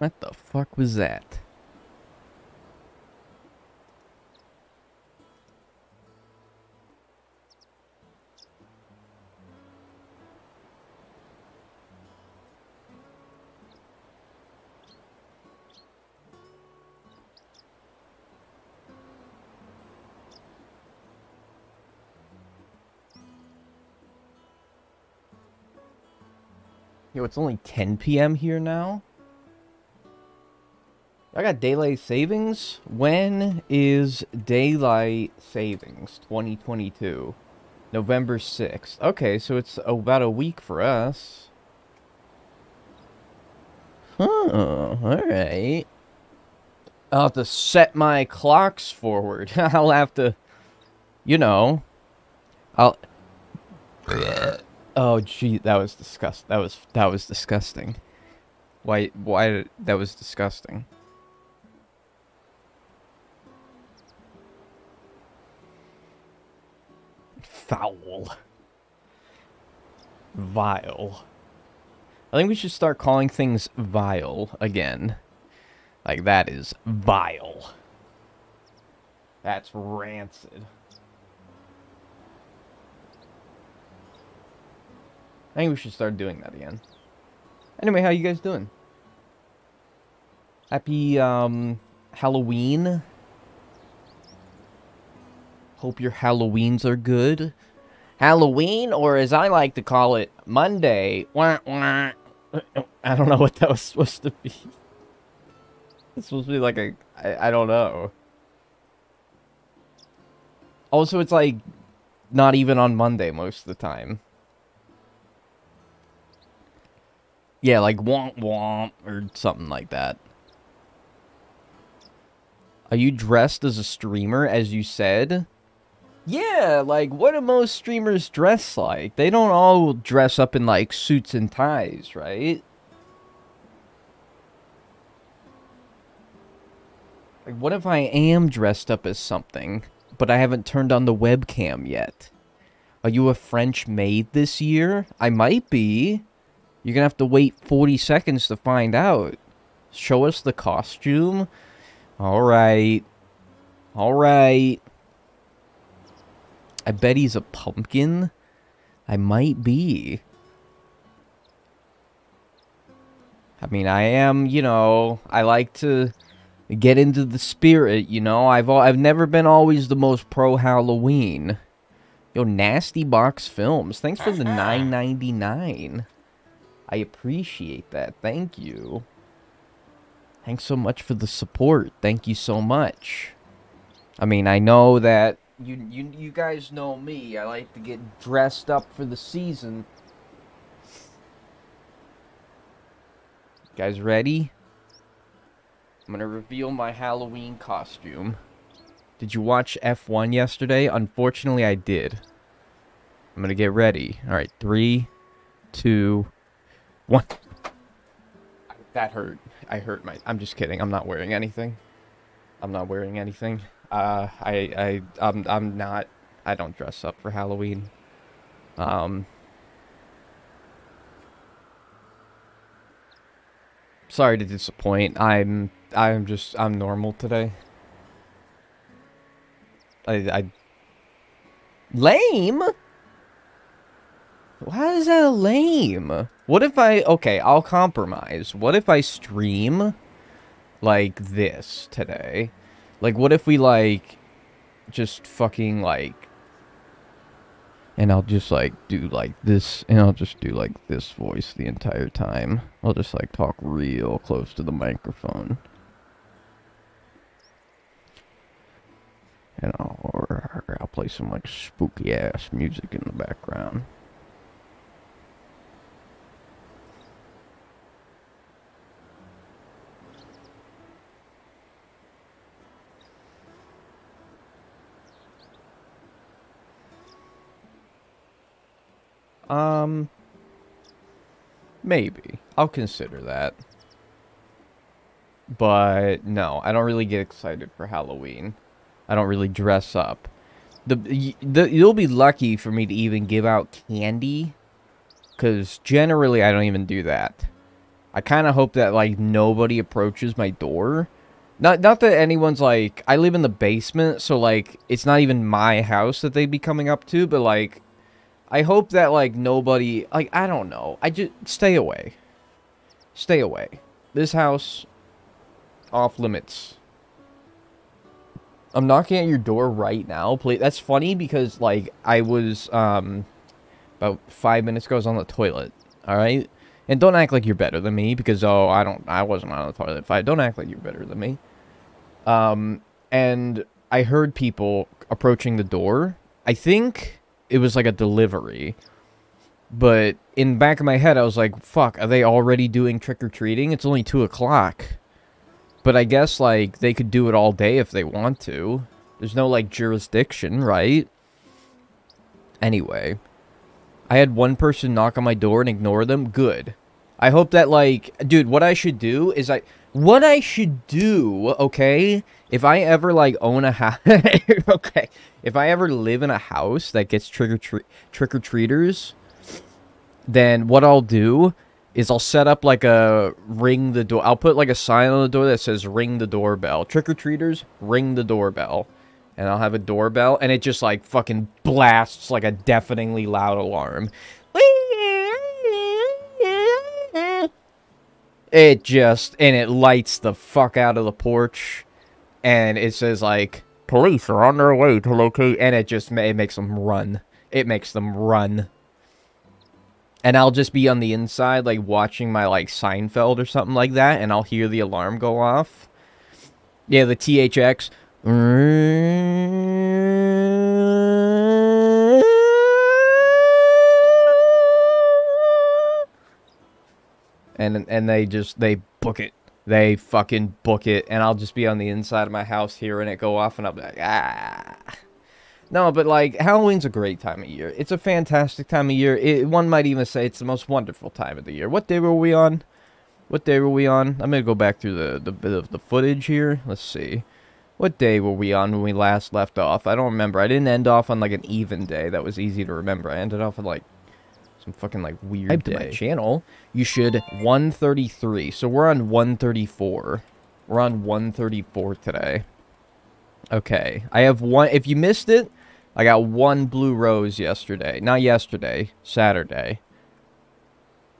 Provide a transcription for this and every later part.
What the fuck was that? Yo, it's only 10 p.m. here now. I got daylight savings? When is daylight savings? 2022. November 6th. Okay, so it's about a week for us. Huh, alright. I'll have to set my clocks forward. I'll have to, you know, I'll... Oh, gee, that was disgusting. That was disgusting. Why, that was disgusting. Foul. Vile. I think we should start calling things vile again. Like, that is vile. That's rancid. I think we should start doing that again. Anyway, how you guys doing? Happy, Halloween. Hope your Halloweens are good. Halloween, or as I like to call it, Monday. Wah, wah. I don't know what that was supposed to be. It's supposed to be like a... I don't know. Also, it's like not even on Monday most of the time. Yeah, like womp womp or something like that. Are you dressed as a streamer, as you said? Yeah, like, what do most streamers dress like? They don't all dress up in, like, suits and ties, right? Like, what if I am dressed up as something, but I haven't turned on the webcam yet? Are you a French maid this year? I might be. You're gonna have to wait 40 seconds to find out. Show us the costume? Alright. Alright. I bet he's a pumpkin. I might be. I mean, I am, you know, I like to get into the spirit, you know. I've never been always the most pro Halloween. Yo, Nasty Box Films. Thanks for the $9.99. I appreciate that. Thank you. Thanks so much for the support. Thank you so much. I mean, I know that you guys know me. I like to get dressed up for the season. You guys ready? I'm gonna reveal my Halloween costume. Did you watch F1 yesterday? Unfortunately, I did. I'm gonna get ready. Alright, 3, 2, 1. That hurt. I hurt my... I'm just kidding. I'm not wearing anything. I'm not wearing anything. I'm not... I don't dress up for Halloween. Sorry to disappoint. I'm normal today. Lame? How is that lame? What if okay, I'll compromise. What if I stream like this today? Like, what if we, like, just fucking, like, and I'll just, like, do, like, this, and I'll just do, like, this voice the entire time. I'll just, like, talk real close to the microphone. And I'll play some, like, spooky-ass music in the background. Maybe. I'll consider that. But, no, I don't really get excited for Halloween. I don't really dress up. You'll be lucky for me to even give out candy. Because generally, I don't even do that. I kind of hope that, like, nobody approaches my door. Not that anyone's, like... I live in the basement, so, like, it's not even my house that they'd be coming up to, but, like... I hope that, like, nobody... Like, I don't know. I just... Stay away. Stay away. This house... Off limits. I'm knocking at your door right now. Please. That's funny because, like, I was, about 5 minutes ago, I was on the toilet. Alright? And don't act like you're better than me because, oh, I wasn't on the toilet. Don't act like you're better than me. And I heard people approaching the door. I think it was like a delivery. But in the back of my head, I was like, fuck, are they already doing trick-or-treating? It's only 2 o'clock. But I guess, like, they could do it all day if they want to. There's no, like, jurisdiction, right? Anyway. I had one person knock on my door and ignore them. Good. I hope that, like... Dude, what I should do is What I should do, okay? If I ever, like, own a house... okay. If I ever live in a house that gets trick-or-treaters... Then what I'll do... is I'll set up, like, a ring the door. I'll put, like, a sign on the door that says ring the doorbell. Trick-or-treaters, ring the doorbell. And I'll have a doorbell, and it just, like, fucking blasts, like, a deafeningly loud alarm. It just, and it lights the fuck out of the porch. And it says, like, police are on their way to locate, and it just, it makes them run. It makes them run. And I'll just be on the inside, like, watching my, like, Seinfeld or something like that, and I'll hear the alarm go off. Yeah, the THX. And they book it. They fucking book it, and I'll just be on the inside of my house hearing it go off, and I'll be like, ah... No, but, like, Halloween's a great time of year. It's a fantastic time of year. One might even say it's the most wonderful time of the year. What day were we on? What day were we on? I'm going to go back through the footage here. Let's see. What day were we on when we last left off? I don't remember. I didn't end off on, like, an even day. That was easy to remember. I ended off on, like, some fucking, like, weird day. To my channel, you should 133. So we're on 134. We're on 134 today. Okay. I have one... If you missed it... I got 1 blue rose yesterday. Not yesterday. Saturday.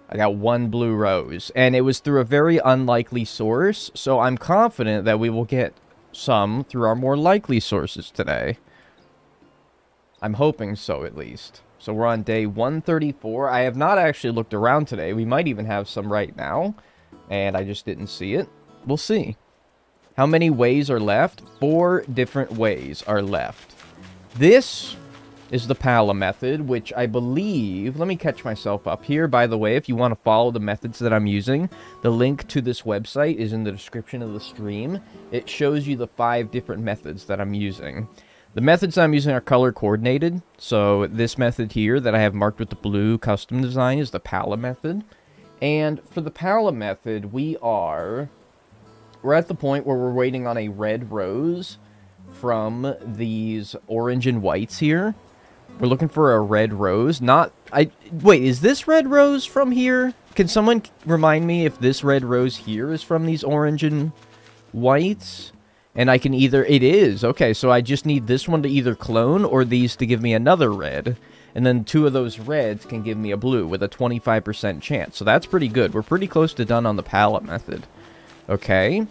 I got 1 blue rose. And it was through a very unlikely source. So I'm confident that we will get some through our more likely sources today. I'm hoping so, at least. So we're on day 134. I have not actually looked around today. We might even have some right now. And I just didn't see it. We'll see. How many ways are left? 4 different ways are left. This is the Pala method, which I believe... Let me catch myself up here. By the way, if you want to follow the methods that I'm using, the link to this website is in the description of the stream. It shows you the 5 different methods that I'm using. The methods I'm using are color-coordinated. So this method here that I have marked with the blue custom design is the Pala method. And for the Pala method, we're at the point where we're waiting on a red rose from these orange and whites here. We're looking for a red rose. Wait, is this red rose from here? Can someone remind me if this red rose here is from these orange and whites? And I can either... It is. Okay, so I just need this one to either clone or these to give me another red. And then 2 of those reds can give me a blue with a 25% chance. So that's pretty good. We're pretty close to done on the palette method. Okay.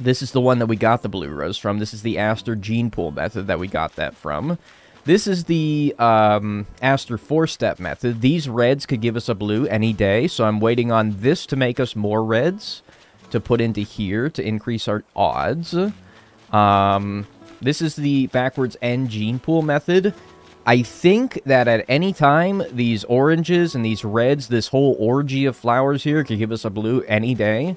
This is the one that we got the blue rose from. This is the Aster gene pool method that we got that from. This is the Aster 4-step method. These reds could give us a blue any day, so I'm waiting on this to make us more reds to put into here to increase our odds. This is the backwards N gene pool method. I think that at any time, these oranges and these reds, this whole orgy of flowers here could give us a blue any day.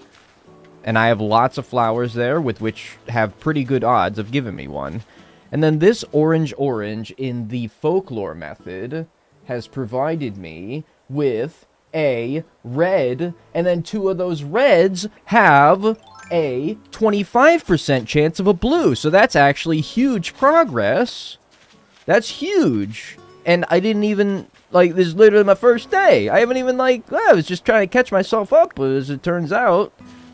And I have lots of flowers there with which have pretty good odds of giving me one. And then this orange in the folklore method has provided me with a red, and then 2 of those reds have a 25% chance of a blue. So that's actually huge progress. That's huge. And I didn't even, like, this is literally my first day. I haven't even, like, I was just trying to catch myself up. But as it turns out,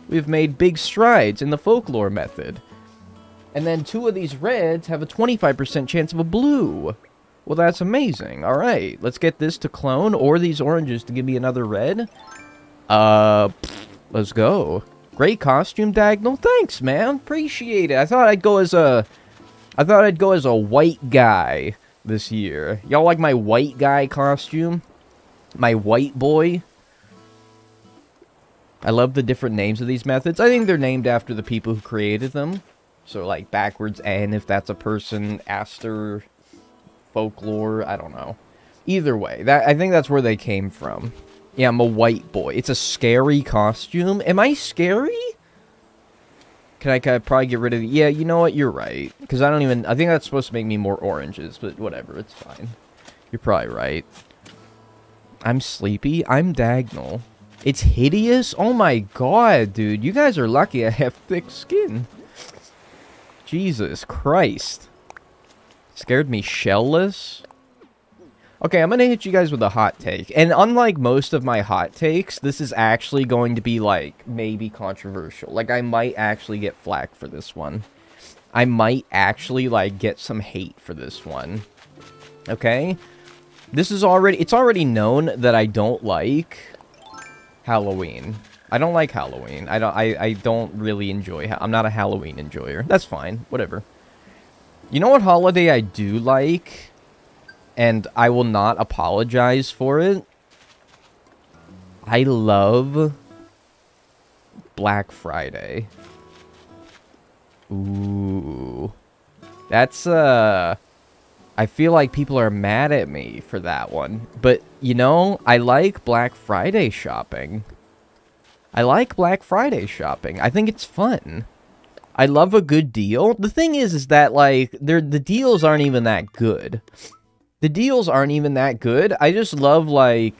we've made big strides in the folklore method. And then 2 of these reds have a 25% chance of a blue. Well, that's amazing. All right, let's get this to clone, or these oranges to give me another red. Let's go. Great costume, Diagonal. Thanks, man. Appreciate it. I thought I'd go as a white guy this year. Y'all like my white guy costume? My white boy? I love the different names of these methods. I think they're named after the people who created them. So, like, backwards N, if that's a person, Aster, folklore, I don't know. Either way, I think that's where they came from. Yeah, I'm a white boy. It's a scary costume. Am I scary? Can I probably get rid of it? Yeah, you know what? You're right. Because I think that's supposed to make me more oranges, but whatever, it's fine. You're probably right. I'm sleepy. I'm Diagonal. It's hideous? Oh my god, dude. You guys are lucky I have thick skin. Jesus Christ. Scared me shellless? Okay, I'm gonna hit you guys with a hot take. And unlike most of my hot takes, this is actually going to be, like, maybe controversial. Like, I might actually get flack for this one. I might actually, like, get some hate for this one. Okay? It's already known that I don't like Halloween. I don't like Halloween. I don't really enjoy I'm not a Halloween enjoyer. That's fine. Whatever. You know what holiday I do like? And I will not apologize for it? I love Black Friday. Ooh. That's, I feel like people are mad at me for that one. But, you know, I like Black Friday shopping. I like Black Friday shopping. I think it's fun. I love a good deal. The thing is that, like, the deals aren't even that good. The deals aren't even that good. I just love, like,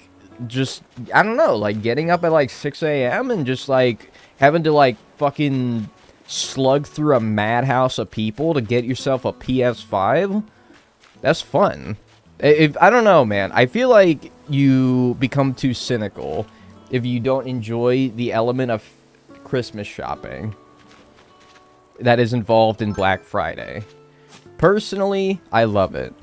I don't know, like, getting up at, like, 6 a.m. and just, like, having to, like, fucking slug through a madhouse of people to get yourself a PS5. That's fun. I don't know, man. I feel like you become too cynical if you don't enjoy the element of Christmas shopping that is involved in Black Friday. Personally, I love it.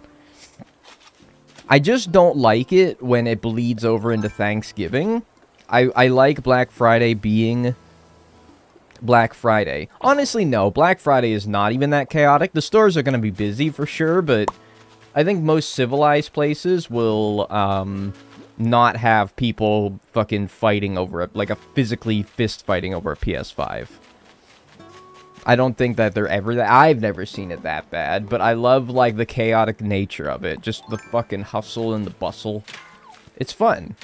I just don't like it when it bleeds over into Thanksgiving. I like Black Friday being Black Friday. Honestly, no. Black Friday is not even that chaotic. The stores are going to be busy for sure, but I think most civilized places will not have people fucking fighting over it, like a physically fist fighting over a PS5. I don't think that they're ever that. I've never seen it that bad, but I love, like, the chaotic nature of it. Just the fucking hustle and the bustle. It's fun.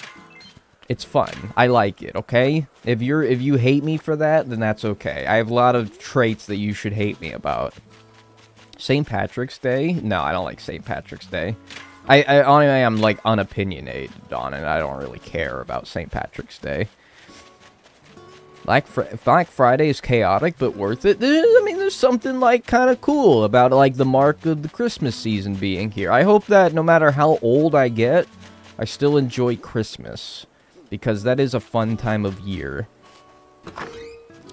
It's fun. I like it, okay? If you hate me for that, then that's okay. I have a lot of traits that you should hate me about. St. Patrick's Day? No, I don't like St. Patrick's Day. I honestly am, like, unopinionated on it. I don't really care about St. Patrick's Day. Black Friday is chaotic, but worth it. I mean, there's something, like, kind of cool about, like, the mark of the Christmas season being here. I hope that no matter how old I get, I still enjoy Christmas. Because that is a fun time of year.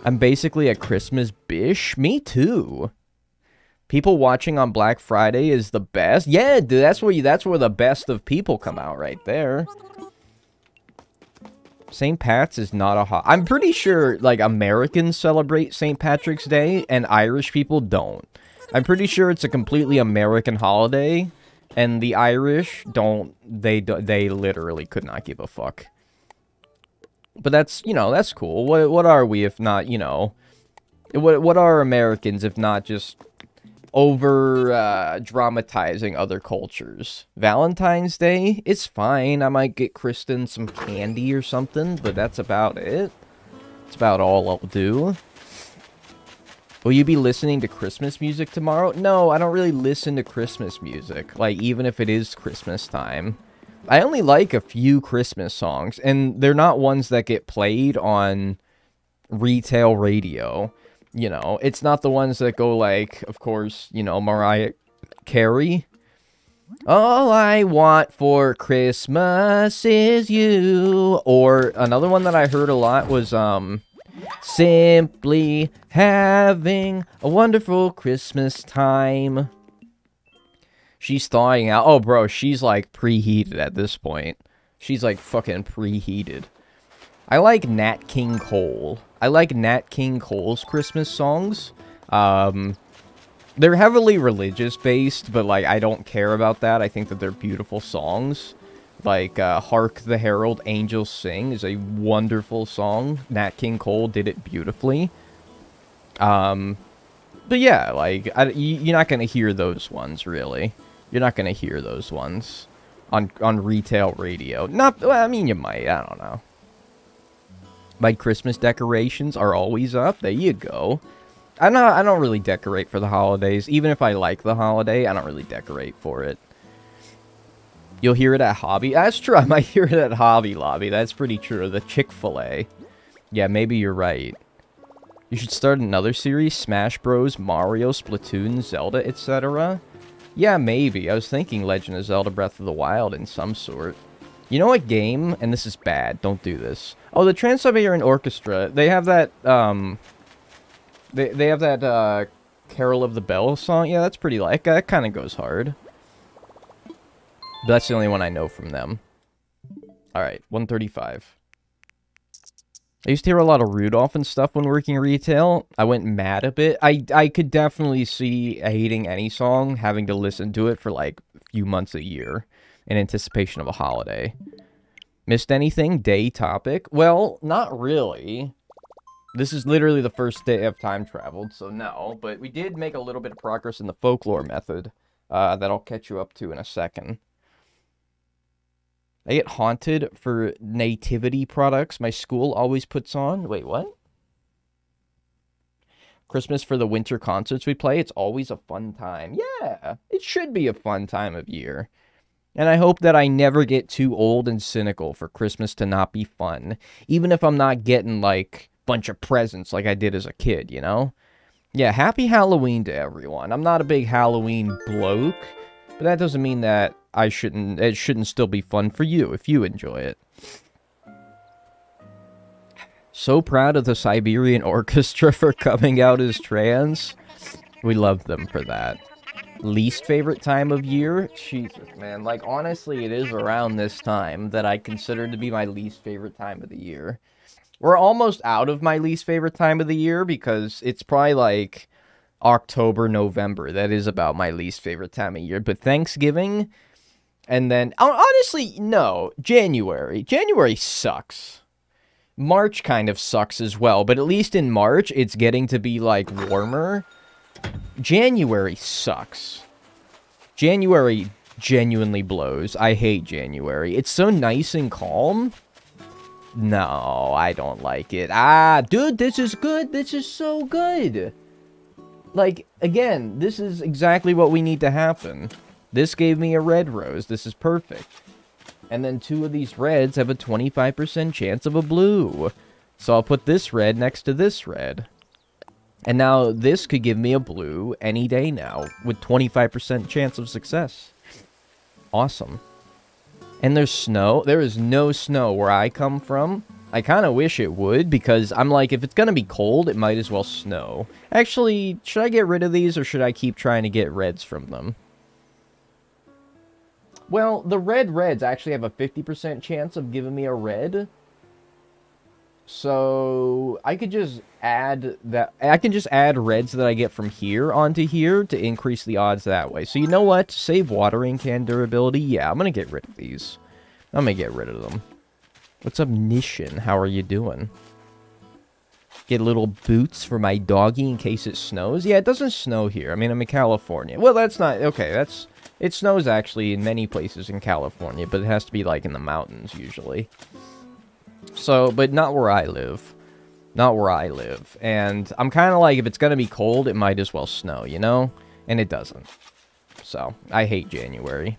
I'm basically a Christmas bish. Me too. People watching on Black Friday is the best. Yeah, dude, that's where the best of people come out right there. St. Pat's is not a I'm pretty sure, like, Americans celebrate St. Patrick's Day and Irish people don't. I'm pretty sure it's a completely American holiday, and the Irish don't. They literally could not give a fuck. But that's, you know, that's cool. What are we if not, you know, what are Americans if not just over dramatizing other cultures? Valentine's Day, it's fine. I might get Kristen some candy or something, but that's about it. That's about all I'll do. Will you be listening to Christmas music tomorrow? No, I don't really listen to Christmas music, like, even if it is Christmas time. I only like a few Christmas songs, and they're not ones that get played on retail radio. You know, it's not the ones that go, like, of course, you know, Mariah Carey. All I want for Christmas is you. Or another one that I heard a lot was, simply having a wonderful Christmas time. She's thawing out. Oh, bro, she's, like, preheated at this point. She's, like, fucking preheated. I like Nat King Cole. I like Nat King Cole's Christmas songs. They're heavily religious-based, but, like, I don't care about that. I think that they're beautiful songs. Like, Hark the Herald Angels Sing is a wonderful song. Nat King Cole did it beautifully. But yeah, like, you're not gonna hear those ones, really. You're not gonna hear those ones on retail radio. Well, I mean, you might. I don't know. My Christmas decorations are always up. There you go. I don't really decorate for the holidays. Even if I like the holiday, I don't really decorate for it. You'll hear it at Hobby. That's true. I might hear it at Hobby Lobby. That's pretty true. The Chick-fil-A. Yeah, maybe you're right. You should start another series. Smash Bros, Mario, Splatoon, Zelda, etc. Yeah, maybe. I was thinking Legend of Zelda Breath of the Wild in some sort. You know what game? And this is bad. Don't do this. Oh, the Trans-Siberian Orchestra. They have that, They have that, Carol of the Bells song. Yeah, that's pretty, like, that kind of goes hard. But that's the only one I know from them. Alright, 135. I used to hear a lot of Rudolph and stuff when working retail. I went mad a bit. I could definitely see hating any song, having to listen to it for, like, a few months a year in anticipation of a holiday. Missed anything? Day topic? Well, not really. This is literally the first day I've time traveled, so no. But we did make a little bit of progress in the folklore method that I'll catch you up to in a second. I get haunted for nativity products my school always puts on. Wait, what? Christmas for the winter concerts we play. It's always a fun time. Yeah, it should be a fun time of year. And I hope that I never get too old and cynical for Christmas to not be fun. Even if I'm not getting, like, a bunch of presents like I did as a kid, you know? Yeah, happy Halloween to everyone. I'm not a big Halloween bloke, but that doesn't mean that it shouldn't still be fun for you if you enjoy it. So proud of the Siberian Orchestra for coming out as trans. We love them for that. Least favorite time of year? Jesus, man. Like, honestly, it is around this time that I consider to be my least favorite time of the year. We're almost out of my least favorite time of the year because it's probably like October, November. That is about my least favorite time of year. But Thanksgiving, and then, honestly, no, January. January sucks. March kind of sucks as well, but at least in March, it's getting to be, like, warmer. January sucks. January genuinely blows. I hate January. It's so nice and calm. No, I don't like it. Ah, dude, this is good. This is so good. Like, again, this is exactly what we need to happen. This gave me a red rose. This is perfect. And then 2 of these reds have a 25% chance of a blue. So I'll put this red next to this red. And now this could give me a blue any day now with 25% chance of success. Awesome. And there's snow. There is no snow where I come from. I kind of wish it would because I'm like, if it's going to be cold, it might as well snow. Actually, should I get rid of these or should I keep trying to get reds from them? Well, the reds actually have a 50% chance of giving me a red. So I could just add that. I can just add reds that I get from here onto here to increase the odds that way. So you know what? Save watering can durability. Yeah, I'm going to get rid of these. I'm going to get rid of them. What's up, Nishin? How are you doing? Get little boots for my doggy in case it snows. Yeah, it doesn't snow here. I mean, I'm in California. Well, that's not... Okay, it snows actually in many places in California, but it has to be like in the mountains usually. So, but not where I live. Not where I live. And I'm kind of like, if it's going to be cold, it might as well snow, you know? And it doesn't. So, I hate January.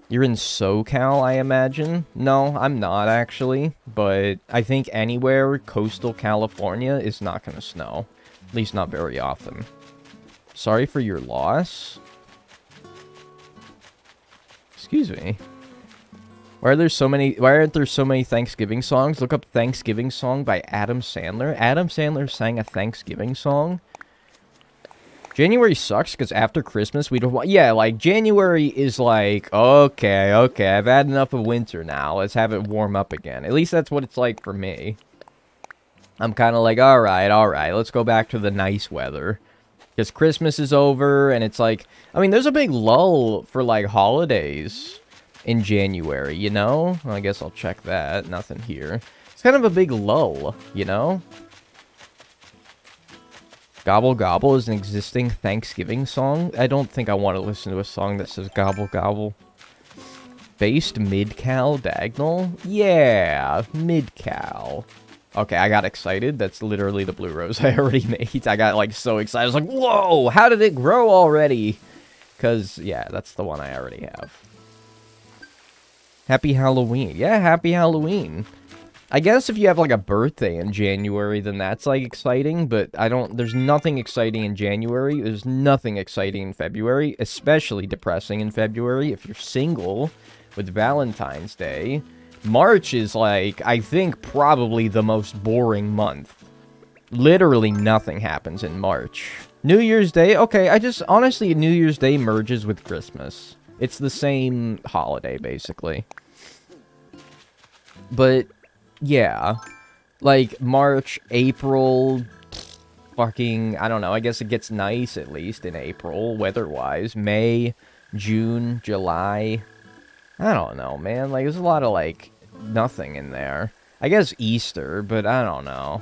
You're in SoCal, I imagine? No, I'm not, actually. But I think anywhere coastal California is not going to snow. At least not very often. Sorry for your loss. Excuse me. Why aren't there so many Thanksgiving songs? Look up Thanksgiving song by Adam Sandler. Adam Sandler sang a Thanksgiving song. January sucks because after Christmas we don't. Yeah, like January is like okay, I've had enough of winter now. Let's have it warm up again. At least that's what it's like for me. I'm kind of like all right. Let's go back to the nice weather because Christmas is over and it's like I mean there's a big lull for like holidays in January. You know, well, I guess I'll check that. Nothing here. It's kind of a big lull. You know. Gobble Gobble is an existing Thanksgiving song. I don't think I want to listen to a song that says Gobble Gobble. Based Mid-Cal Dagnall? Yeah, Mid-Cal. Okay, I got excited. That's literally the Blue Rose I already made. I got, like, so excited. I was like, whoa, how did it grow already? Because, yeah, that's the one I already have. Happy Halloween. Yeah, Happy Halloween. I guess if you have, like, a birthday in January, then that's, like, exciting, but there's nothing exciting in January, there's nothing exciting in February, especially depressing in February if you're single with Valentine's Day. March is, like, I think probably the most boring month. Literally nothing happens in March. New Year's Day, okay, honestly, New Year's Day merges with Christmas. It's the same holiday, basically. But yeah, like March, April, fucking, I don't know, I guess it gets nice at least in April, weather-wise. May, June, July, I don't know, man, like, there's a lot of, like, nothing in there. I guess Easter, but I don't know.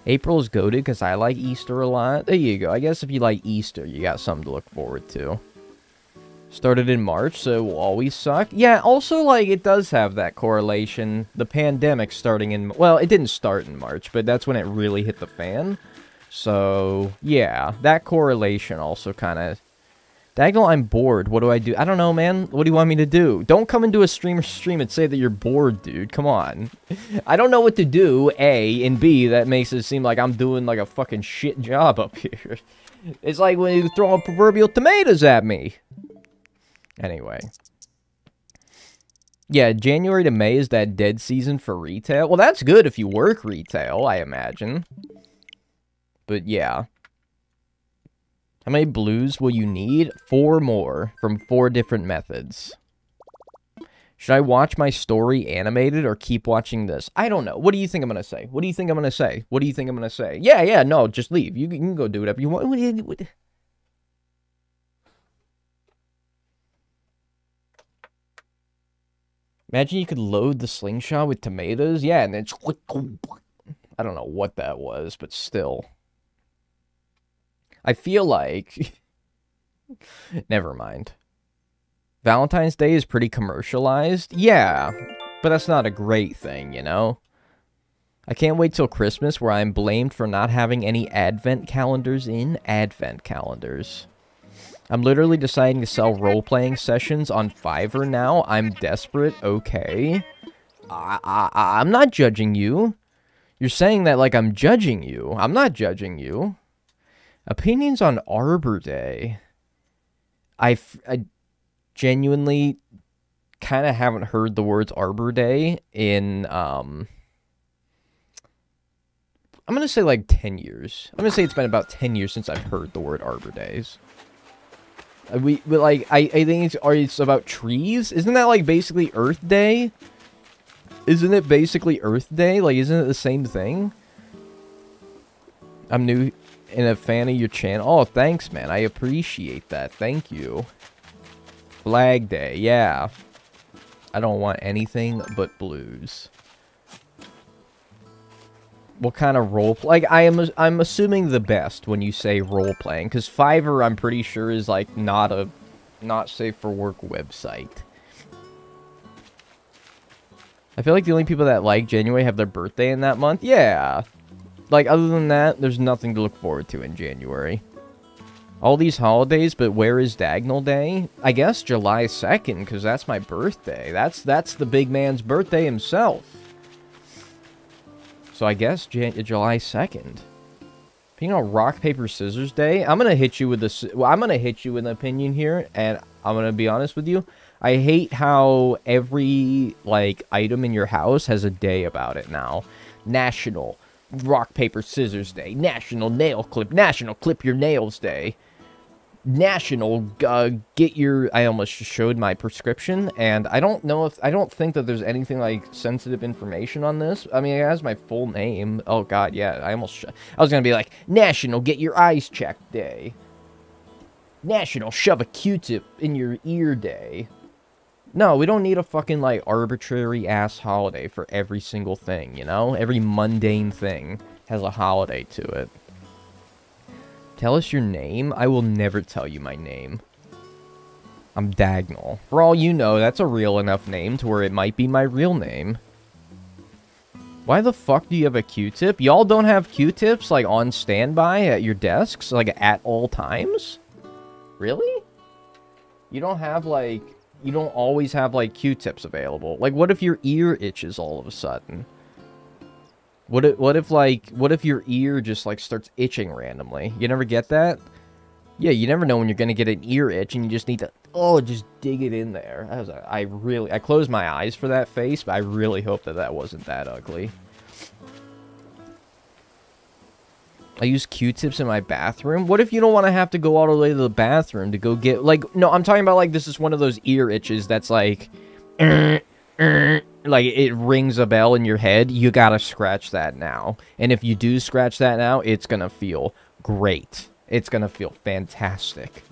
April's goated because I like Easter a lot. There you go, I guess if you like Easter, you got something to look forward to. Started in March, so it will always suck. Yeah, also, like, it does have that correlation. The pandemic starting in... Well, it didn't start in March, but that's when it really hit the fan. So, yeah, that correlation also kind of... Dagnall, I'm bored. What do I do? I don't know, man. What do you want me to do? Don't come into a streamer stream and say that you're bored, dude. Come on. I don't know what to do, A, and B, that makes it seem like I'm doing, like, a fucking shit job up here. It's like when you throw proverbial tomatoes at me. Anyway. Yeah, January to May is that dead season for retail. Well, that's good if you work retail, I imagine. But yeah. How many blues will you need? 4 more from 4 different methods. Should I watch my story animated or keep watching this? I don't know. What do you think I'm going to say? What do you think I'm going to say? What do you think I'm going to say? Yeah, no, just leave. You can go do whatever you want. What? Imagine you could load the slingshot with tomatoes. Yeah, and then... I don't know what that was, but still. I feel like... Never mind. Valentine's Day is pretty commercialized. Yeah, but that's not a great thing, you know? I can't wait till Christmas where I'm blamed for not having any advent calendars in advent calendars. I'm literally deciding to sell role-playing sessions on Fiverr now. I'm desperate. Okay. I'm not judging you. You're saying that like I'm judging you. I'm not judging you. Opinions on Arbor Day. I genuinely kind of haven't heard the words Arbor Day in, I'm going to say like 10 years. I'm going to say it's been about 10 years since I've heard the word Arbor Days. I think it's about trees. Isn't that like basically Earth Day? Isn't it basically Earth Day? Like, isn't it the same thing? I'm new and a fan of your channel. Oh, thanks, man. I appreciate that. Thank you. Flag Day, yeah. I don't want anything but blues. What kind of role... Like, I'm assuming the best when you say role-playing. Because Fiverr, I'm pretty sure, is, like, not safe for work website. I feel like the only people that like January have their birthday in that month. Yeah. Like, other than that, there's nothing to look forward to in January. All these holidays, but where is Dagnall Day? I guess July 2nd, because that's my birthday. That's the big man's birthday himself. So I guess July 2nd. You know, rock, paper, scissors day. I'm gonna hit you with this. Well, I'm gonna hit you with an opinion here, and I'm gonna be honest with you. I hate how every, like, item in your house has a day about it now. National Rock, Paper, Scissors Day. National Nail Clip. National Clip Your Nails Day. National get your... I almost showed my prescription, and I don't know if... I don't think that there's anything, like, sensitive information on this. I mean, it has my full name. Oh, God, yeah. I was gonna be like, National Get Your Eyes Checked Day. National Shove a Q-Tip in Your Ear Day. No, we don't need a fucking, like, arbitrary-ass holiday for every single thing, you know? Every mundane thing has a holiday to it. Tell us your name? I will never tell you my name. I'm Dagnall. For all you know, that's a real enough name to where it might be my real name. Why the fuck do you have a Q-tip? Y'all don't have Q-tips, like, on standby at your desks? Like, at all times? Really? You don't have, like... You don't always have, like, Q-tips available. Like, what if your ear itches all of a sudden? What if your ear just, like, starts itching randomly? You never get that? Yeah, you never know when you're gonna get an ear itch, and you just need to, just dig it in there. I closed my eyes for that face, but I really hope that that wasn't that ugly. I use Q-tips in my bathroom? What if you don't want to have to go all the way to the bathroom to go get... Like, no, I'm talking about, like, this is one of those ear itches that's, like... like, it rings a bell in your head. You gotta scratch that now. And if you do scratch that now, it's gonna feel great. It's gonna feel fantastic.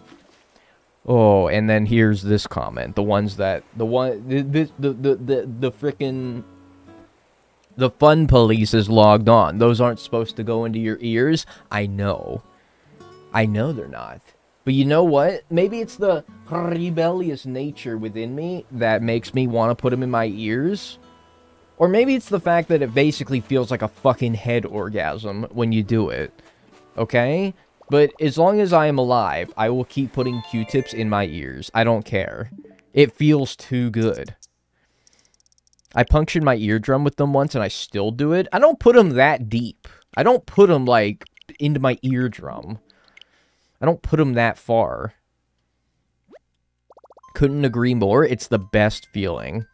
Oh, and then here's this comment. The ones that... The frickin'... The fun police is logged on. Those aren't supposed to go into your ears. I know. I know they're not. But you know what? Maybe it's the rebellious nature within me that makes me want to put them in my ears. Or maybe it's the fact that it basically feels like a fucking head orgasm when you do it. Okay? But as long as I am alive, I will keep putting Q-tips in my ears. I don't care. It feels too good. I punctured my eardrum with them once, and I still do it. I don't put them that deep. I don't put them, like, into my eardrum. I don't put them that far. Couldn't agree more. It's the best feeling.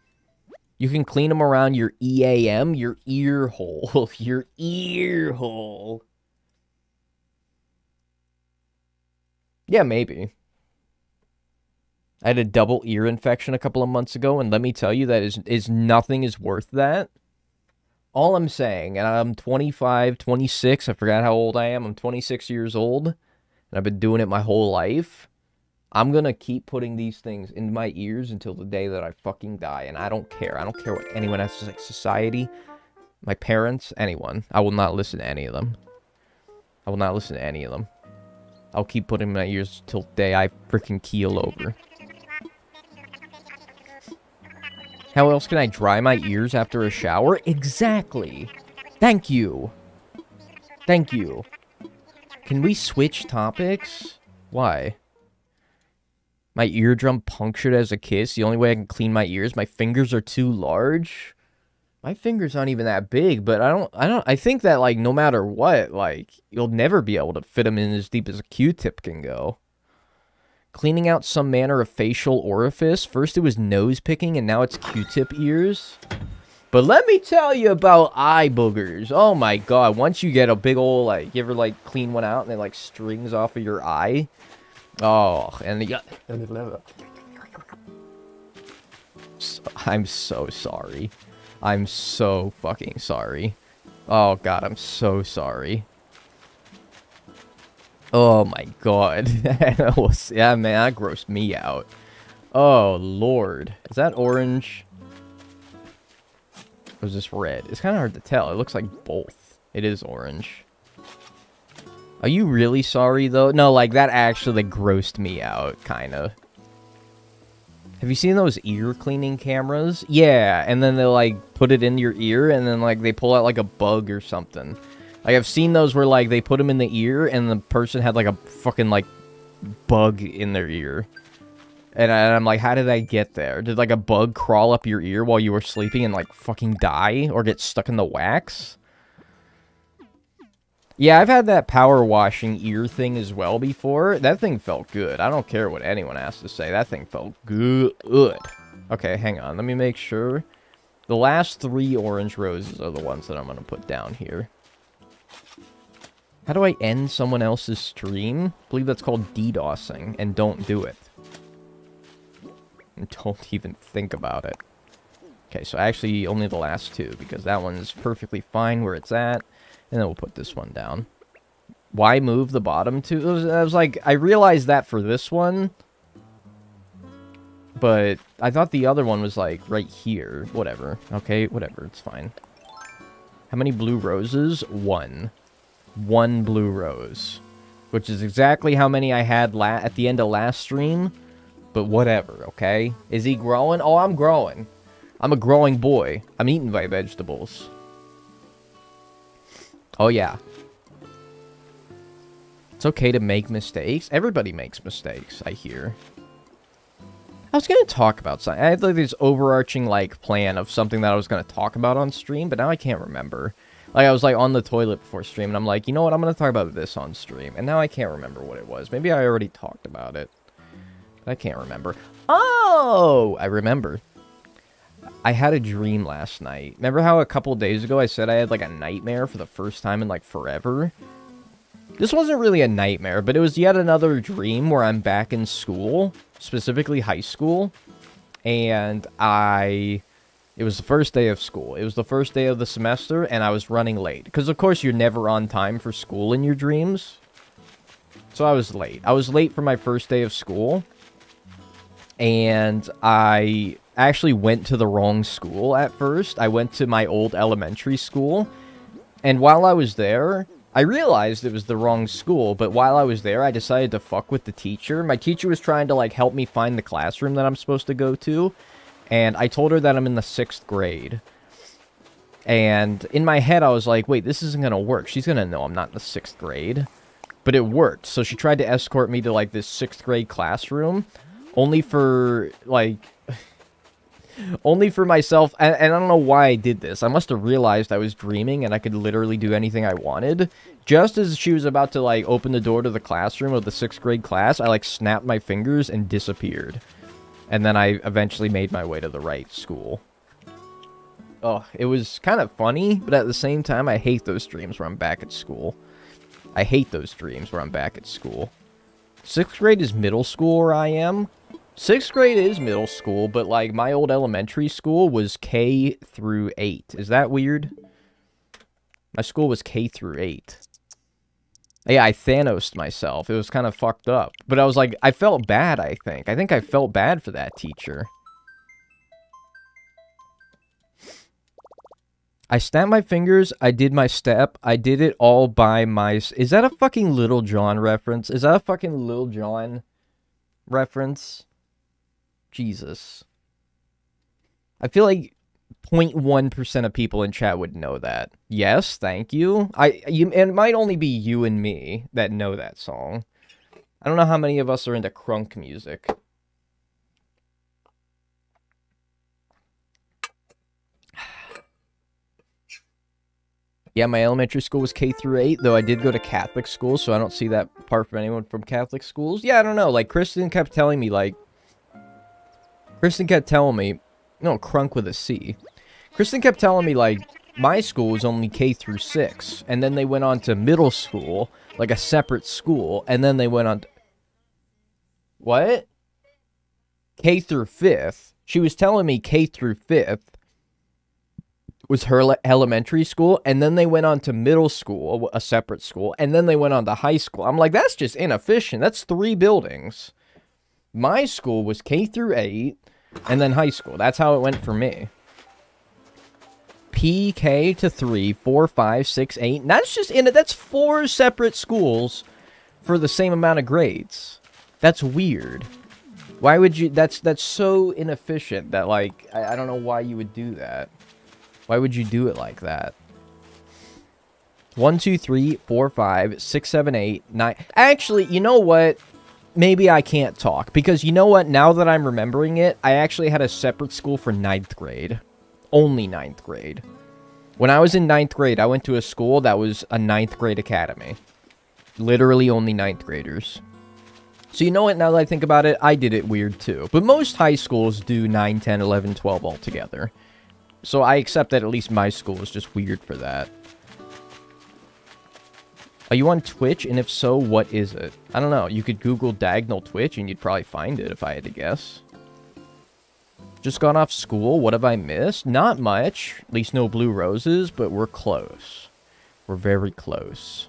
You can clean them around your EAM, your ear hole. Your ear hole. Yeah, maybe. I had a double ear infection a couple of months ago, and let me tell you that is nothing is worth that. All I'm saying, and I'm 25, 26, I forgot how old I am. I'm 26 years old, and I've been doing it my whole life. I'm gonna keep putting these things in my ears until the day that I fucking die, and I don't care. I don't care what anyone has to say. Society, my parents, anyone. I will not listen to any of them. I will not listen to any of them. I'll keep putting in my ears till the day I freaking keel over. How else can I dry my ears after a shower? Exactly. Thank you. Thank you. Can we switch topics? Why? My eardrum punctured as a kiss. The only way I can clean my ears. My fingers are too large. My fingers aren't even that big, but I think that, like, no matter what, like, you'll never be able to fit them in as deep as a Q-tip can go. Cleaning out some manner of facial orifice. First it was nose picking, and now it's Q-tip ears. But let me tell you about eye boogers. Oh my god, once you get a big old, like, you ever, like, clean one out and it, like, strings off of your eye? Oh, and you got... I'm so sorry. I'm so fucking sorry. Oh god, I'm so sorry. Oh my god. Yeah, man, that grossed me out. Oh, lord. Is that orange? Or is this red? It's kind of hard to tell. It looks like both. It is orange. Are you really sorry, though? No, like, that actually, like, grossed me out, kind of. Have you seen those ear cleaning cameras? Yeah, and then they, like, put it in your ear, and then, like, they pull out, like, a bug or something. Like, I've seen those where, like, they put them in the ear, and the person had, like, a fucking, like, bug in their ear. And I'm like, how did I get there? Did, like, a bug crawl up your ear while you were sleeping and, like, fucking die? Or get stuck in the wax? Yeah, I've had that power washing ear thing as well before. That thing felt good. I don't care what anyone has to say. That thing felt good. Okay, hang on. Let me make sure. The last 3 orange roses are the ones that I'm going to put down here. How do I end someone else's stream? I believe that's called DDoSing, and don't do it. And don't even think about it. Okay, so actually only the last 2, because that one's perfectly fine where it's at. And then we'll put this one down. Why move the bottom 2? I was like, I realized that for this one. But I thought the other one was like right here. Whatever. Okay, whatever. It's fine. How many blue roses? 1. 1 blue rose. Which is exactly how many I had at the end of last stream. But whatever, okay? Is he growing? Oh, I'm growing. I'm a growing boy. I'm eating my vegetables. Oh, yeah. It's okay to make mistakes. Everybody makes mistakes, I hear. I was going to talk about something. I had like this overarching like plan of something that I was going to talk about on stream, but now I can't remember. Like, I was like on the toilet before stream, and I'm like, you know what? I'm going to talk about this on stream. And now I can't remember what it was. Maybe I already talked about it. But I can't remember. Oh! I remember. I had a dream last night. Remember how a couple days ago I said I had like a nightmare for the first time in like forever? This wasn't really a nightmare, but it was yet another dream where I'm back in school, specifically high school, and it was the first day of school. It was the first day of the semester, and I was running late. Because, of course, you're never on time for school in your dreams. So I was late. I was late for my first day of school, and I actually went to the wrong school at first. I went to my old elementary school, and while I was there, I realized it was the wrong school, but while I was there, I decided to fuck with the teacher. My teacher was trying to, like, help me find the classroom that I'm supposed to go to, and I told her that I'm in the 6th grade. And in my head, I was like, wait, this isn't gonna work. She's gonna know I'm not in the 6th grade. But it worked, so she tried to escort me to, like, this 6th grade classroom, only for, like... only for myself, and I don't know why I did this. I must have realized I was dreaming and I could literally do anything I wanted. Just as she was about to, like, open the door to the classroom of the 6th grade class, I, like, snapped my fingers and disappeared. And then I eventually made my way to the right school. Oh, it was kind of funny, but at the same time, I hate those dreams where I'm back at school. I hate those dreams where I'm back at school. 6th grade is middle school where I am. 6th grade is middle school, but, like, my old elementary school was K through 8. Is that weird? My school was K through 8. Yeah, I Thanos'd myself. It was kind of fucked up. But I was like, I felt bad, I think. I think I felt bad for that teacher. I snapped my fingers, I did my step, I did it all by my... Is that a fucking Little John reference? Is that a fucking Lil Jon reference? Jesus. I feel like 0.1% of people in chat would know that. Yes, thank you. It might only be you and me that know that song. I don't know how many of us are into crunk music. Yeah, my elementary school was K through 8, though I did go to Catholic school, so I don't see that apart from anyone from Catholic schools. Yeah, I don't know. Like, Kristen kept telling me, like... Kristen kept telling me... No, crunk with a C. Kristen kept telling me, like, my school was only K through 6, and then they went on to middle school, like a separate school, and then they went on to... What? K through 5th? She was telling me K through 5th was her elementary school, and then they went on to middle school, a separate school, and then they went on to high school. I'm like, that's just inefficient. That's 3 buildings. My school was K through 8, and then high school. That's how it went for me. PK to 3, 4, 5, 6, 8. And that's just in it. That's 4 separate schools for the same amount of grades. That's weird. Why would you... That's so inefficient that, like, I don't know why you would do that. Why would you do it like that? 1, 2, 3, 4, 5, 6, 7, 8, 9. Actually, you know what? Maybe I can't talk. Because you know what? Now that I'm remembering it, I actually had a separate school for 9th grade. Only 9th grade. When I was in 9th grade, I went to a school that was a 9th grade academy. Literally only 9th graders. So you know what, now that I think about it, I did it weird too. But most high schools do 9, 10, 11, 12 all together. So I accept that at least my school is just weird for that. Are you on Twitch? And if so, what is it? I don't know. You could Google Dagnall Twitch and you'd probably find it if I had to guess. Just got off school. What have I missed? Not much. At least no blue roses, but we're close. We're very close.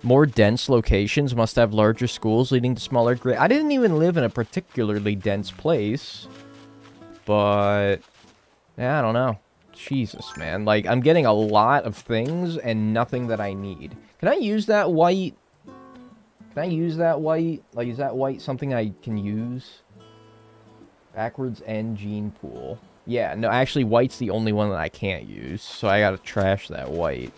More dense locations must have larger schools leading to smaller grades. I didn't even live in a particularly dense place. But, yeah, I don't know. Jesus, man. Like, I'm getting a lot of things and nothing that I need. Can I use that white? Can I use that white? Like, is that white something I can use? Backwards and gene pool. Yeah, no, actually, white's the only one that I can't use. So I gotta trash that white.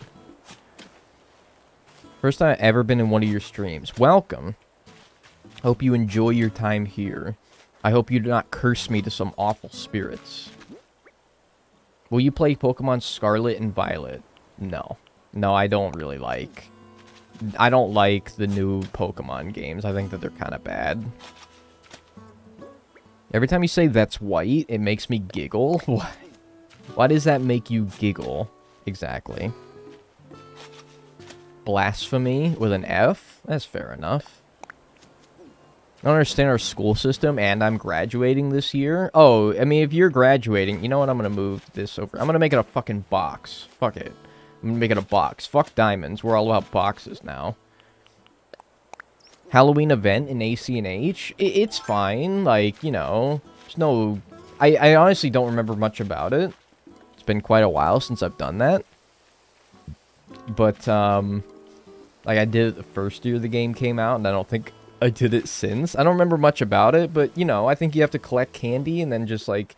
First time I've ever been in one of your streams. Welcome. Hope you enjoy your time here. I hope you do not curse me to some awful spirits. Will you play Pokemon Scarlet and Violet? No. No, I don't really like... I don't like the new Pokemon games. I think that they're kind of bad. Every time you say that's white, it makes me giggle. Why does that make you giggle? Exactly. Blasphemy with an F? That's fair enough. I don't understand our school system, and I'm graduating this year. Oh, I mean, if you're graduating, you know what? I'm going to move this over. I'm going to make it a fucking box. Fuck it. I'm going to make it a box. Fuck diamonds. We're all about boxes now. Halloween event in ACNH? It's fine. Like, you know, there's no... I honestly don't remember much about it. It's been quite a while since I've done that. But, like, I did it the first year the game came out, and I don't think I did it since. I don't remember much about it, but, you know, I think you have to collect candy, and then just, like,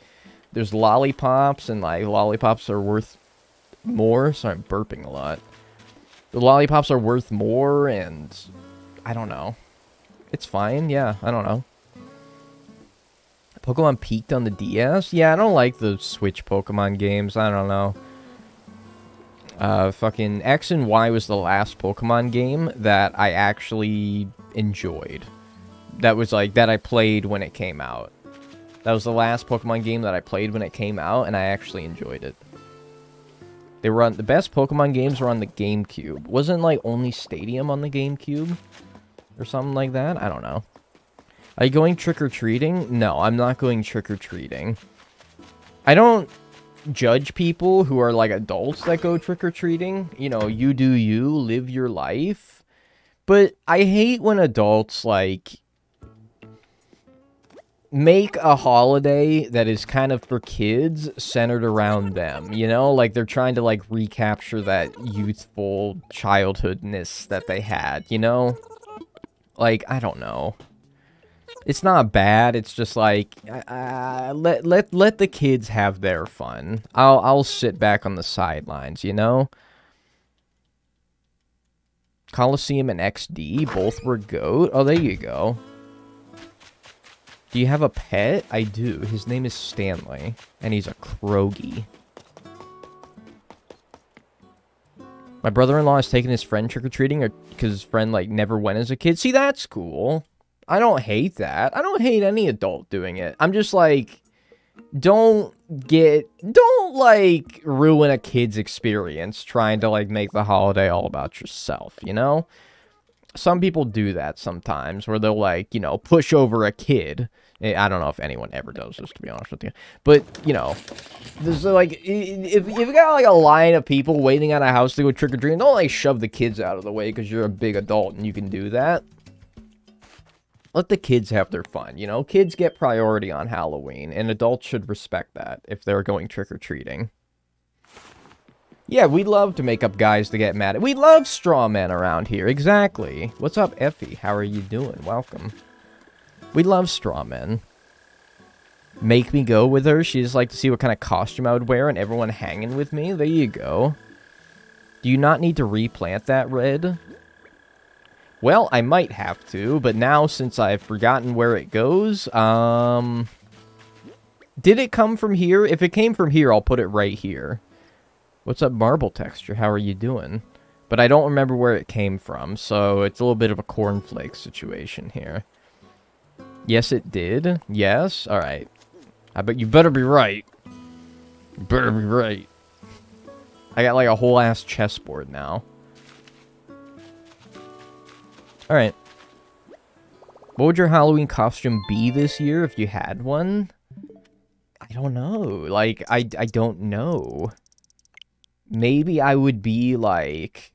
there's lollipops, and, like, lollipops are worth more. Sorry, I'm burping a lot. The lollipops are worth more, and I don't know. It's fine, yeah, I don't know. Pokemon peaked on the DS? Yeah, I don't like the Switch Pokemon games, I don't know. Fucking X and Y was the last Pokemon game that I actually enjoyed. That was like, that I played when it came out. That was the last Pokemon game that I played when it came out, and I actually enjoyed it. They were on, the best Pokemon games were on the GameCube. Wasn't like only Stadium on the GameCube? Or something like that? I don't know. Are you going trick-or-treating? No, I'm not going trick-or-treating. I don't judge people who are like adults that go trick-or-treating. You know, you do you, live your life. But I hate when adults, like, make a holiday that is kind of for kids centered around them, you know? Like, they're trying to, like, recapture that youthful childhoodness that they had, you know? Like, I don't know. It's not bad. It's just like let the kids have their fun. I'll sit back on the sidelines, you know. Coliseum and XD both were GOAT. Oh, there you go. Do you have a pet? I do. His name is Stanley, and he's a Krogi. My brother-in-law has taken his friend trick-or-treating because his friend, like, never went as a kid. See, that's cool. I don't hate that. I don't hate any adult doing it. I'm just, like, don't, like, ruin a kid's experience trying to, like, make the holiday all about yourself, you know? Some people do that sometimes, where they'll, like, you know, push over a kid. I don't know if anyone ever does this, to be honest with you. But, you know, there's, like, if you got, like, a line of people waiting at a house to go trick-or-treating, don't, like, shove the kids out of the way because you're a big adult and you can do that. Let the kids have their fun, you know? Kids get priority on Halloween, and adults should respect that if they're going trick-or-treating. Yeah, we love to make up guys to get mad at. We love straw men around here, exactly. What's up, Effie? How are you doing? Welcome. We love straw men. Make me go with her. She just like to see what kind of costume I would wear and everyone hanging with me. There you go. Do you not need to replant that red? Well, I might have to, but now since I've forgotten where it goes, did it come from here? If it came from here, I'll put it right here. What's up, marble texture? How are you doing? But I don't remember where it came from, so it's a little bit of a cornflake situation here. Yes, it did. Yes? Alright. I bet you better be right. You better be right. I got like a whole ass chessboard now. Alright. What would your Halloween costume be this year if you had one? I don't know. Like, I don't know. Maybe I would be like...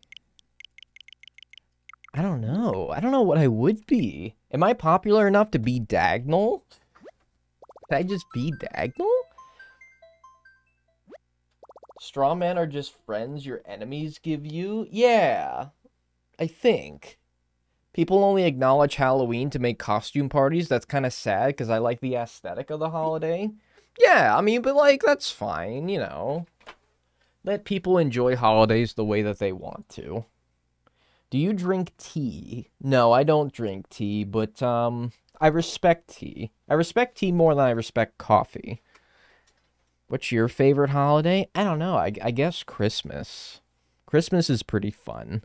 I don't know. I don't know what I would be. Am I popular enough to be Dagnall? Could I just be Dagnall? Straw men are just friends your enemies give you? Yeah. I think. People only acknowledge Halloween to make costume parties. That's kind of sad because I like the aesthetic of the holiday. Yeah, I mean, but like, that's fine, you know. Let people enjoy holidays the way that they want to. Do you drink tea? No, I don't drink tea, but, I respect tea. I respect tea more than I respect coffee. What's your favorite holiday? I don't know. I guess Christmas. Christmas is pretty fun.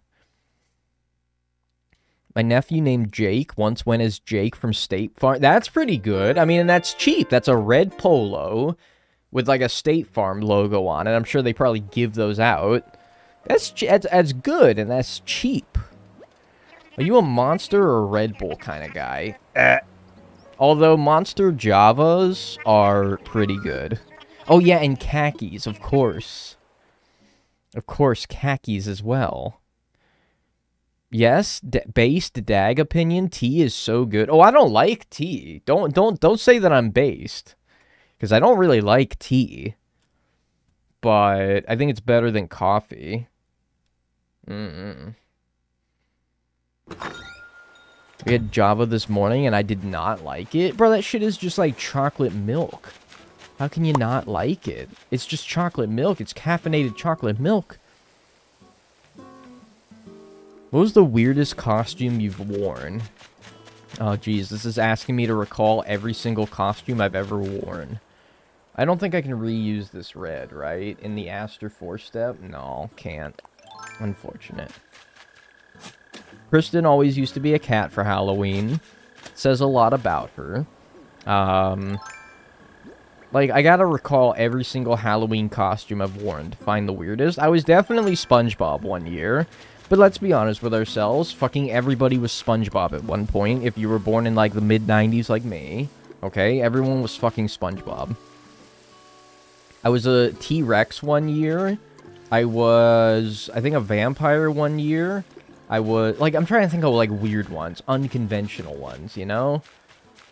My nephew named Jake once went as Jake from State Farm. That's pretty good. I mean, and that's cheap. That's a red polo with like a State Farm logo on it. I'm sure they probably give those out. That's good, and that's cheap. Are you a Monster or a Red Bull kind of guy? Although Monster Javas are pretty good. Oh yeah, and khakis, of course. Of course, khakis as well. Yes, based dag opinion, tea is so good. Oh, I don't like tea. Don't say that I'm based, because I don't really like tea. But I think it's better than coffee. We had Java this morning, and I did not like it. Bro, that shit is just like chocolate milk. How can you not like it? It's just chocolate milk. It's caffeinated chocolate milk. What was the weirdest costume you've worn? Oh, geez. This is asking me to recall every single costume I've ever worn. I don't think I can reuse this red, right? In the Aster 4-step? No, can't. Unfortunate. Kristen always used to be a cat for Halloween. Says a lot about her. Like, I gotta recall every single Halloween costume I've worn to find the weirdest. I was definitely SpongeBob one year. But let's be honest with ourselves. Fucking everybody was SpongeBob at one point. If you were born in, like, the mid-90s like me. Okay? Everyone was fucking SpongeBob. I was a T-Rex one year. I was, I think, a vampire one year. I was, like, I'm trying to think of, like, weird ones. Unconventional ones, you know?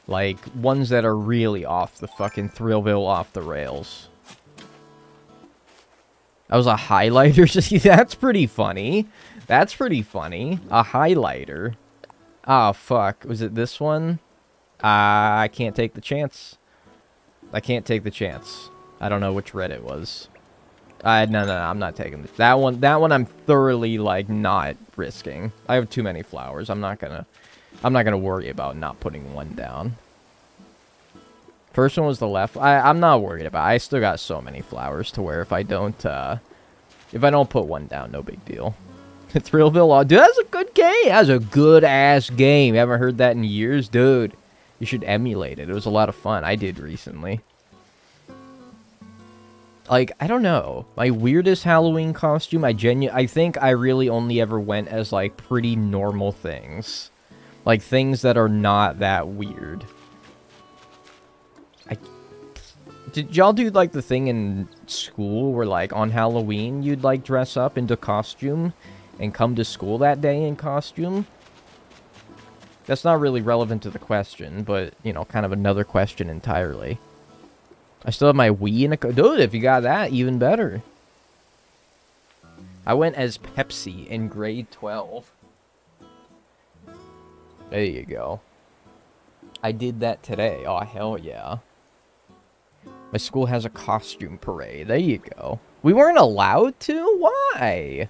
Like, ones that are really off the fucking Thrillville off the rails. I was a highlighter. That's pretty funny. That's pretty funny. A highlighter. Oh, fuck. Was it this one? I can't take the chance. I can't take the chance. I don't know which red it was. No, I'm not taking this. That one I'm thoroughly, like, not risking. I have too many flowers. I'm not gonna worry about not putting one down. First one was the left. I'm not worried about it. I still got so many flowers to where if I don't put one down, no big deal. Thrillville, dude, that's a good game. That's a good-ass game. Haven't heard that in years. Dude, you should emulate it. It was a lot of fun. I did recently. Like, I don't know. My weirdest Halloween costume, I think I really only ever went as, like, pretty normal things. Like, things that are not that weird. Did y'all do, like, the thing in school where, like, on Halloween, you'd, like, dress up into costume and come to school that day in costume? That's not really relevant to the question, but, you know, kind of another question entirely. I still have my Wii in a... Dude, if you got that, even better. I went as Pepsi in grade 12. There you go. I did that today. Oh, hell yeah. My school has a costume parade. There you go. We weren't allowed to? Why?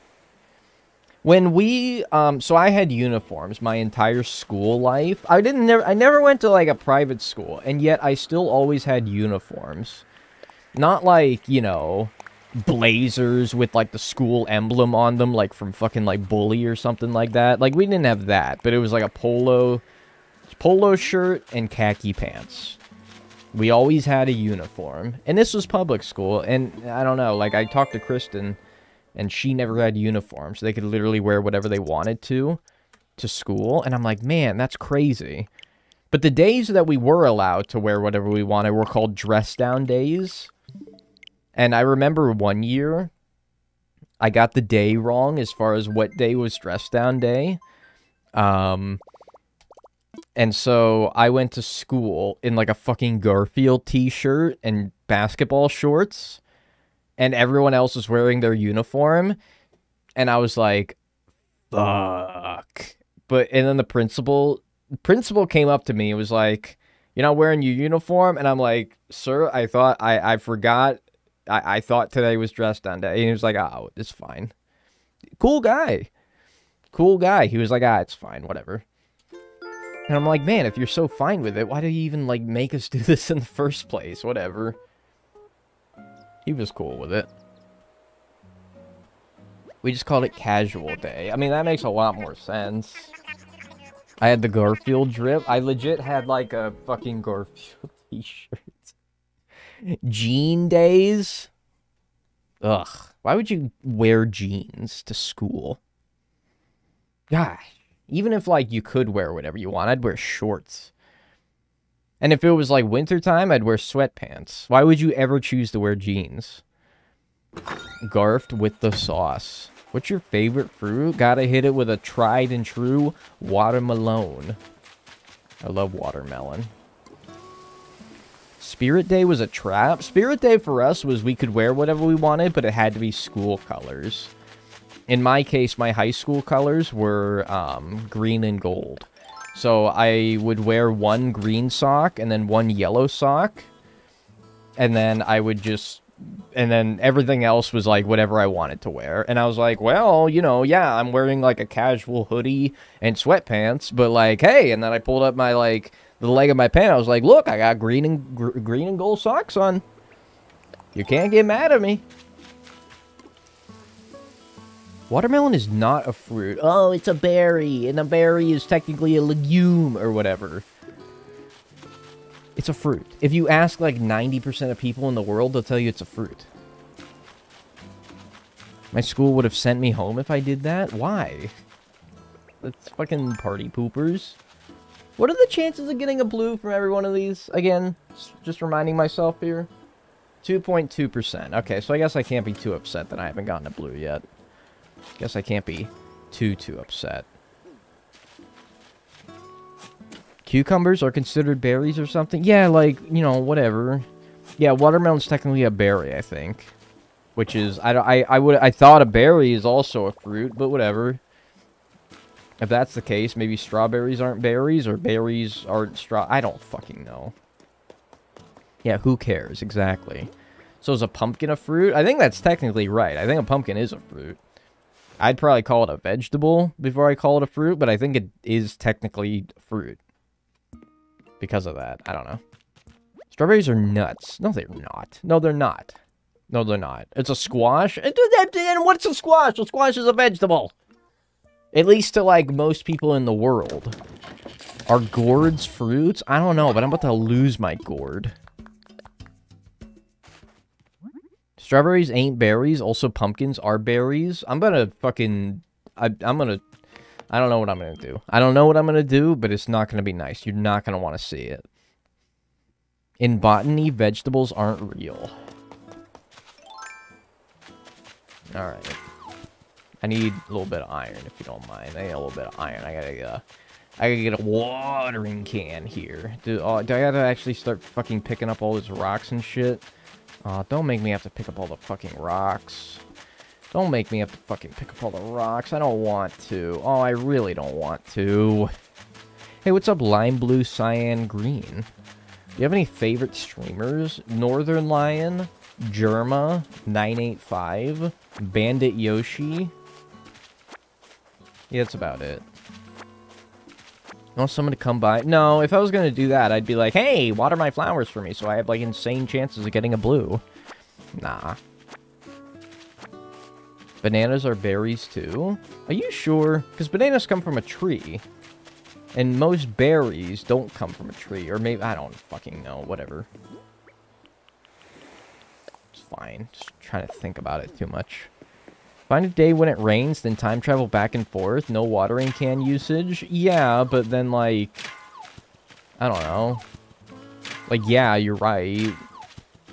When we, so I had uniforms my entire school life. I never went to, like, a private school, and yet I still always had uniforms. Not like, you know, blazers with, like, the school emblem on them, like, from fucking, like, Bully or something like that. Like, we didn't have that, but it was, like, a polo shirt and khaki pants. We always had a uniform. And this was public school, and I don't know, like, I talked to Kristen, and she never had uniforms, so they could literally wear whatever they wanted to school, and I'm like, man, that's crazy. But the days that we were allowed to wear whatever we wanted were called dress-down days. And I remember one year, I got the day wrong as far as what day was dress-down day. And so I went to school in, like, a fucking Garfield t-shirt and basketball shorts. And everyone else was wearing their uniform. And I was like, fuck. And then the principal came up to me and was like, "You're not wearing your uniform?" And I'm like, "Sir, I thought, I forgot. I thought today was dress-down day." And he was like, "Oh, it's fine." Cool guy. Cool guy. He was like, "It's fine, whatever." And I'm like, man, if you're so fine with it, why do you even, like, make us do this in the first place? Whatever. He was cool with it. We just called it casual day. I mean, that makes a lot more sense. I had the Garfield drip. I legit had, like, a fucking Garfield t-shirt. Jean days? Ugh. Why would you wear jeans to school? Gosh. Even if, like, you could wear whatever you want, I'd wear shorts. And if it was, like, wintertime, I'd wear sweatpants. Why would you ever choose to wear jeans? Garfed with the sauce. What's your favorite fruit? Gotta hit it with a tried and true watermelon. I love watermelon. Spirit Day was a trap. Spirit Day for us was we could wear whatever we wanted, but it had to be school colors. In my case, my high school colors were green and gold. So I would wear one green sock and then one yellow sock. And then I would just... And then everything else was, like, whatever I wanted to wear. And I was like, well, you know, yeah, I'm wearing, like, a casual hoodie and sweatpants. But, like, hey, and then I pulled up my, like, the leg of my pant. I was like, look, I got green and gold socks on. You can't get mad at me. Watermelon is not a fruit. Oh, it's a berry. And a berry is technically a legume or whatever. It's a fruit. If you ask, like, 90% of people in the world, they'll tell you it's a fruit. My school would have sent me home if I did that? Why? That's fucking party poopers. What are the chances of getting a blue from every one of these? Again, just reminding myself here. 2.2%. Okay, so I guess I can't be too upset that I haven't gotten a blue yet. Guess I can't be too upset. Cucumbers are considered berries or something? Yeah, like, you know, whatever. Yeah, watermelon's technically a berry, I think. Which is, I thought a berry is also a fruit, but whatever. If that's the case, maybe strawberries aren't berries, or berries aren't I don't fucking know. Yeah, who cares, exactly. So is a pumpkin a fruit? I think that's technically right. I think a pumpkin is a fruit. I'd probably call it a vegetable before I call it a fruit, but I think it is technically fruit. Because of that. I don't know. Strawberries are nuts. No, they're not. No, they're not. No, they're not. It's a squash. And what's a squash? A squash is a vegetable. At least to, like, most people in the world. Are gourds fruits? I don't know, but I'm about to lose my gourd. Strawberries ain't berries. Also, pumpkins are berries. I'm gonna fucking... I'm gonna... I don't know what I'm going to do. I don't know what I'm going to do, but it's not going to be nice. You're not going to want to see it. In botany, vegetables aren't real. Alright. I need a little bit of iron, if you don't mind. I need a little bit of iron. I gotta get a watering can here. Do I gotta actually start fucking picking up all these rocks and shit? Don't make me have to pick up all the fucking rocks. Don't make me have to fucking pick up all the rocks. I don't want to. Oh, I really don't want to. Hey, what's up, Lime Blue, Cyan Green? Do you have any favorite streamers? Northern Lion, Germa, 985, Bandit Yoshi. Yeah, that's about it. You want someone to come by? No, if I was going to do that, I'd be like, hey, water my flowers for me so I have, like, insane chances of getting a blue. Nah. Bananas are berries too? Are you sure? Because bananas come from a tree. And most berries don't come from a tree. Or maybe, I don't fucking know. Whatever. It's fine. Just trying to think about it too much. Find a day when it rains, then time travel back and forth. No watering can usage. Yeah, but then, like... I don't know. Like, yeah, you're right.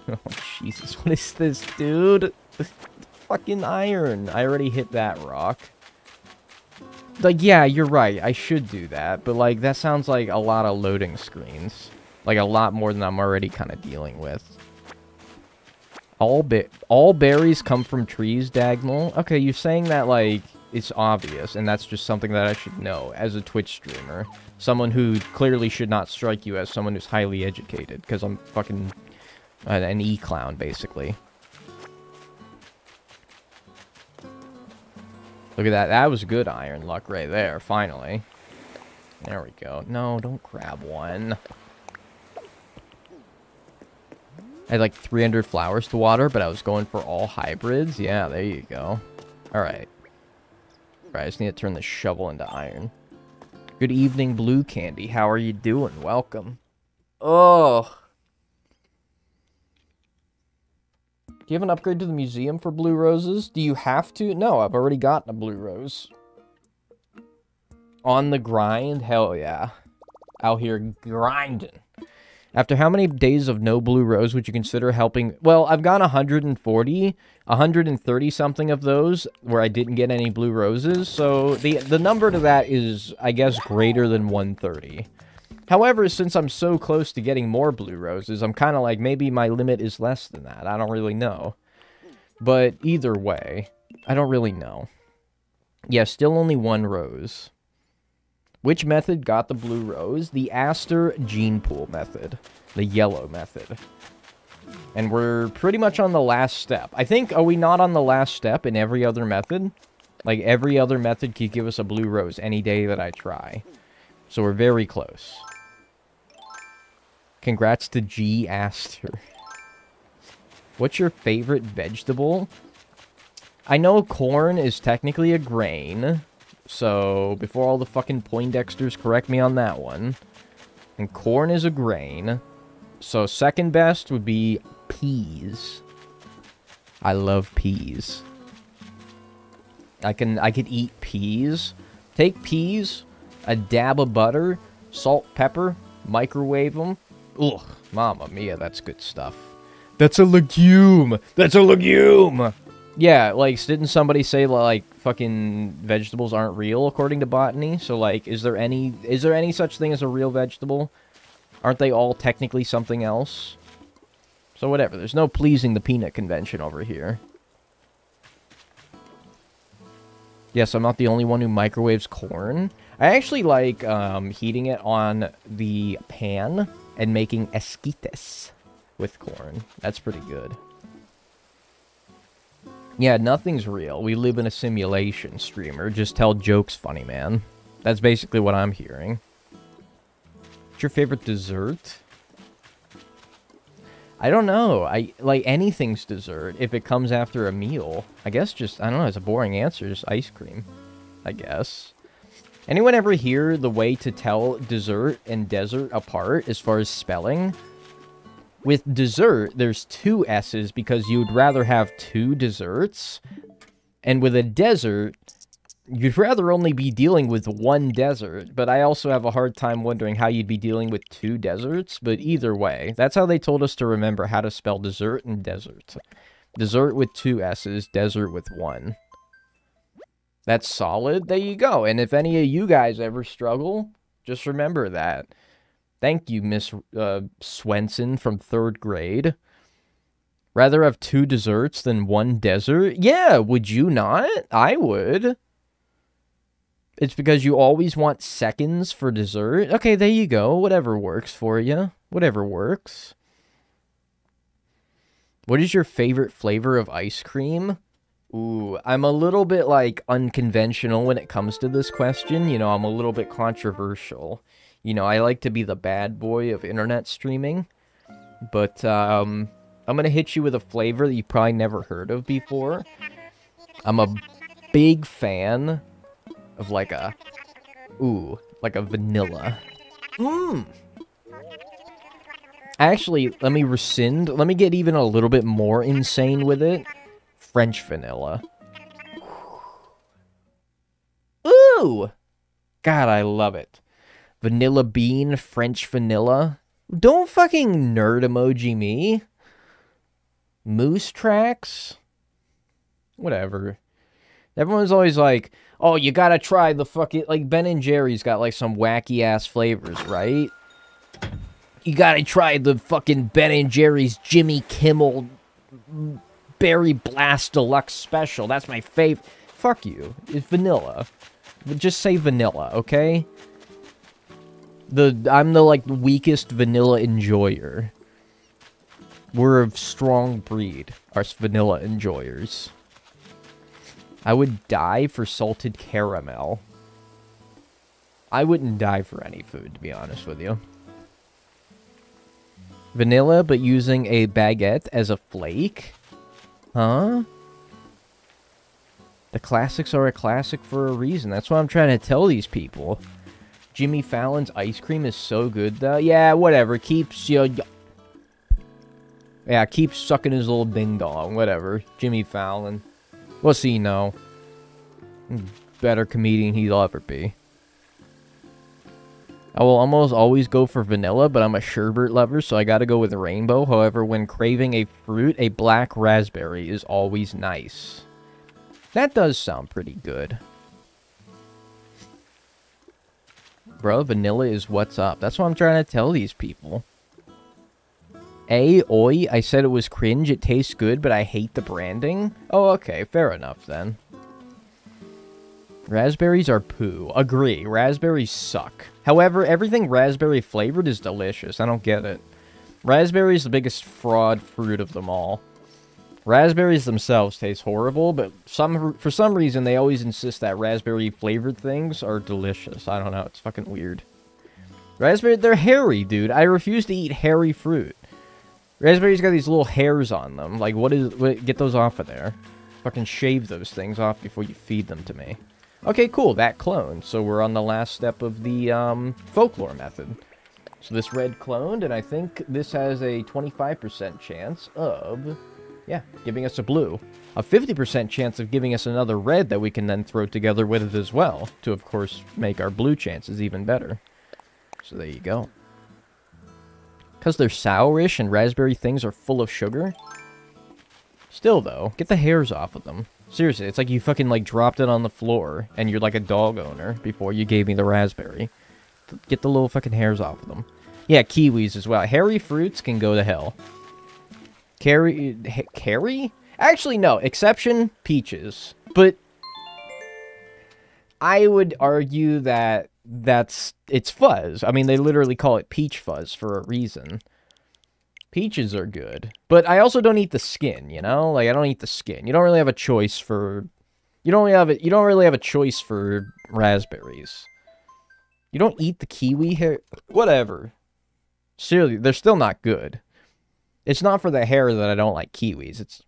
Oh, Jesus. What is this, dude? Fucking iron. I already hit that rock. Like, yeah, you're right. I should do that. But, like, that sounds like a lot of loading screens. Like, a lot more than I'm already kind of dealing with. All berries come from trees, Dagnall? Okay, you're saying that, like, it's obvious. And that's just something that I should know as a Twitch streamer. Someone who clearly should not strike you as someone who's highly educated. Because I'm fucking an E-clown, basically. Look at that. That was good iron luck right there, finally. There we go. No, don't grab one. I had like 300 flowers to water, but I was going for all hybrids. Yeah, there you go. Alright. Alright, I just need to turn the shovel into iron. Good evening, Blue Candy. How are you doing? Welcome. Oh. Do you have an upgrade to the museum for blue roses? Do you have to? No, I've already gotten a blue rose. On the grind? Hell yeah. Out here grinding. After how many days of no blue rose would you consider helping? Well, I've got 140, 130 something of those where I didn't get any blue roses. So the number to that is, I guess, greater than 130. However, since I'm so close to getting more blue roses, I'm kind of like, maybe my limit is less than that. I don't really know. But either way, I don't really know. Yeah, still only one rose. Which method got the blue rose? The Aster gene pool method. The yellow method. And we're pretty much on the last step. I think, are we not on the last step in every other method? Like, every other method could give us a blue rose any day that I try. So we're very close. Congrats to G. Aster. What's your favorite vegetable? I know corn is technically a grain. So, before all the fucking Poindexters correct me on that one. And corn is a grain. So, second best would be peas. I love peas. I could eat peas. Take peas, a dab of butter, salt, pepper, microwave them. Ugh, mamma mia, that's good stuff. That's a legume! That's a legume! Yeah, like, didn't somebody say, like, fucking vegetables aren't real, according to botany? So, like, is there any such thing as a real vegetable? Aren't they all technically something else? So, whatever. There's no pleasing the peanut convention over here. Yes, I'm not the only one who microwaves corn. I actually like heating it on the pan and making esquites with corn. That's pretty good. Yeah, nothing's real. We live in a simulation, streamer. Just tell jokes funny, man. That's basically what I'm hearing. What's your favorite dessert? I don't know. Like, anything's dessert if it comes after a meal. I guess just, I don't know, it's a boring answer. Just ice cream, I guess. Anyone ever hear the way to tell dessert and desert apart as far as spelling? With dessert, there's two S's because you'd rather have two desserts. And with a desert, you'd rather only be dealing with one desert. But I also have a hard time wondering how you'd be dealing with two deserts. But either way, that's how they told us to remember how to spell dessert and desert. Dessert with two S's, desert with one. That's solid. There you go. And if any of you guys ever struggle, just remember that. Thank you, Miss Swenson from 3rd grade. Rather have two desserts than one desert? Yeah, would you not? I would. It's because you always want seconds for dessert? Okay, there you go. Whatever works for you. Whatever works. What is your favorite flavor of ice cream? Ooh, I'm a little bit, like, unconventional when it comes to this question. You know, I'm a little bit controversial. You know, I like to be the bad boy of internet streaming. But, I'm gonna hit you with a flavor that you probably never heard of before. I'm a big fan of like a, like a vanilla. Actually, let me rescind. Let me get even a little bit more insane with it. French vanilla. Ooh! God, I love it. Vanilla bean, French vanilla. Don't fucking nerd emoji me. Moose tracks? Whatever. Everyone's always like, oh, you gotta try the fucking... Like, Ben & Jerry's got, like, some wacky-ass flavors, right? You gotta try the fucking Ben & Jerry's Jimmy Kimmel Berry Blast Deluxe Special. That's my favorite. Fuck you. It's vanilla. Just say vanilla, okay? I'm the, like, weakest vanilla enjoyer. We're a strong breed. Our vanilla enjoyers. I would die for salted caramel. I wouldn't die for any food, to be honest with you. Vanilla, but using a baguette as a flake? Huh? The classics are a classic for a reason. That's what I'm trying to tell these people. Jimmy Fallon's ice cream is so good, though. Yeah, whatever. Keeps, you know... Yeah, keep sucking his little ding-dong. Whatever. Jimmy Fallon. What's he know? Better comedian he'll ever be. I will almost always go for vanilla, but I'm a sherbet lover, so I gotta go with rainbow. However, when craving a fruit, a black raspberry is always nice. That does sound pretty good. Bro, vanilla is what's up. That's what I'm trying to tell these people. Oi, I said it was cringe. It tastes good, but I hate the branding. Oh, okay. Fair enough, then. Raspberries are poo. Agree. Raspberries suck. However, everything raspberry flavored is delicious. I don't get it. Raspberry is the biggest fraud fruit of them all. Raspberries themselves taste horrible, but for some reason they always insist that raspberry flavored things are delicious. I don't know. It's fucking weird. Raspberry, they're hairy, dude. I refuse to eat hairy fruit. Raspberries got these little hairs on them. Like, get those off of there. Fucking shave those things off before you feed them to me. Okay, cool. That cloned. So we're on the last step of the folklore method. So this red cloned, and I think this has a 25% chance of, yeah, giving us a blue. A 50% chance of giving us another red that we can then throw together with it as well. To, of course, make our blue chances even better. So there you go. Because they're sourish and raspberry things are full of sugar. Still, though, get the hairs off of them. Seriously, it's like you fucking, like, dropped it on the floor, and you're like a dog owner before you gave me the raspberry. Get the little fucking hairs off of them. Yeah, kiwis as well. Hairy fruits can go to hell. Carry? Actually, no. Exception, peaches. But I would argue that it's fuzz. I mean, they literally call it peach fuzz for a reason. Peaches are good. But I also don't eat the skin, you know? Like, I don't eat the skin. You don't really have a choice for... You don't really have a choice for raspberries. You don't eat the kiwi hair... Whatever. Seriously, they're still not good. It's not for the hair that I don't like kiwis. It's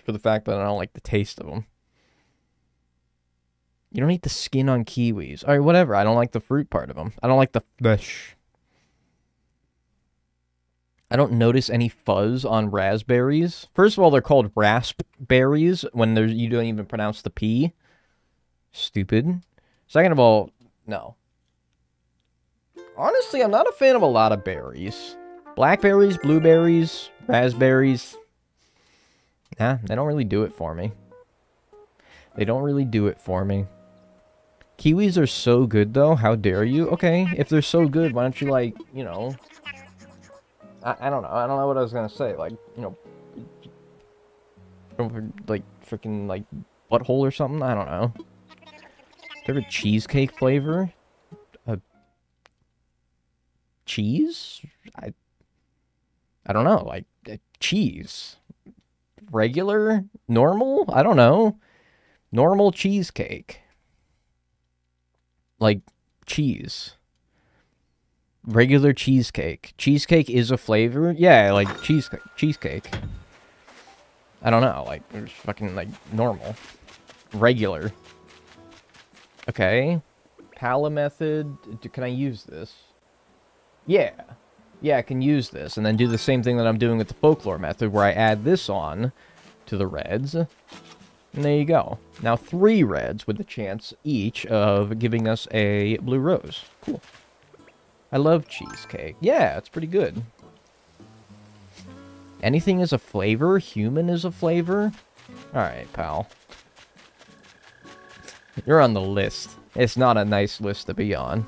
for the fact that I don't like the taste of them. You don't eat the skin on kiwis. Alright, whatever. I don't like the fruit part of them. I don't like the flesh. I don't notice any fuzz on raspberries. First of all, they're called raspberries when you don't even pronounce the P. Stupid. Second of all, no. Honestly, I'm not a fan of a lot of berries. Blackberries, blueberries, raspberries. Nah, they don't really do it for me. They don't really do it for me. Kiwis are so good, though. How dare you? Okay, if they're so good, why don't you, like, you know... I don't know. I don't know what I was gonna say. Like, you know... Like, freaking, like, butthole or something? I don't know. Favorite cheesecake flavor? Cheese? I don't know. Like, cheese. Regular? Normal? I don't know. Normal cheesecake. Like, cheese. Regular cheesecake. Cheesecake is a flavor? Yeah, like, cheesecake. I don't know. Like, it's fucking, like, normal. Regular. Okay. Pala method. Can I use this? Yeah. Yeah, I can use this. And then do the same thing that I'm doing with the folklore method, where I add this on to the reds. And there you go. Now 3 reds with the chance each of giving us a blue rose. Cool. I love cheesecake. Yeah, it's pretty good. Anything is a flavor? Human is a flavor? Alright, pal. You're on the list. It's not a nice list to be on.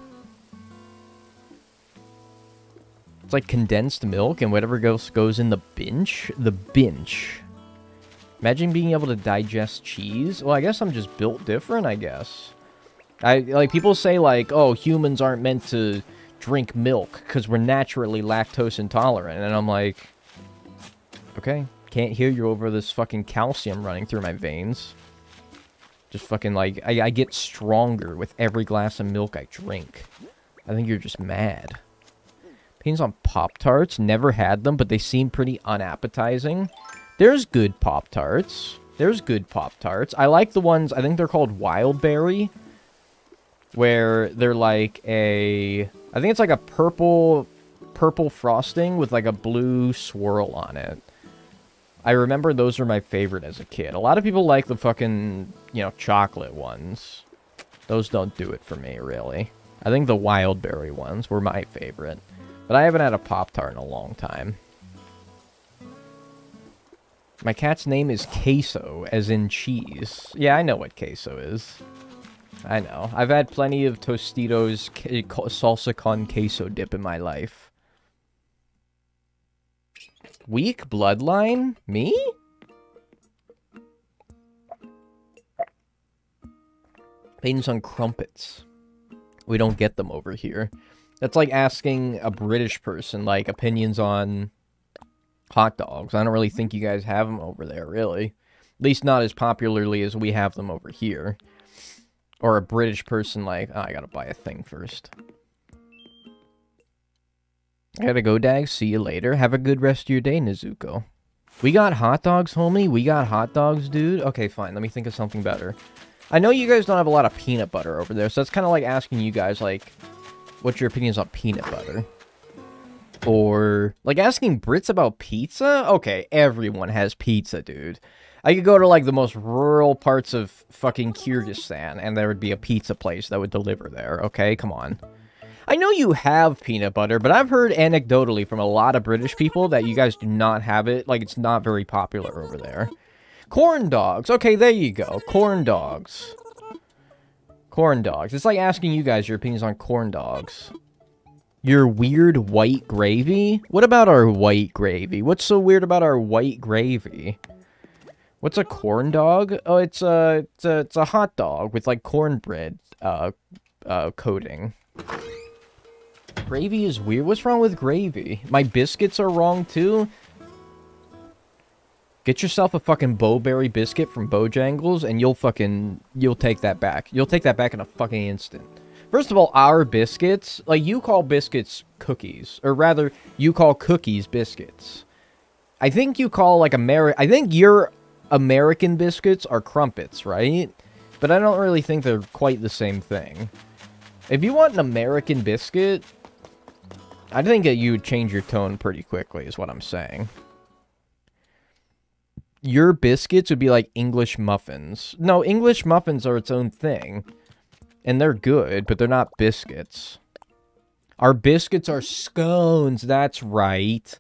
It's like condensed milk and whatever goes in the bench. The bench. Imagine being able to digest cheese. Well, I guess I'm just built different, I guess. Like, people say, like, oh, humans aren't meant to drink milk because we're naturally lactose intolerant. And I'm like, okay, can't hear you over this fucking calcium running through my veins. Just fucking, like, I get stronger with every glass of milk I drink. I think you're just mad. Opinions on Pop-Tarts? Never had them, but they seem pretty unappetizing. There's good Pop-Tarts. There's good Pop-Tarts. I like the ones, I think they're called Wild Berry. Where they're like a... I think it's like a purple frosting with like a blue swirl on it. I remember those were my favorite as a kid. A lot of people like the fucking, you know, chocolate ones. Those don't do it for me, really. I think the Wild Berry ones were my favorite. But I haven't had a Pop-Tart in a long time. My cat's name is Queso, as in cheese. Yeah, I know what queso is. I know. I've had plenty of Tostitos salsa con queso dip in my life. Weak bloodline? Me? Opinions on crumpets. We don't get them over here. That's like asking a British person, like, opinions on hot dogs. I don't really think you guys have them over there, really. At least not as popularly as we have them over here. Or a British person like, oh, I gotta buy a thing first. I gotta go, Dag. See you later. Have a good rest of your day, Nezuko. We got hot dogs, homie. We got hot dogs, dude. Okay, fine. Let me think of something better. I know you guys don't have a lot of peanut butter over there, so that's kind of like asking you guys, like, what's your opinions on peanut butter? Or, like, asking Brits about pizza? Okay, everyone has pizza, dude. I could go to, like, the most rural parts of fucking Kyrgyzstan, and there would be a pizza place that would deliver there, okay? Come on. I know you have peanut butter, but I've heard anecdotally from a lot of British people that you guys do not have it. Like, it's not very popular over there. Corn dogs. Okay, there you go. Corn dogs. Corn dogs. It's like asking you guys your opinions on corn dogs. Your weird white gravy? What about our white gravy? What's so weird about our white gravy? What's a corn dog? Oh, it's a hot dog with, like, cornbread coating. Gravy is weird. What's wrong with gravy? My biscuits are wrong, too? Get yourself a fucking Bowberry biscuit from Bojangles, and you'll take that back. You'll take that back in a fucking instant. First of all, our biscuits, like, you call biscuits cookies. Or rather, you call cookies biscuits. I think you call, like, I think your American biscuits are crumpets, right? But I don't really think they're quite the same thing. If you want an American biscuit, I think that you would change your tone pretty quickly, is what I'm saying. Your biscuits would be like English muffins. No, English muffins are its own thing. And they're good, but they're not biscuits. Our biscuits are scones, that's right.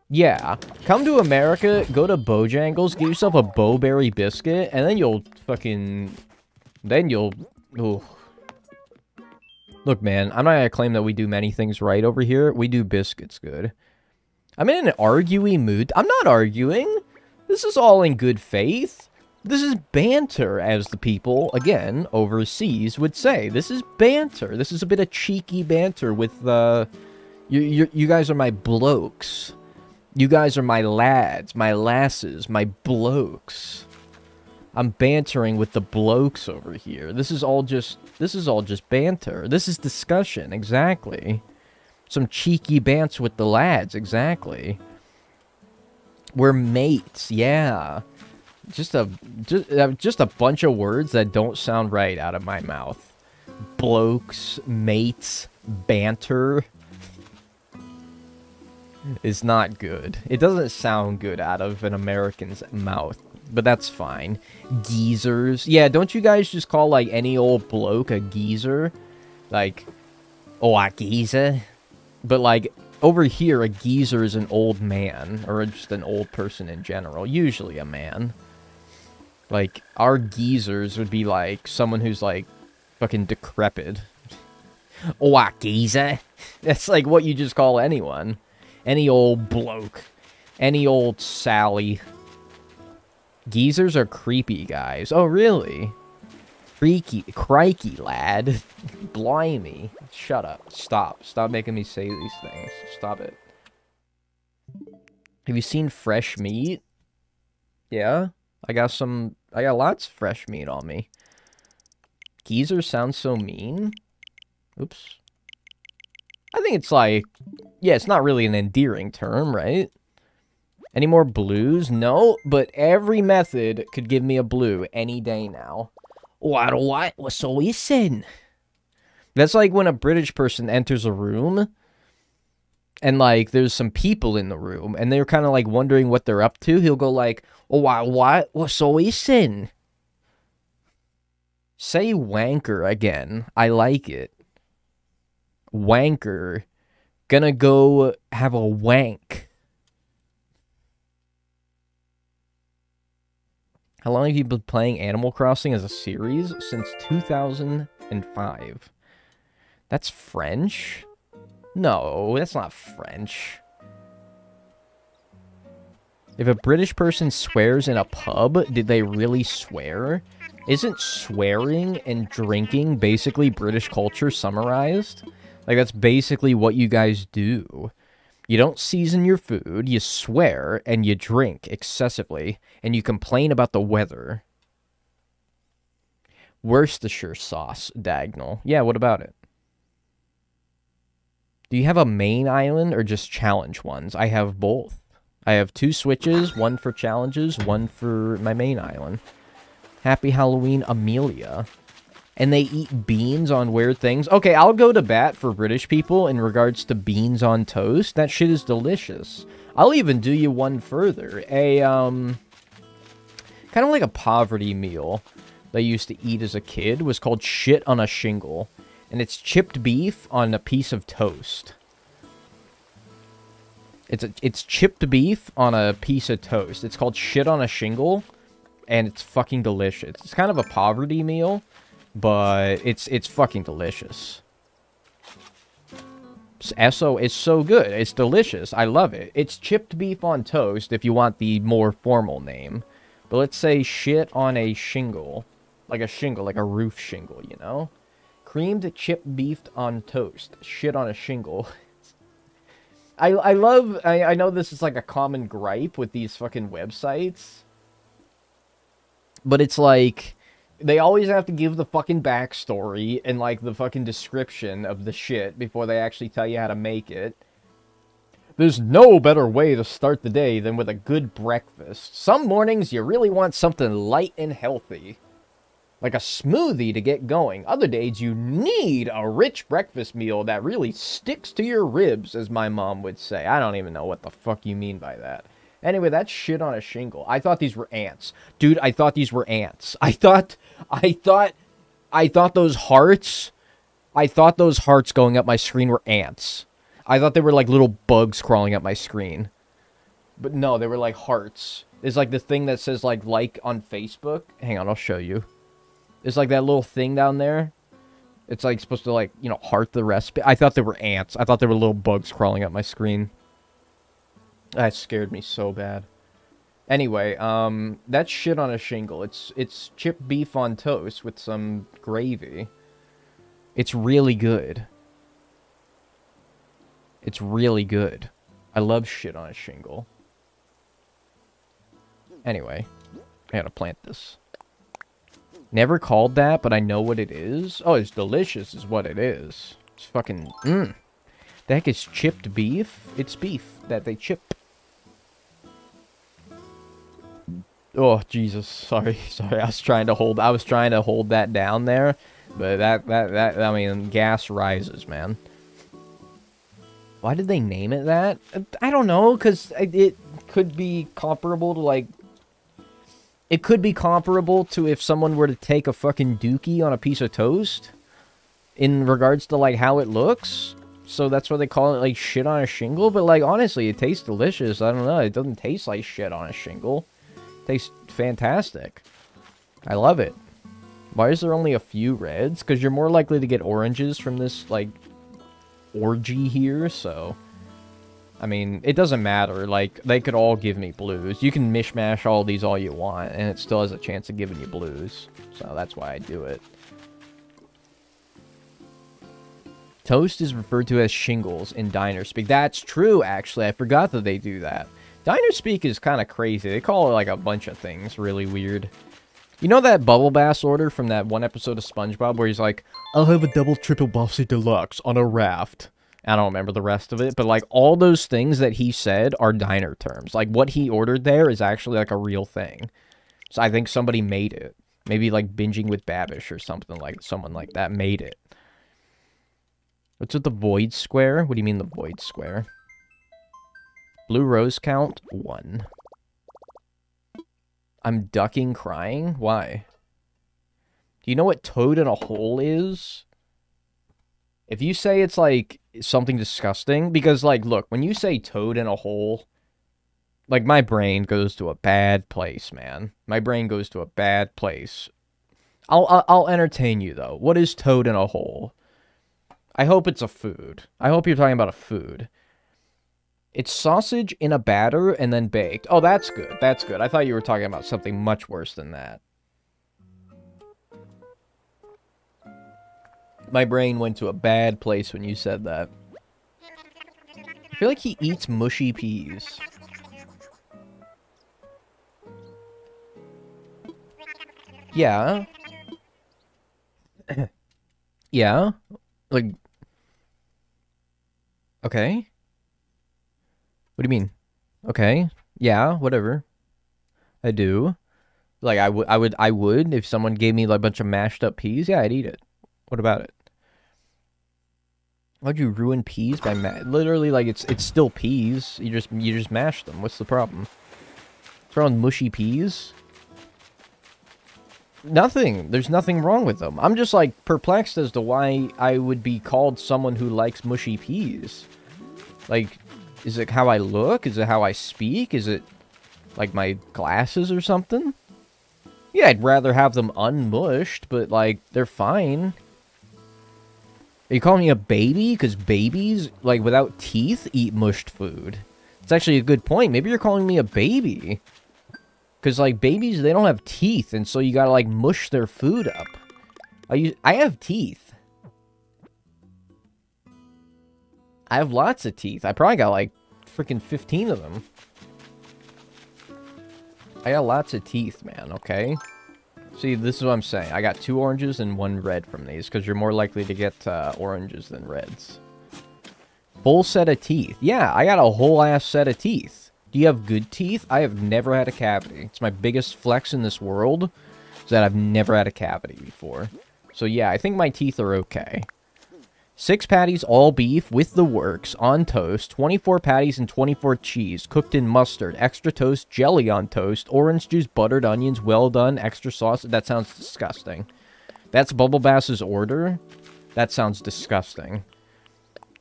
Yeah, come to America, go to Bojangles, get yourself a Bowberry biscuit, and then you'll fucking... Then you'll... Ooh. Look, man, I'm not gonna claim that we do many things right over here. We do biscuits good. I'm in an arguey mood. I'm not arguing. This is all in good faith. This is banter, as the people, again, overseas would say. This is banter. This is a bit of cheeky banter with, you guys are my blokes. You guys are my lads, my lasses, my blokes. I'm bantering with the blokes over here. This is all just banter. This is discussion, exactly. Some cheeky bants with the lads, exactly. We're mates, yeah. Just a bunch of words that don't sound right out of my mouth. Blokes, mates, banter is not good. It doesn't sound good out of an American's mouth, but that's fine. Geezers. Yeah, don't you guys just call, like, any old bloke a geezer? Like, oh, a geezer? But, like, over here, a geezer is an old man, or just an old person in general. Usually a man. Like, our geezers would be, like, someone who's, like, fucking decrepit. Oh, a geezer? That's, like, what you just call anyone. Any old bloke. Any old Sally. Geezers are creepy guys. Oh, really? Crikey, lad. Blimey. Shut up. Stop. Stop making me say these things. Stop it. Have you seen fresh meat? Yeah? I got lots of fresh meat on me. Geezer sounds so mean. Oops. I think it's like... Yeah, it's not really an endearing term, right? Any more blues? No, but every method could give me a blue any day now. What? What's so listen? That's like when a British person enters a room and, like, there's some people in the room and they're kind of, like, wondering what they're up to. He'll go like, what? What's so listen? Say wanker again. I like it. Wanker. Gonna go have a wank. How long have you been playing Animal Crossing as a series? Since 2005. That's French? No, that's not French. If a British person swears in a pub, did they really swear? Isn't swearing and drinking basically British culture summarized? Like, that's basically what you guys do. You don't season your food, you swear, and you drink excessively, and you complain about the weather. Worcestershire sauce, Dagnall. Yeah, what about it? Do you have a main island or just challenge ones? I have both. I have 2 switches, one for challenges, one for my main island. Happy Halloween, Amelia. And they eat beans on weird things. Okay, I'll go to bat for British people in regards to beans on toast. That shit is delicious. I'll even do you one further. Kind of like a poverty meal that I used to eat as a kid was called shit on a shingle. And it's chipped beef on a piece of toast. It's chipped beef on a piece of toast. It's called shit on a shingle. And it's fucking delicious. It's kind of a poverty meal. But it's fucking delicious. Esso is so good. It's delicious. I love it. It's chipped beef on toast if you want the more formal name. But let's say shit on a shingle. Like a shingle, like a roof shingle, you know? Creamed chipped beef on toast. Shit on a shingle. I know this is like a common gripe with these fucking websites. But it's like... They always have to give the fucking backstory and, like, the fucking description of the shit before they actually tell you how to make it. There's no better way to start the day than with a good breakfast. Some mornings you really want something light and healthy. Like a smoothie to get going. Other days you need a rich breakfast meal that really sticks to your ribs, as my mom would say. I don't even know what the fuck you mean by that. Anyway, that's shit on a shingle. I thought these were ants. Dude, I thought these were ants. I thought those hearts going up my screen were ants. I thought they were like little bugs crawling up my screen. But no, they were like hearts. It's like the thing that says like on Facebook. Hang on, I'll show you. It's like that little thing down there. It's like supposed to like, you know, heart the recipe. I thought they were ants. I thought they were little bugs crawling up my screen. That scared me so bad. Anyway, that's shit on a shingle. It's chipped beef on toast with some gravy. It's really good. It's really good. I love shit on a shingle. Anyway, I gotta plant this. Never called that, but I know what it is. Oh, it's delicious is what it is. It's fucking, The heck is chipped beef? It's beef that they chip. Oh, Jesus. Sorry. Sorry. I was trying to hold that down there. But I mean, gas rises, man. Why did they name it that? I don't know, because it could be comparable to, like... It could be comparable to if someone were to take a fucking dookie on a piece of toast. In regards to, like, how it looks. So that's why they call it, like, shit on a shingle. But, like, honestly, it tastes delicious. I don't know. It doesn't taste like shit on a shingle. It tastes fantastic. I love it. Why is there only a few reds? Because you're more likely to get oranges from this, like, orgy here, so... I mean, it doesn't matter. Like, they could all give me blues. You can mishmash all these all you want, and it still has a chance of giving you blues. So that's why I do it. Toast is referred to as shingles in diner speak. That's true, actually. I forgot that they do that. Diner speak is kind of crazy. They call it, like, a bunch of things really weird. You know that Bubble Bass order from that one episode of SpongeBob where he's like, I'll have a double triple bossy deluxe on a raft. I don't remember the rest of it, but, like, all those things that he said are diner terms. Like, what he ordered there is actually, like, a real thing. So I think somebody made it. Maybe, like, Binging with Babish or something like, someone like that made it. What's with the void square? What do you mean the void square? Blue rose count? 1. I'm ducking crying? Why? Do you know what toad in a hole is? If you say it's, like, something disgusting, because, like, look, when you say toad in a hole, like, my brain goes to a bad place, man. My brain goes to a bad place. I'll entertain you, though. What is toad in a hole? I hope it's a food. I hope you're talking about a food. It's sausage in a batter and then baked. Oh, that's good. That's good. I thought you were talking about something much worse than that. My brain went to a bad place when you said that. I feel like he eats mushy peas. Yeah. Yeah. Like... Okay. What do you mean? Okay. Yeah, whatever. I do. Like, I would, if someone gave me, like, a bunch of mashed up peas, yeah, I'd eat it. What about it? Why'd you ruin peas by literally, like, it's still peas. You just mash them. What's the problem? What's wrong with mushy peas? Nothing. There's nothing wrong with them. I'm just, like, perplexed as to why I would be called someone who likes mushy peas. Like... Is it how I look? Is it how I speak? Is it, like, my glasses or something? Yeah, I'd rather have them unmushed, but, like, they're fine. Are you calling me a baby? Because babies, like, without teeth, eat mushed food. It's actually a good point. Maybe you're calling me a baby. Because, like, babies, they don't have teeth, and so you gotta, like, mush their food up. I have teeth. I have lots of teeth. I probably got, like, freaking 15 of them. I got lots of teeth, man, okay? See, this is what I'm saying. I got 2 oranges and 1 red from these, because you're more likely to get oranges than reds. Full set of teeth. Yeah, I got a whole ass set of teeth. Do you have good teeth? I have never had a cavity. It's my biggest flex in this world, is that I've never had a cavity before. So yeah, I think my teeth are okay. 6 patties, all beef, with the works, on toast, 24 patties and 24 cheese, cooked in mustard, extra toast, jelly on toast, orange juice, buttered onions, well done, extra sauce. That sounds disgusting. That's Bubble Bass's order? That sounds disgusting.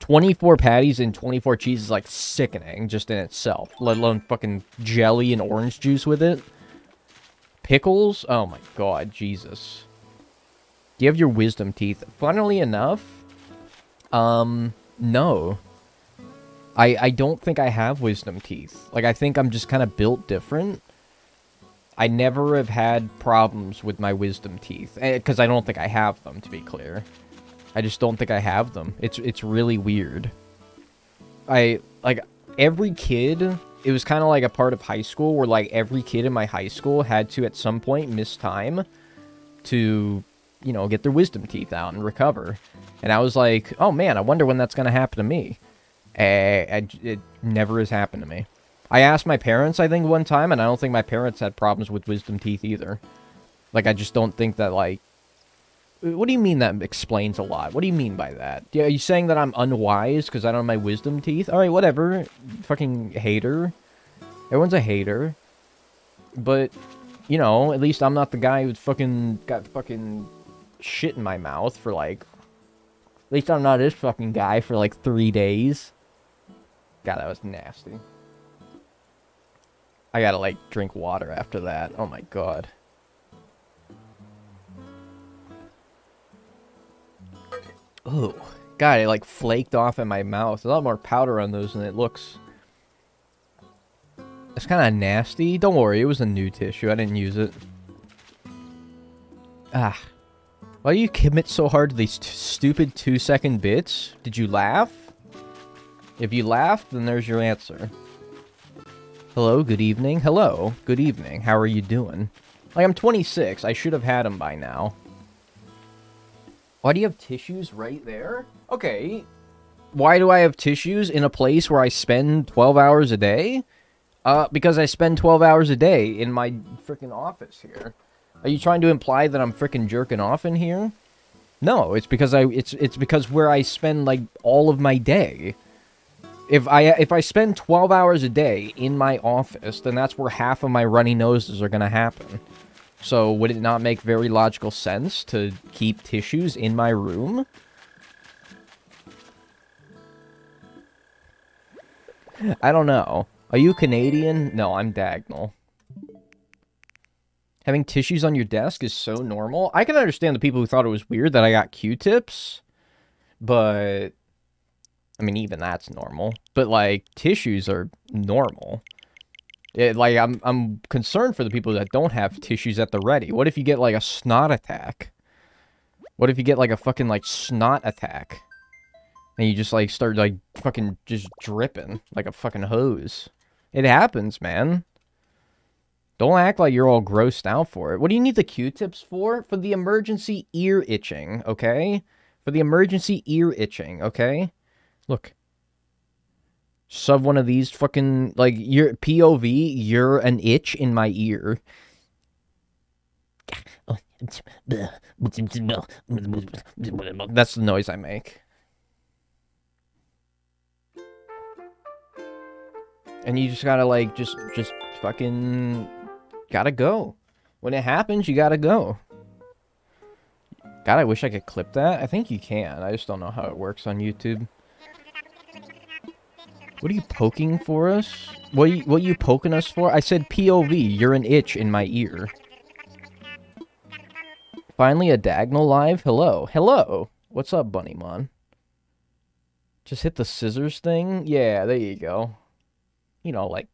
24 patties and 24 cheese is, like, sickening, just in itself, let alone fucking jelly and orange juice with it. Pickles? Oh my god, Jesus. Do you have your wisdom teeth? Funnily enough... no. I don't think I have wisdom teeth. Like, I think I'm just kind of built different. I never have had problems with my wisdom teeth. Because I don't think I have them, to be clear. I just don't think I have them. It's really weird. Like, every kid... It was kind of like a part of high school where, like, every kid in my high school had to, at some point, miss time to... you know, get their wisdom teeth out and recover. And I was like, oh man, I wonder when that's going to happen to me. It never has happened to me. I asked my parents, I think, one time, and I don't think my parents had problems with wisdom teeth either. Like, I just don't think that, like... What do you mean that explains a lot? What do you mean by that? Are you saying that I'm unwise because I don't have my wisdom teeth? Alright, whatever. Fucking hater. Everyone's a hater. But, you know, at least I'm not the guy who's fucking got fucking shit in my mouth for, like... At least I'm not this fucking guy for, like, 3 days. God, that was nasty. I gotta, like, drink water after that. Oh my god. Oh, God, it like flaked off in my mouth. There's a lot more powder on those than it looks. It's kind of nasty. Don't worry, it was a new tissue. I didn't use it. Ah. Why do you commit so hard to these stupid 2-second bits? Did you laugh? If you laughed, then there's your answer. Hello, good evening. Hello, good evening. How are you doing? Like, I'm 26. I should have had them by now. Why do you have tissues right there? Okay. Why do I have tissues in a place where I spend 12 hours a day? Because I spend 12 hours a day in my freaking office here. Are you trying to imply that I'm freaking jerking off in here? No, it's because it's because where I spend like all of my day. If I spend 12 hours a day in my office, then that's where half of my runny noses are gonna happen. So, would it not make very logical sense to keep tissues in my room? I don't know. Are you Canadian? No, I'm Dagnall. Having tissues on your desk is so normal. I can understand the people who thought it was weird that I got Q-tips. But, I mean, even that's normal. But, like, tissues are normal. Like, I'm concerned for the people that don't have tissues at the ready. What if you get, like, a snot attack? What if you get, like, a fucking, like, snot attack? And you just, like, start, like, fucking just dripping like a fucking hose. It happens, man. Don't act like you're all grossed out for it. What do you need the Q-tips for? For the emergency ear itching, okay? For the emergency ear itching, okay? Look. Shove one of these fucking, like, your POV, you're an itch in my ear. That's the noise I make. And you just gotta, like, just fucking gotta go. When it happens, you gotta go. God, I wish I could clip that. I think you can. I just don't know how it works on YouTube. What are you poking for us? What are you poking us for? I said POV, you're an itch in my ear. Finally a Dagnall live? Hello. Hello. What's up, Bunnymon? Just hit the scissors thing? Yeah, there you go. You know, like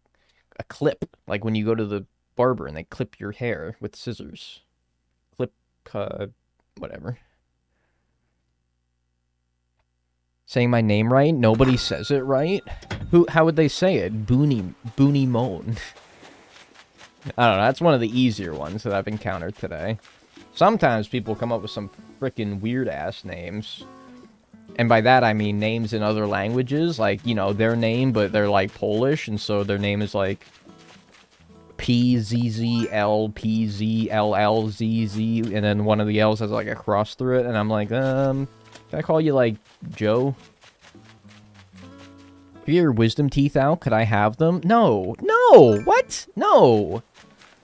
a clip. Like when you go to the barber and they clip your hair with scissors. Clip, whatever. Saying my name right? Nobody says it right? How would they say it? Boony Moan. I don't know, that's one of the easier ones that I've encountered today. Sometimes people come up with some freaking weird-ass names. And by that, I mean names in other languages. Like, you know, their name, but they're, like, Polish. And so their name is, like, PZZLPZLLZZ. And then one of the L's has, like, a cross through it. And I'm like, can I call you, like, Joe? Are your wisdom teeth out? Could I have them? No. No! What? No!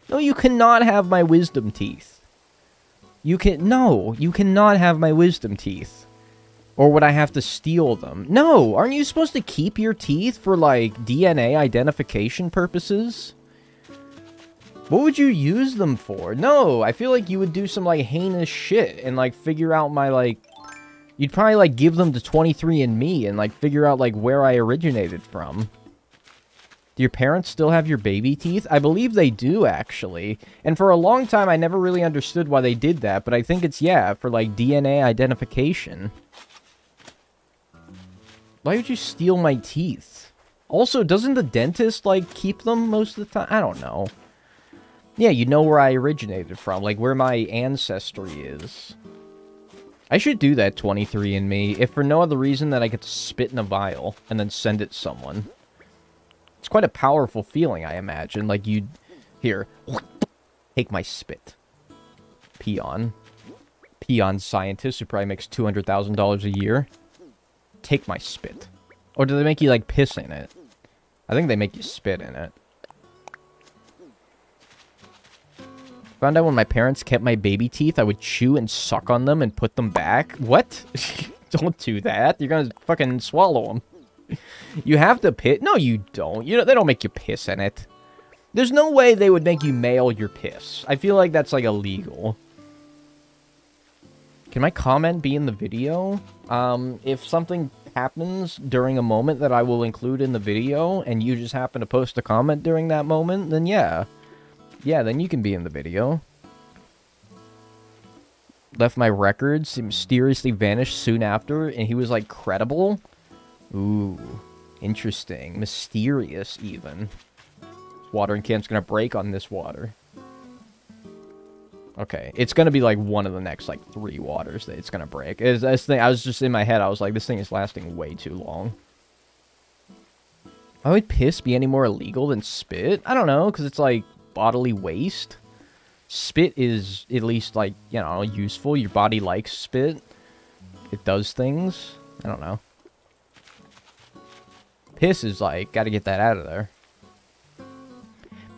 No, you cannot have my wisdom teeth. No, you cannot have my wisdom teeth. Or would I have to steal them? No! Aren't you supposed to keep your teeth for, like, DNA identification purposes? What would you use them for? No, I feel like you would do some, like, heinous shit and, like, figure out my, like... You'd probably, like, give them to 23andMe and, like, figure out, like, where I originated from. Do your parents still have your baby teeth? I believe they do, actually. And for a long time, I never really understood why they did that, but I think it's, yeah, for, like, DNA identification. Why would you steal my teeth? Also, doesn't the dentist, like, keep them most of the time? I don't know. Yeah, you know where I originated from, like, where my ancestry is. I should do that 23andMe, if for no other reason that I get to spit in a vial and then send it to someone. It's quite a powerful feeling, I imagine. Like, you'd... Here. Take my spit. Peon. Peon scientist who probably makes $200,000 a year. Take my spit. Or do they make you, like, piss in it? I think they make you spit in it. Found out when my parents kept my baby teeth, I would chew and suck on them and put them back. What? Don't do that. You're gonna fucking swallow them. You have to piss. No, you don't. They don't make you piss in it. There's no way they would make you mail your piss. I feel like that's, like, illegal. Can my comment be in the video? If something happens during a moment that I will include in the video, and you just happen to post a comment during that moment, then yeah. Yeah, then you can be in the video. Left my records. He mysteriously vanished soon after, and he was, like, credible. Ooh, interesting. Mysterious, even. Watering can's gonna break on this water. Okay, it's gonna be, like, one of the next, like, 3 waters that it's gonna break. I was just in my head, I was like, this thing is lasting way too long. Why would piss be any more illegal than spit? I don't know, because it's, like, bodily waste. Spit is at least, like, you know, useful. Your body likes spit. It does things. I don't know. Piss is like, gotta get that out of there.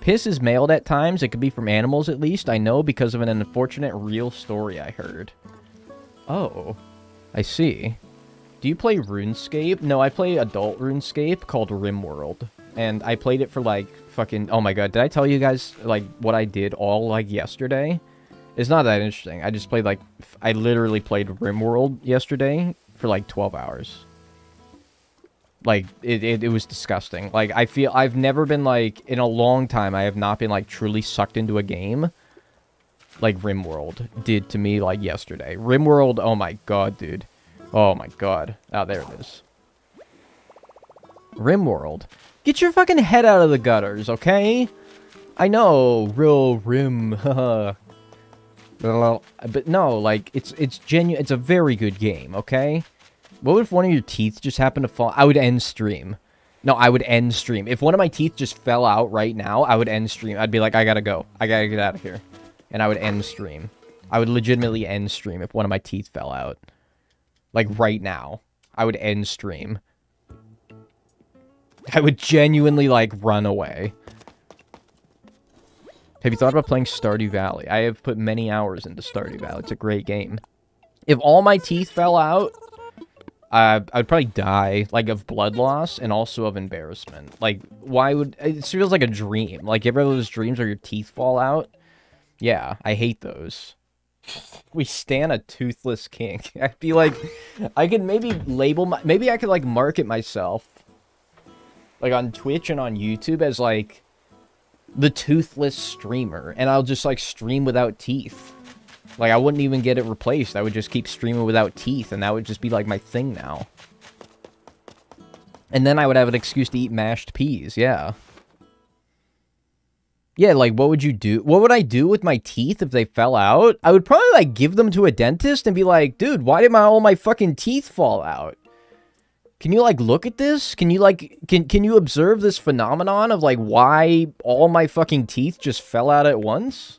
Piss is mailed at times. It could be from animals at least. I know because of an unfortunate real story I heard. Oh, I see. Do you play RuneScape? No, I play adult RuneScape called RimWorld. And I played it for, like, fucking... Oh my god, did I tell you guys, like, what I did all, like, yesterday? It's not that interesting. I just played, like... I literally played RimWorld yesterday for, like, 12 hours. Like, it was disgusting. Like, I feel... I've never been, like... In a long time, I have not been, like, truly sucked into a game like RimWorld did to me, like, yesterday. RimWorld, oh my god, dude. Oh my god. Oh, there it is. RimWorld. Get your fucking head out of the gutters, okay? I know, real rim, haha. But no, like, it's genuine. It's a very good game, okay? What if one of your teeth just happened to fall? I would end stream. No, I would end stream. If one of my teeth just fell out right now, I would end stream. I'd be like, I gotta go. I gotta get out of here. And I would end stream. I would legitimately end stream if one of my teeth fell out. Like, right now. I would end stream. I would genuinely, like, run away. Have you thought about playing Stardew Valley? I have put many hours into Stardew Valley. It's a great game. If all my teeth fell out, I would probably die, like, of blood loss and also of embarrassment. Like, why would... It feels like a dream. Like, you ever have those dreams where your teeth fall out? Yeah, I hate those. We stan a toothless king. I feel like I could maybe label my... Maybe I could, like, market myself, like, on Twitch and on YouTube as, like, the toothless streamer. And I'll just, like, stream without teeth. Like, I wouldn't even get it replaced. I would just keep streaming without teeth, and that would just be, like, my thing now. And then I would have an excuse to eat mashed peas, yeah. Yeah, like, what would you do? What would I do with my teeth if they fell out? I would probably, like, give them to a dentist and be like, dude, why did all my fucking teeth fall out? Can you, like, look at this? Can you, like, can you observe this phenomenon of, like, why all my fucking teeth just fell out at once?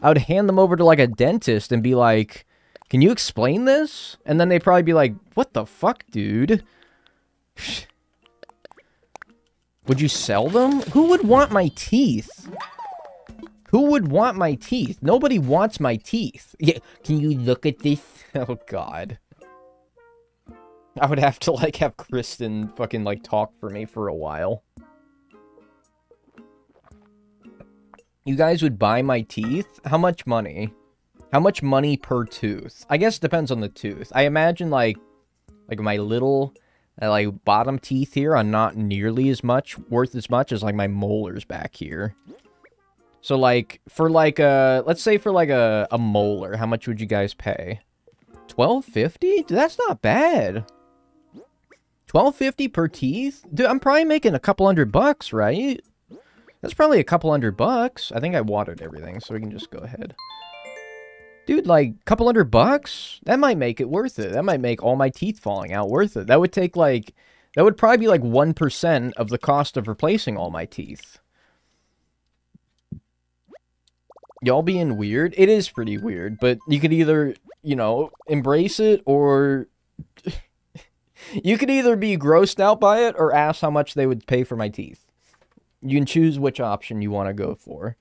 I would hand them over to, like, a dentist and be like, can you explain this? And then they'd probably be like, what the fuck, dude? Would you sell them? Who would want my teeth? Who would want my teeth? Nobody wants my teeth. Yeah, can you look at this? Oh, God. I would have to, like, have Kristen fucking, like, talk for me for a while. You guys would buy my teeth? How much money? How much money per tooth? I guess it depends on the tooth. I imagine, like my little, like, bottom teeth here are not nearly as much, worth as much as, like, my molars back here. So, like, for, like, let's say for, like, a molar, how much would you guys pay? $12.50? That's not bad. $12.50 per teeth? Dude, I'm probably making a couple $100, right? That's probably a couple $100. I think I watered everything, so we can just go ahead. Dude, like, couple $100? That might make it worth it. That might make all my teeth falling out worth it. That would take, like, That would probably be like 1% of the cost of replacing all my teeth. Y'all being weird? It is pretty weird, but you could either, you know, embrace it or... you could either be grossed out by it or ask how much they would pay for my teeth. You can choose which option you want to go for.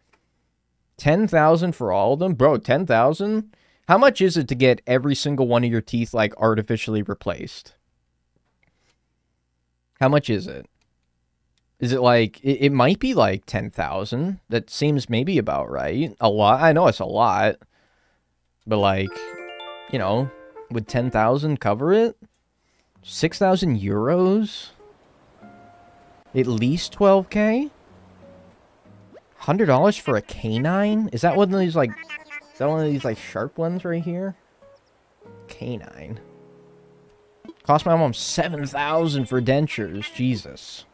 10,000 for all of them? Bro, 10,000? How much is it to get every single one of your teeth, like, artificially replaced? How much is it? Is it like, it might be like 10,000. That seems maybe about right. A lot. I know it's a lot. But like, you know, would 10,000 cover it? 6,000 euros? At least 12k? $100 for a canine? Is that one of these like, is that one of these like sharp ones right here? Canine. Cost my mom 7,000 for dentures. Jesus.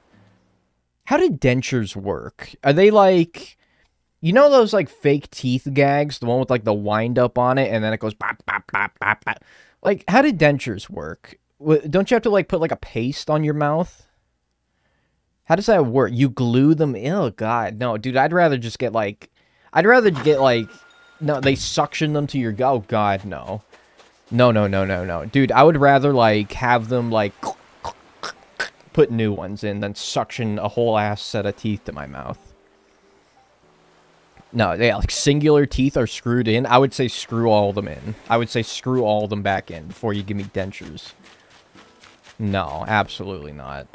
How did dentures work? Are they like, you know those like fake teeth gags? The one with like the wind up on it and then it goes bop, bop, bop, bop, bop. Like, how did dentures work? Don't you have to like put like a paste on your mouth? How does that work? You glue them? Oh, God. No, dude, I'd rather get like, no, they suction them to your, oh, God, no. No. Dude, I would rather like have them like put new ones in than suction a whole ass set of teeth to my mouth. No, yeah, like singular teeth are screwed in. I would say screw all of them in. I would say screw all of them back in before you give me dentures. No, absolutely not.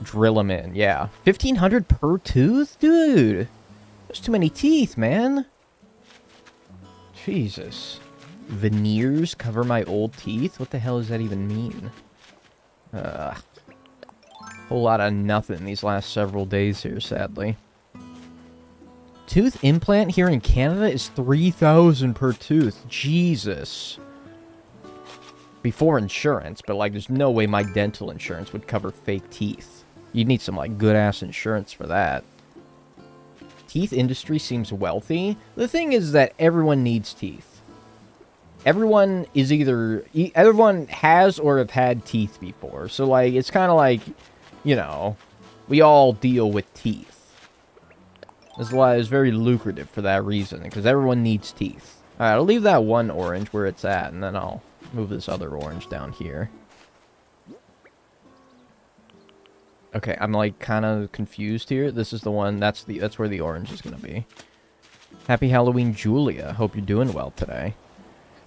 Drill them in, yeah. 1,500 per tooth? Dude, there's too many teeth, man. Jesus. Veneers cover my old teeth? What the hell does that even mean? Whole lot of nothing these last several days here, sadly. Tooth implant here in Canada is 3,000 per tooth. Jesus. Before insurance, but like there's no way my dental insurance would cover fake teeth. You'd need some like good-ass insurance for that. Teeth industry seems wealthy. The thing is that everyone needs teeth. Everyone has or have had teeth before. So like, it's kind of like, you know, we all deal with teeth. That's why it's very lucrative for that reason, because everyone needs teeth. Alright, I'll leave that one orange where it's at, and then I'll move this other orange down here. Okay, I'm like kind of confused here. This is the one, that's where the orange is going to be. Happy Halloween, Julia. Hope you're doing well today.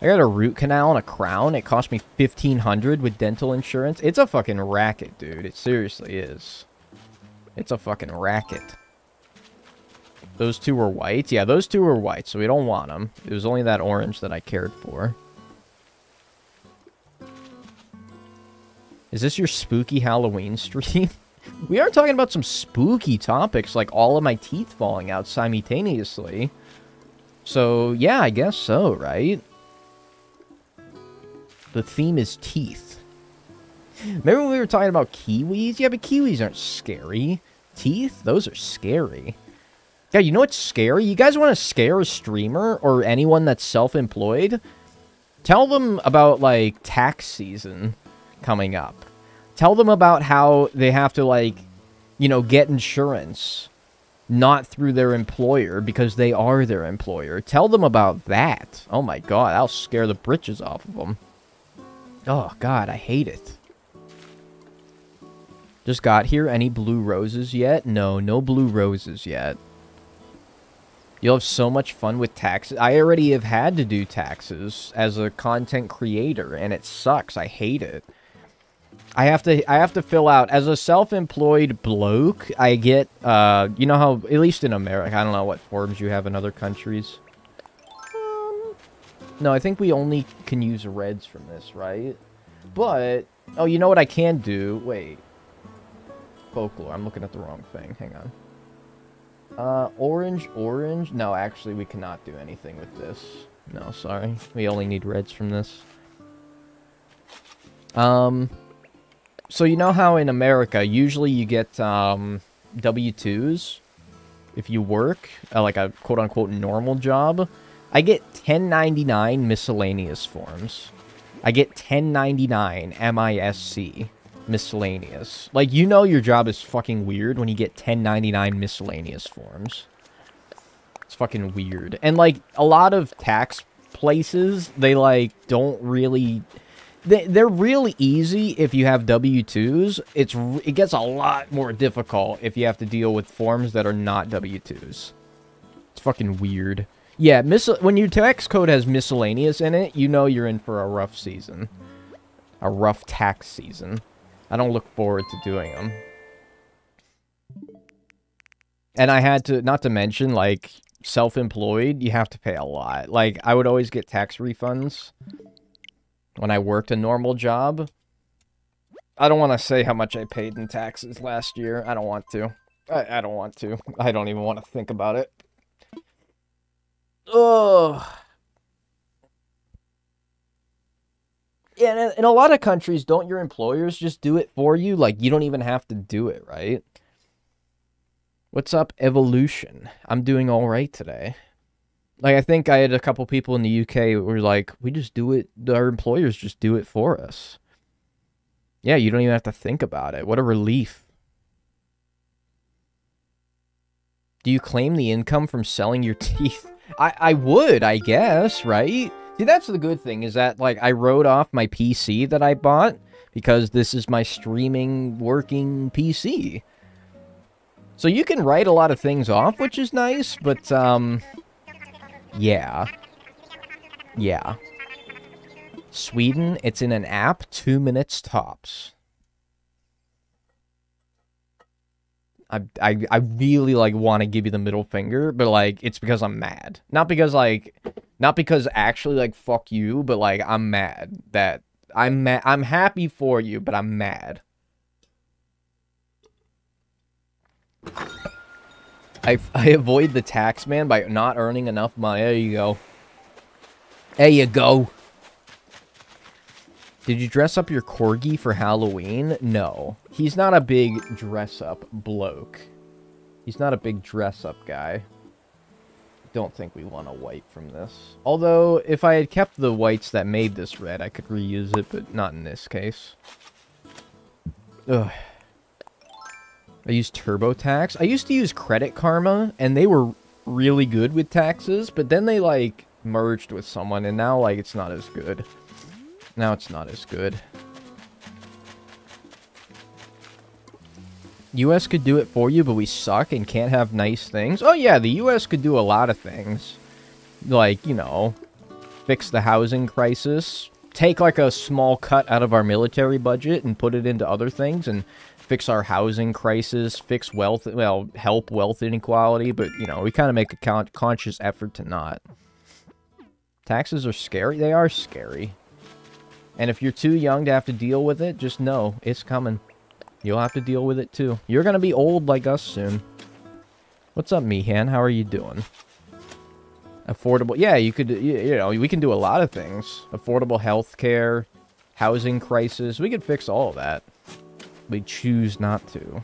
I got a root canal and a crown. It cost me $1,500 with dental insurance. It's a fucking racket, dude. It seriously is. It's a fucking racket. Those two were white? Yeah, those two were white, so we don't want them. It was only that orange that I cared for. Is this your spooky Halloween stream? We are talking about some spooky topics, like all of my teeth falling out simultaneously. So, yeah, I guess so, right? The theme is teeth. Remember when we were talking about kiwis? Yeah, but kiwis aren't scary. Teeth? Those are scary. Yeah, you know what's scary? You guys want to scare a streamer or anyone that's self-employed? Tell them about, like, tax season coming up. Tell them about how they have to, like, you know, get insurance. Not through their employer, because they are their employer. Tell them about that. Oh my god, I'll scare the britches off of them. Oh god, I hate it. Just got here. Any blue roses yet? No, no blue roses yet. You'll have so much fun with taxes. I already have had to do taxes as a content creator, and it sucks. I hate it. I have to fill out, as a self-employed bloke, I get, you know how, at least in America, I don't know what forms you have in other countries. No, I think we only can use reds from this, right? But, oh, you know what I can do? Wait. Folklore, I'm looking at the wrong thing. Hang on. Orange. No, actually, we cannot do anything with this. No, sorry. We only need reds from this. So you know how in America, usually you get, W-2s if you work, like a quote-unquote normal job? I get 1099 miscellaneous forms. I get 1099 MISC. miscellaneous. Like, you know your job is fucking weird when you get 1099 miscellaneous forms. It's fucking weird. And, like, a lot of tax places, they, like, don't really... They're really easy if you have W-2s. It gets a lot more difficult if you have to deal with forms that are not W-2s. It's fucking weird. Yeah, when your tax code has miscellaneous in it, you know you're in for a rough season. A rough tax season. I don't look forward to doing them. And I had to, not to mention, like, self-employed, you have to pay a lot. Like, I would always get tax refunds when I worked a normal job. I don't want to say how much I paid in taxes last year. I don't want to. I don't want to. I don't even want to think about it. Ugh. Yeah, in a lot of countries, don't your employers just do it for you? Like, you don't even have to do it, right? What's up, Evolution? I'm doing all right today. Like, I think I had a couple people in the UK who were like, we just do it, our employers just do it for us. Yeah, you don't even have to think about it. What a relief. Do you claim the income from selling your teeth? I would, I guess, right? See, that's the good thing, is that, like, I wrote off my PC that I bought, because this is my streaming, working PC. So you can write a lot of things off, which is nice, but, yeah. Yeah. Sweden, it's in an app, 2 minutes tops. I really, like, want to give you the middle finger, but, like, it's because I'm mad. Not because, like, not because actually, like, fuck you, but, like, I'm mad that, I'm happy for you, but I'm mad. I avoid the tax man by not earning enough money. There you go. There you go. Did you dress up your corgi for Halloween? No. He's not a big dress-up bloke. He's not a big dress-up guy. Don't think we want a white from this. Although, if I had kept the whites that made this red, I could reuse it, but not in this case. Ugh. I used TurboTax. I used to use Credit Karma, and they were really good with taxes, but then they, like, merged with someone, and now, like, it's not as good. Now it's not as good. US could do it for you, but we suck and can't have nice things. Oh yeah, the US could do a lot of things. Like, you know, fix the housing crisis. Take, like, a small cut out of our military budget and put it into other things and fix our housing crisis, fix wealth, well, help wealth inequality, but, you know, we kind of make a conscious effort to not. Taxes are scary. They are scary. And if you're too young to have to deal with it, just know it's coming. You'll have to deal with it too. You're going to be old like us soon. What's up, Mihan? How are you doing? Affordable. Yeah, you could, you know, we can do a lot of things. Affordable health care, housing crisis. We could fix all of that. We choose not to.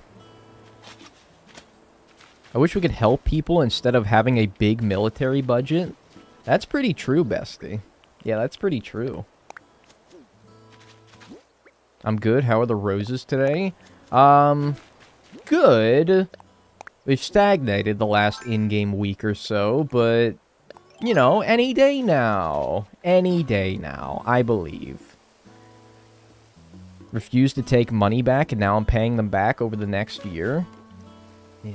I wish we could help people instead of having a big military budget. That's pretty true, bestie. Yeah, that's pretty true. I'm good. How are the roses today? Good. We've stagnated the last in-game week or so, but, you know, any day now. Any day now, I believe. Refused to take money back, and now I'm paying them back over the next year. Yeah.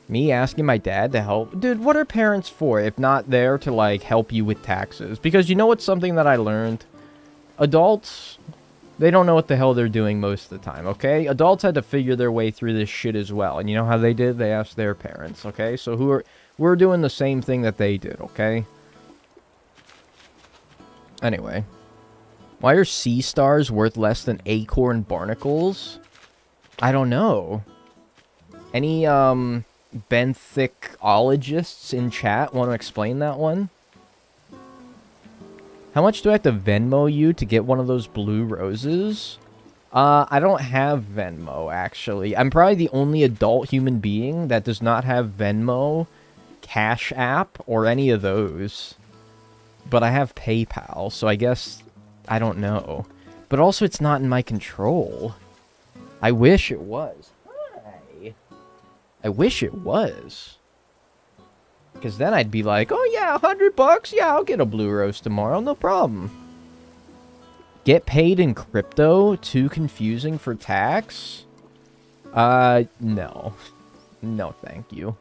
Me asking my dad to help. Dude, what are parents for if not there to, like, help you with taxes? Because you know what's something that I learned? Adults, they don't know what the hell they're doing most of the time, okay? Adults had to figure their way through this shit as well. And you know how they did? They asked their parents, okay? So we're doing the same thing that they did, okay? Anyway. Why are sea stars worth less than acorn barnacles? I don't know. Any, benthicologists in chat want to explain that one? How much do I have to Venmo you to get one of those blue roses? I don't have Venmo, actually. I'm probably the only adult human being that does not have Venmo, Cash App, or any of those. But I have PayPal, so I guess... I don't know. But also, it's not in my control. I wish it was. Hi. I wish it was. Because then I'd be like, oh yeah, $100? Yeah, I'll get a Blue Rose tomorrow, no problem. Get paid in crypto? Too confusing for tax? No. No, thank you.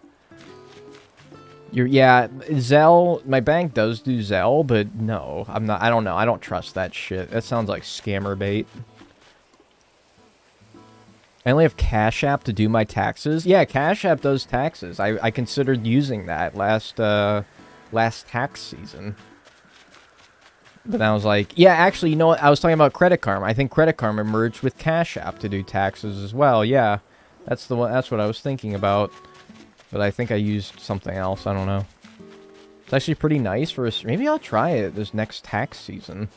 Yeah, Zelle, my bank does do Zelle, but no, I don't know, I don't trust that shit. That sounds like scammer bait. I only have Cash App to do my taxes. Yeah, Cash App does taxes. I considered using that last tax season. But I was like, yeah, actually, you know what? I was talking about Credit Karma. I think Credit Karma merged with Cash App to do taxes as well. Yeah, that's the one. That's what I was thinking about. But I think I used something else. I don't know. It's actually pretty nice for us. Maybe I'll try it this next tax season.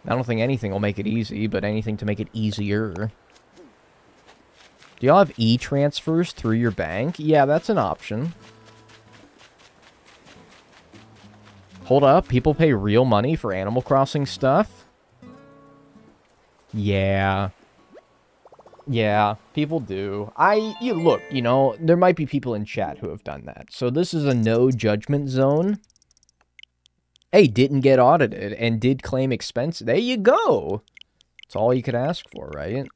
I don't think anything will make it easy, but anything to make it easier. Do y'all have e-transfers through your bank? Yeah, that's an option. Hold up, people pay real money for Animal Crossing stuff? Yeah. Yeah, people do. Look, you know, there might be people in chat who have done that. So this is a no judgment zone. Hey, didn't get audited and did claim expense. There you go. That's all you could ask for, right?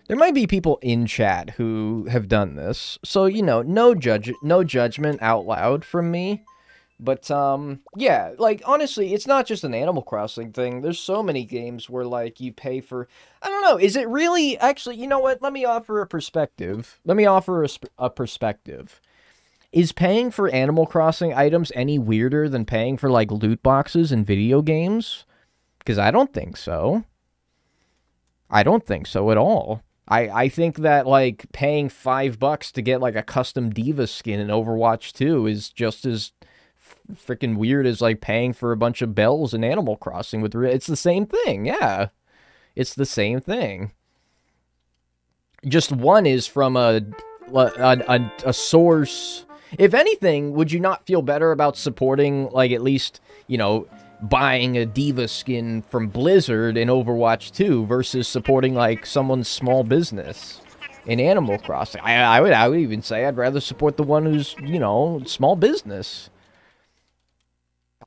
There might be people in chat who have done this. So, you know, no judgment out loud from me. But, yeah, like, honestly, it's not just an Animal Crossing thing. There's so many games where, like, you pay for... I don't know, is it really... Actually, you know what? Let me offer a perspective. Let me offer a perspective. Is paying for Animal Crossing items any weirder than paying for, like, loot boxes in video games? Because I don't think so. I don't think so at all. I think that, like, paying $5 to get, like, a custom Diva skin in Overwatch 2 is just as... freaking weird as like paying for a bunch of bells in Animal Crossing with it's the same thing. Yeah, it's the same thing. Just one is from a source. If anything, would you not feel better about supporting, like, at least, you know, buying a Diva skin from Blizzard in Overwatch 2 versus supporting like someone's small business in Animal Crossing? I would even say I'd rather support the one who's, you know, small business.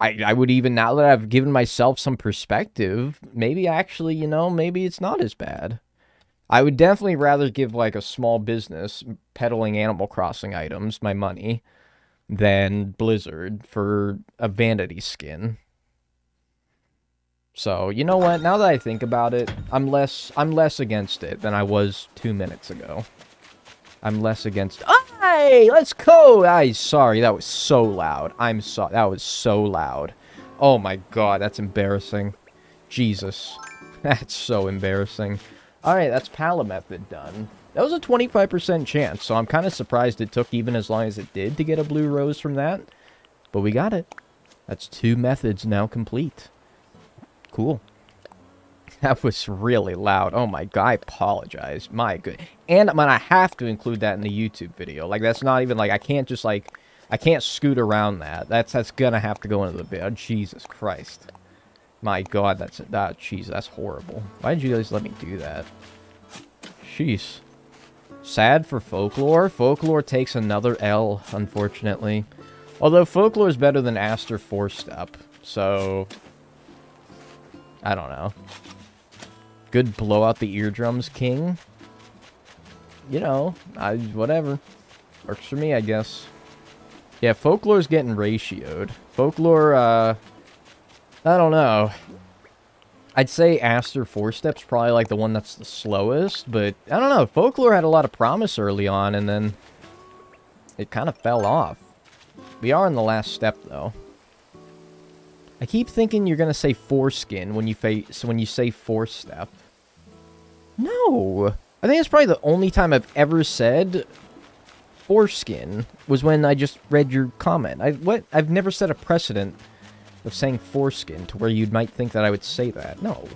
I would even, now that I've given myself some perspective, maybe actually, you know, maybe it's not as bad. I would definitely rather give, like, a small business peddling Animal Crossing items my money than Blizzard for a vanity skin. So, you know what? Now that I think about it, I'm less against it than I was 2 minutes ago. I'm less against... Hey, let's go! Sorry, that was so loud. I'm sorry, that was so loud. Oh my god, that's embarrassing. Jesus. That's so embarrassing. Alright, that's Palamethod done. That was a 25% chance, so I'm kind of surprised it took even as long as it did to get a Blue Rose from that. But we got it. That's 2 methods now complete. Cool. That was really loud. Oh my god, I apologize. My good. And I'm gonna have to include that in the YouTube video. Like, that's not even, like, I can't just, like, I can't scoot around that. That's gonna have to go into the video. Jesus Christ. My god, jeez, that's horrible. Why did you guys let me do that? Jeez. Sad for Folklore. Folklore takes another L, unfortunately. Although Folklore is better than Aster 4-Step, so... I don't know. Good blow out the eardrums king. You know, whatever. Works for me, I guess. Yeah, Folklore's getting ratioed. Folklore, I don't know. I'd say Aster 4-Step's probably like the one that's the slowest, but I don't know. Folklore had a lot of promise early on, and then it kind of fell off. We are in the last step, though. I keep thinking you're gonna say foreskin when you say 4-Step. No! I think it's probably the only time I've ever said foreskin was when I just read your comment. I've never set a precedent of saying foreskin to where you might think that I would say that. No.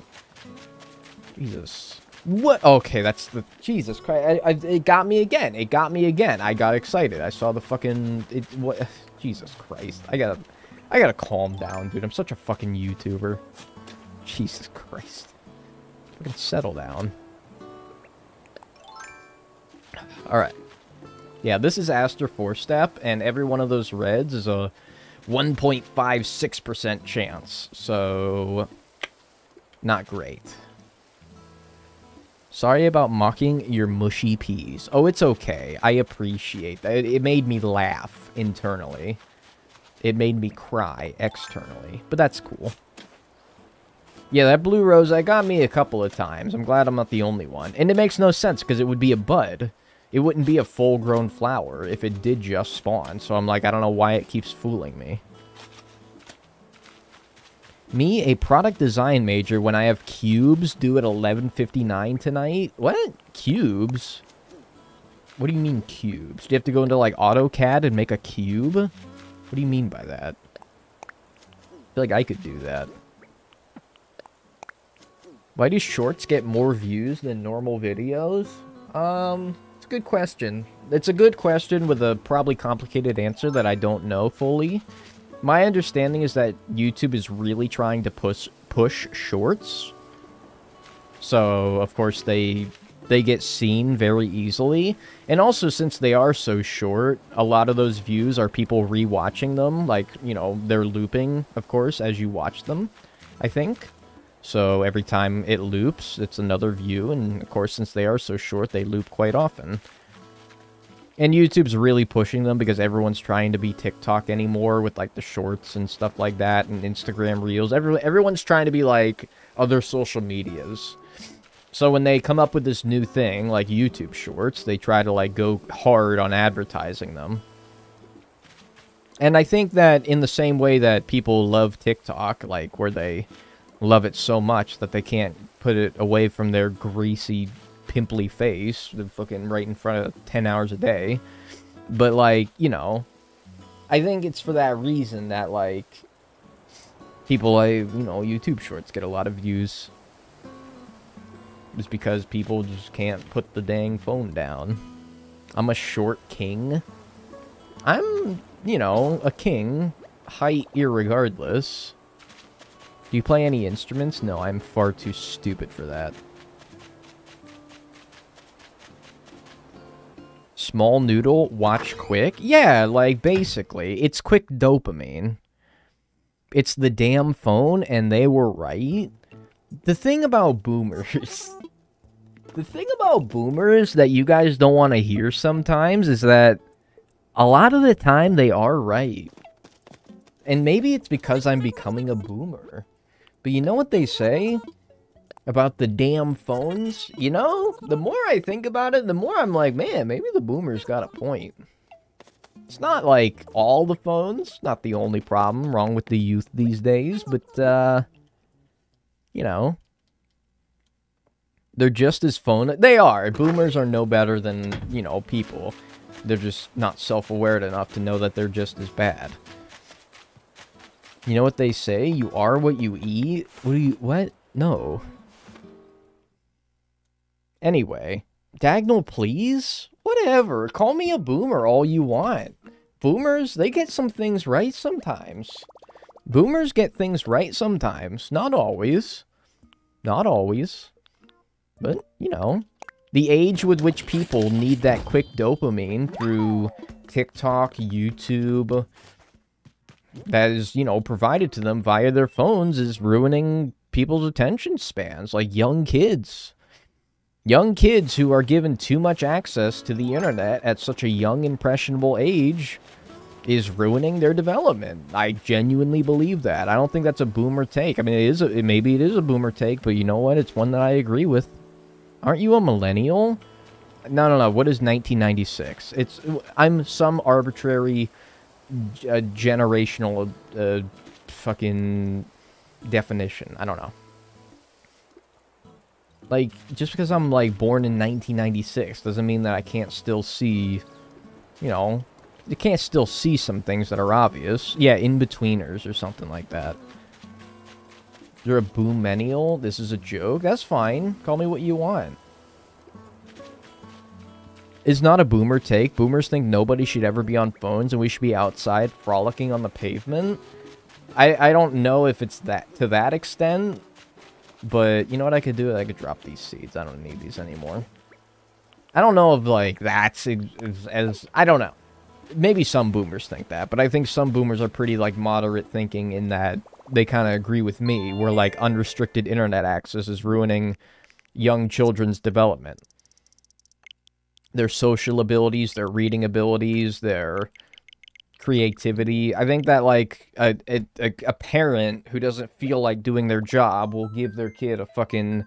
Jesus. What? Okay, that's the... Jesus Christ. It got me again. It got me again. I got excited. I saw the fucking... What? Jesus Christ. I gotta calm down, dude. I'm such a fucking YouTuber. Jesus Christ. We can settle down. Alright. Yeah, this is Aster 4-step, and every one of those reds is a 1.56% chance. So, not great. Sorry about mocking your mushy peas. Oh, it's okay. I appreciate that. It made me laugh internally. It made me cry externally. But that's cool. Yeah, that blue rose, that got me a couple of times. I'm glad I'm not the only one. And it makes no sense, because it would be a bud. It wouldn't be a full-grown flower if it did just spawn. So I'm like, I don't know why it keeps fooling me. Me, a product design major, when I have cubes due at 11:59 tonight? What? Cubes? What do you mean cubes? Do you have to go into, like, AutoCAD and make a cube? What do you mean by that? I feel like I could do that. Why do shorts get more views than normal videos? It's a good question. It's a good question with a probably complicated answer that I don't know fully. My understanding is that YouTube is really trying to push shorts. So, of course, they get seen very easily. And also, since they are so short, a lot of those views are people rewatching them. Like, you know, they're looping, of course, as you watch them, I think. So every time it loops, it's another view. And, of course, since they are so short, they loop quite often. And YouTube's really pushing them because everyone's trying to be TikTok anymore with, like, the shorts and stuff like that, and Instagram Reels. Everyone's trying to be, like, other social medias. So when they come up with this new thing, like YouTube Shorts, they try to, like, go hard on advertising them. And I think that in the same way that people love TikTok, like, where they love it so much that they can't put it away from their greasy, pimply face, they're fucking right in front of 10 hours a day. But, like, you know, I think it's for that reason that, like, people, like, you know, YouTube Shorts get a lot of views. It's because people just can't put the dang phone down. I'm a short king. I'm, you know, a king, height irregardless. Do you play any instruments? No, I'm far too stupid for that. Small noodle, watch quick? Yeah, like, basically. It's quick dopamine. It's the damn phone, and they were right. The thing about boomers... The thing about boomers that you guys don't want to hear sometimes is that a lot of the time they are right. And maybe it's because I'm becoming a boomer. But you know what they say about the damn phones? You know, the more I think about it, the more I'm like, man, maybe the boomers got a point. It's not like all the phones, not the only problem wrong with the youth these days, but, you know, they're just as they are. Boomers are no better than, you know, people. They're just not self-aware enough to know that they're just as bad. You know what they say? You are what you eat? What? No. Anyway. Dagnall, please? Whatever. Call me a boomer all you want. Boomers, they get some things right sometimes. Boomers get things right sometimes. Not always. Not always. But, you know, the age with which people need that quick dopamine through TikTok, YouTube, that is, you know, provided to them via their phones is ruining people's attention spans, like young kids. Young kids who are given too much access to the internet at such a young, impressionable age is ruining their development. I genuinely believe that. I don't think that's a boomer take. I mean, maybe it is a boomer take, but you know what? It's one that I agree with. Aren't you a millennial? No. What is 1996? I'm some arbitrary generational fucking definition. I don't know. Like, just because I'm, like, born in 1996 doesn't mean that I can't still see, you know, you can't still see some things that are obvious. Yeah, in-betweeners or something like that. You're a boomenial? This is a joke? That's fine. Call me what you want. It's not a boomer take. Boomers think nobody should ever be on phones and we should be outside frolicking on the pavement. I don't know if it's that to that extent, But you know what I could do? I could drop these seeds. I don't need these anymore. I don't know if, like, that's as I don't know. Maybe some boomers think that, but I think some boomers are pretty, like, moderate thinking in that they kind of agree with me, where, like, unrestricted internet access is ruining young children's development. Their social abilities, their reading abilities, their creativity. I think that, like, a parent who doesn't feel like doing their job will give their kid a fucking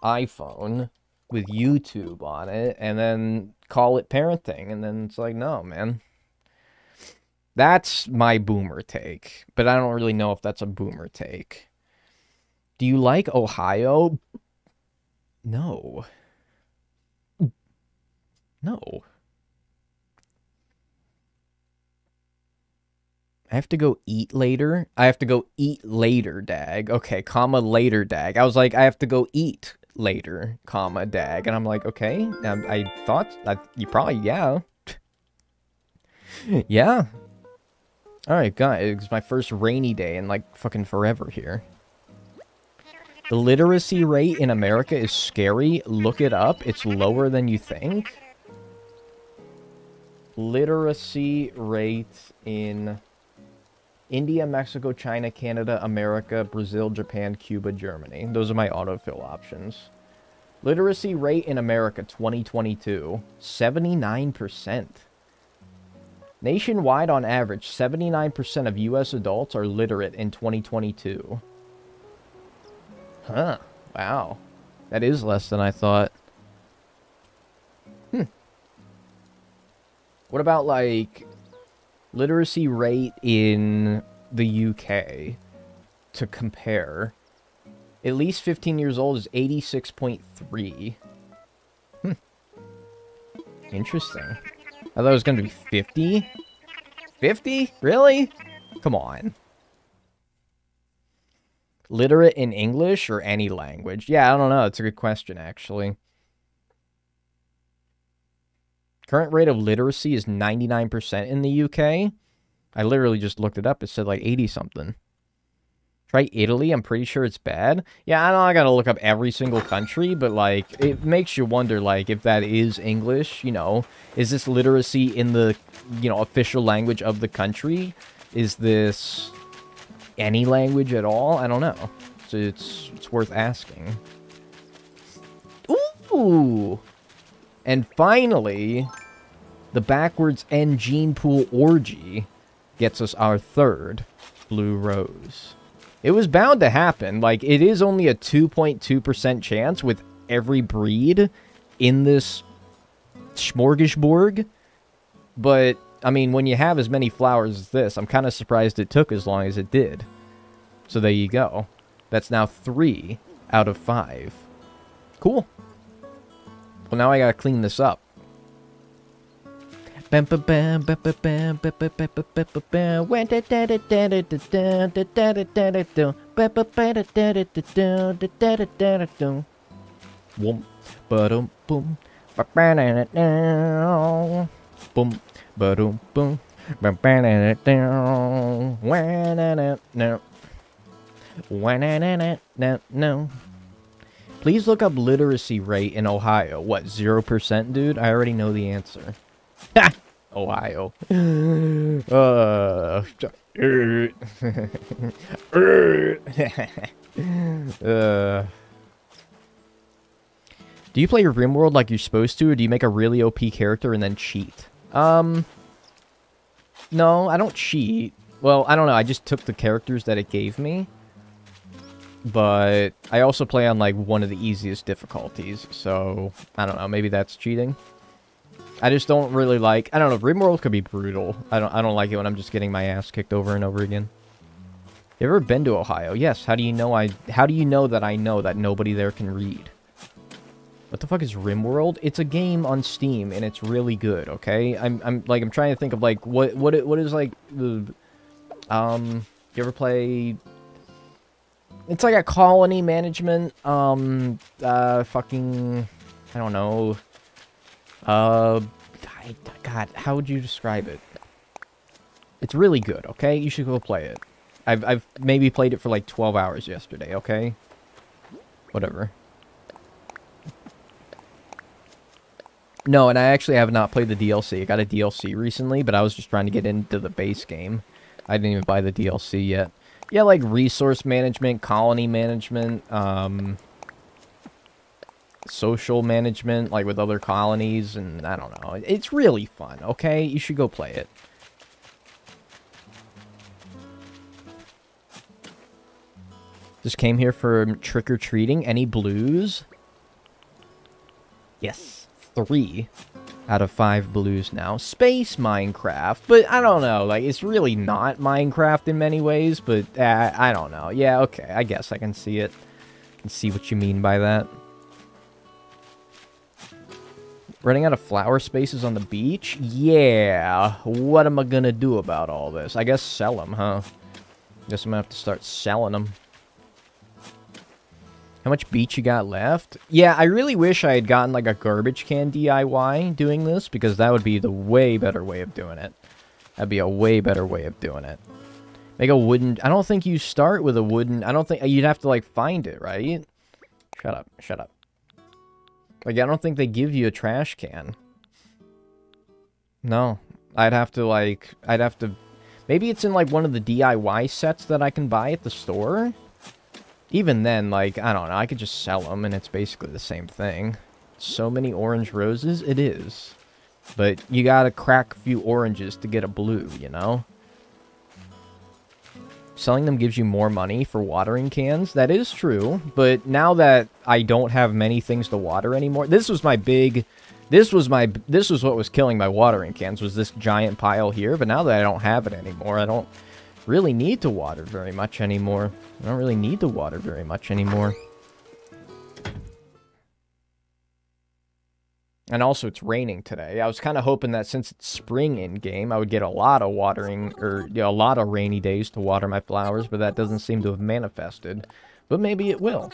iPhone with YouTube on it, and then call it parenting, and then it's like, no, man. That's my boomer take, but I don't really know if that's a boomer take. Do you like Ohio? No. No. I have to go eat later? I have to go eat later, dag. Okay, comma, later, dag. I was like, I have to go eat later, comma, dag. And I'm like, okay. I thought that you probably, yeah. Yeah. Alright, guys. It's my first rainy day in, like, fucking forever here. The literacy rate in America is scary. Look it up. It's lower than you think. Literacy rate in India, Mexico, China, Canada, America, Brazil, Japan, Cuba, Germany. Those are my autofill options. Literacy rate in America 2022, 79%. Nationwide, on average, 79% of U.S. adults are literate in 2022. Huh. Wow. That is less than I thought. What about, like, literacy rate in the UK to compare? At least 15 years old is 86.3. Interesting. I thought it was going to be 50. 50? Really? Come on. Literate in English or any language? Yeah, I don't know. It's a good question, actually. Current rate of literacy is 99% in the UK. I literally just looked it up. It said like 80-something. Try Italy. I'm pretty sure it's bad. Yeah, I know I gotta look up every single country, but, like, it makes you wonder, like, if that is English, you know. Is this literacy in the, you know, official language of the country? Is this any language at all? I don't know. So it's worth asking. Ooh! And finally, the backwards N gene pool orgy gets us our third blue rose. It was bound to happen. Like, it is only a 2.2% chance with every breed in this smorgasbord. But, I mean, when you have as many flowers as this, I'm kind of surprised it took as long as it did. So there you go. That's now 3 out of 5. Cool. Well, now I gotta clean this up. Went to Please look up literacy rate in Ohio. What, 0%, dude? I already know the answer. Ha! Ohio. Do you play RimWorld like you're supposed to, or do you make a really OP character and then cheat? No, I don't cheat. Well, I don't know. I just took the characters that it gave me. But I also play on, like, one of the easiest difficulties, so I don't know, maybe that's cheating. I just don't really like, I don't know, RimWorld could be brutal. I don't like it when I'm just getting my ass kicked over and over again. You ever been to Ohio? Yes. How do you know that I know that nobody there can read? What the fuck is RimWorld? It's a game on Steam and it's really good, okay? I'm trying to think of, like, what is, like, the you ever play? It's like a colony management, fucking, I don't know. God, how would you describe it? It's really good, okay? You should go play it. I've maybe played it for like 12 hours yesterday, okay? Whatever. No, and I actually have not played the DLC. I got a DLC recently, but I was just trying to get into the base game. I didn't even buy the DLC yet. Yeah, like resource management, colony management, social management, like with other colonies, and I don't know. It's really fun, okay? You should go play it. Just came here for trick-or-treating. Any blues? Yes. 3 out of 5 blues now. Space Minecraft, but I don't know. Like, it's really not Minecraft in many ways, but I don't know. Yeah, okay. I guess I can see it. I can see what you mean by that. Running out of flower spaces on the beach? Yeah. What am I gonna do about all this? I guess sell them, huh? Guess I'm gonna have to start selling them. How much beach you got left? Yeah, I really wish I had gotten like a garbage can DIY doing this, because that would be the way better way of doing it. That'd be a way better way of doing it. Make a wooden... I don't think you start with a wooden... I don't think... You'd have to like find it, right? Shut up. Shut up. Like, I don't think they give you a trash can. No. I'd have to like... I'd have to... Maybe it's in like one of the DIY sets that I can buy at the store? Even then, like, I don't know, I could just sell them, and it's basically the same thing. So many orange roses? It is. But you gotta crack a few oranges to get a blue, you know? Selling them gives you more money for watering cans. That is true, but now that I don't have many things to water anymore... This was my big... This was what was killing my watering cans, was this giant pile here, but now that I don't have it anymore, I don't really need to water very much anymore. I don't really need to water very much anymore. And also, it's raining today. I was kind of hoping that since it's spring in-game, I would get a lot of watering, or you know, a lot of rainy days to water my flowers, but that doesn't seem to have manifested. But maybe it will.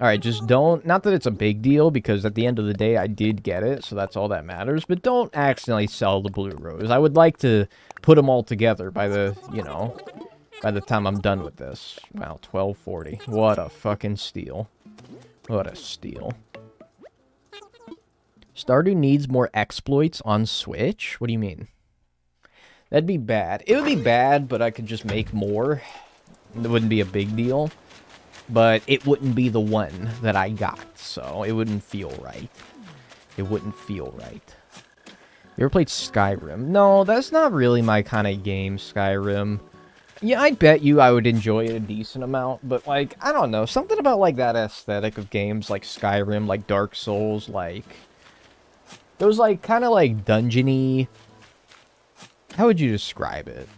Alright, just don't... Not that it's a big deal, because at the end of the day, I did get it, so that's all that matters. But don't accidentally sell the blue rose. I would like to put them all together by the, you know... By the time I'm done with this. Wow, 1240. What a fucking steal. What a steal. Stardew needs more exploits on Switch? What do you mean? That'd be bad. It would be bad, but I could just make more. It wouldn't be a big deal. But it wouldn't be the one that I got, so it wouldn't feel right. It wouldn't feel right. You ever played Skyrim? No, that's not really my kind of game, Skyrim. Yeah, I bet you I would enjoy it a decent amount, but, like, I don't know. Something about, like, that aesthetic of games like Skyrim, like Dark Souls, like... Those, like, kind of, like, dungeony... How would you describe it?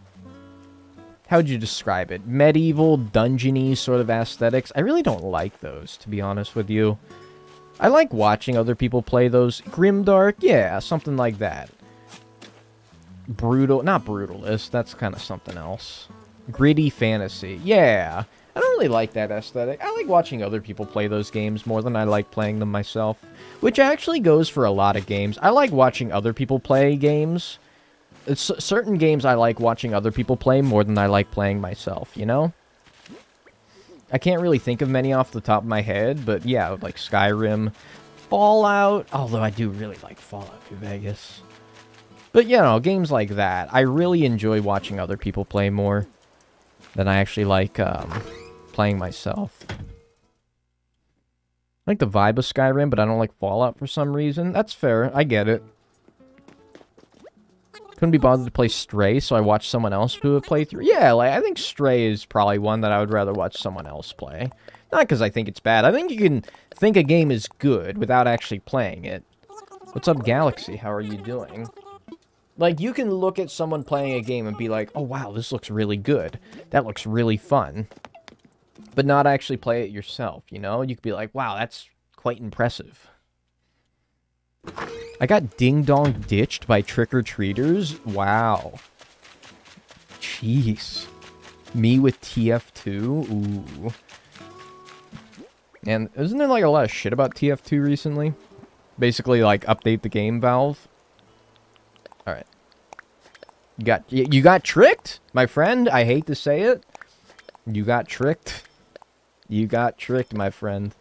How would you describe it? Medieval, dungeony sort of aesthetics? I really don't like those, to be honest with you. I like watching other people play those. Grimdark? Yeah, something like that. Brutal... Not Brutalist, that's kind of something else. Gritty fantasy. Yeah. I don't really like that aesthetic. I like watching other people play those games more than I like playing them myself. Which actually goes for a lot of games. I like watching other people play games. Certain games I like watching other people play more than I like playing myself, you know? I can't really think of many off the top of my head, but yeah, like Skyrim, Fallout, although I do really like Fallout New Vegas. But, you know, games like that, I really enjoy watching other people play more than I actually like playing myself. I like the vibe of Skyrim, but I don't like Fallout for some reason. That's fair, I get it. Couldn't be bothered to play Stray, so I watched someone else do a playthrough. Yeah, like, I think Stray is probably one that I would rather watch someone else play. Not because I think it's bad. I think you can think a game is good without actually playing it. What's up, Galaxy? How are you doing? Like, you can look at someone playing a game and be like, oh, wow, this looks really good. That looks really fun. But not actually play it yourself, you know? You could be like, wow, that's quite impressive. I got ding-dong ditched by trick-or-treaters? Wow. Jeez. Me with TF2? Ooh. And isn't there, like, a lot of shit about TF2 recently? Basically, like, update the game valve. Alright. You got tricked, my friend. I hate to say it. You got tricked. You got tricked, my friend.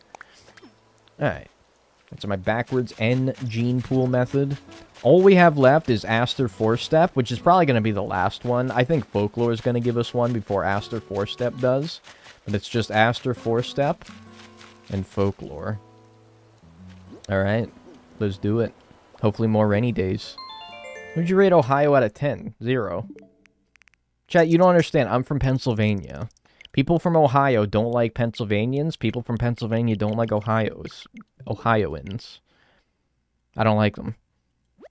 Alright. That's my backwards N gene pool method. All we have left is Aster 4-step, which is probably going to be the last one. I think Folklore is going to give us one before Aster 4-step does. But it's just Aster 4-step and Folklore. Alright, let's do it. Hopefully more rainy days. Would you rate Ohio out of 10? 0. Chat, you don't understand. I'm from Pennsylvania. People from Ohio don't like Pennsylvanians. People from Pennsylvania don't like Ohioans. I don't like them.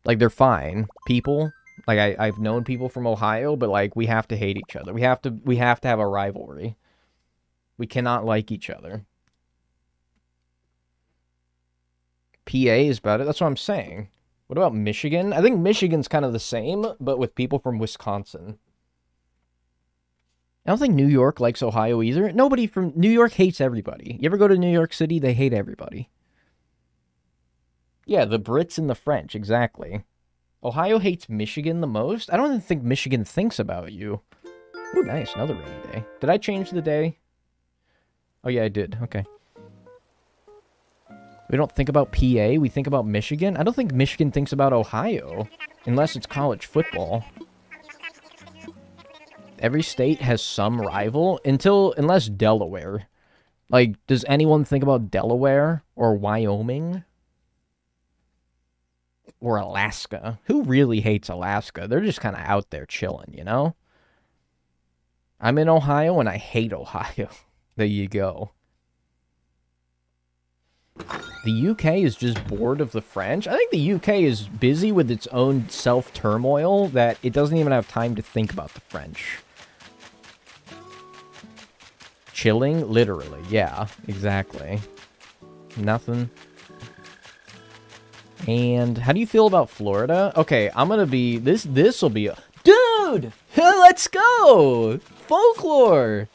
Like, they're fine people. Like, I've known people from Ohio, but, like, we have to hate each other. We have to have a rivalry. We cannot like each other. PA is better. That's what I'm saying. What about Michigan? I think Michigan's kind of the same, but with people from Wisconsin. I don't think New York likes Ohio either. Nobody from New York hates everybody. You ever go to New York City? They hate everybody. Yeah, the Brits and the French, exactly. Ohio hates Michigan the most? I don't even think Michigan thinks about you. Oh, nice. Another rainy day. Did I change the day? Oh, yeah, I did. Okay. We don't think about PA. We think about Michigan. I don't think Michigan thinks about Ohio. Unless it's college football. Every state has some rival. Unless Delaware. Like, does anyone think about Delaware? Or Wyoming? Or Alaska? Who really hates Alaska? They're just kind of out there chilling, you know? I'm in Ohio and I hate Ohio. There you go. The UK is just bored of the French. I think the UK is busy with its own self-turmoil that it doesn't even have time to think about the French. Chilling? Literally. Yeah, exactly. Nothing. And how do you feel about Florida? Okay, I'm gonna be... This will be a... Dude! Let's go! Folklore!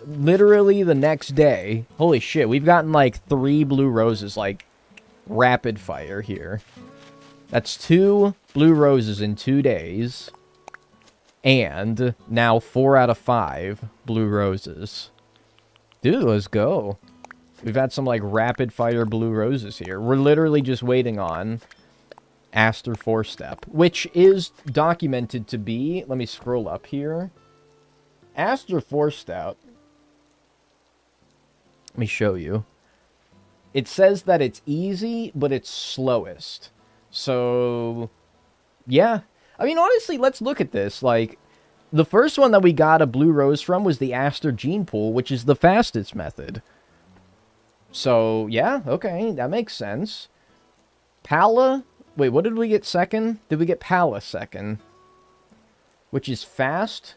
Literally the next day. Holy shit, we've gotten like 3 blue roses, like, rapid fire here. That's 2 blue roses in 2 days. And now 4 out of 5 blue roses. Dude, let's go. We've had some, like, rapid fire blue roses here. We're literally just waiting on Aster 4-step, which is documented to be... Let me scroll up here. Aster 4-step... Let me show you. It says that it's easy, but it's slowest. So, yeah. I mean, honestly, let's look at this. Like, the first one that we got a blue rose from was the Aster Gene Pool, which is the fastest method. So, yeah, okay, that makes sense. Pala, wait, what did we get second? Did we get Pala second? Which is fast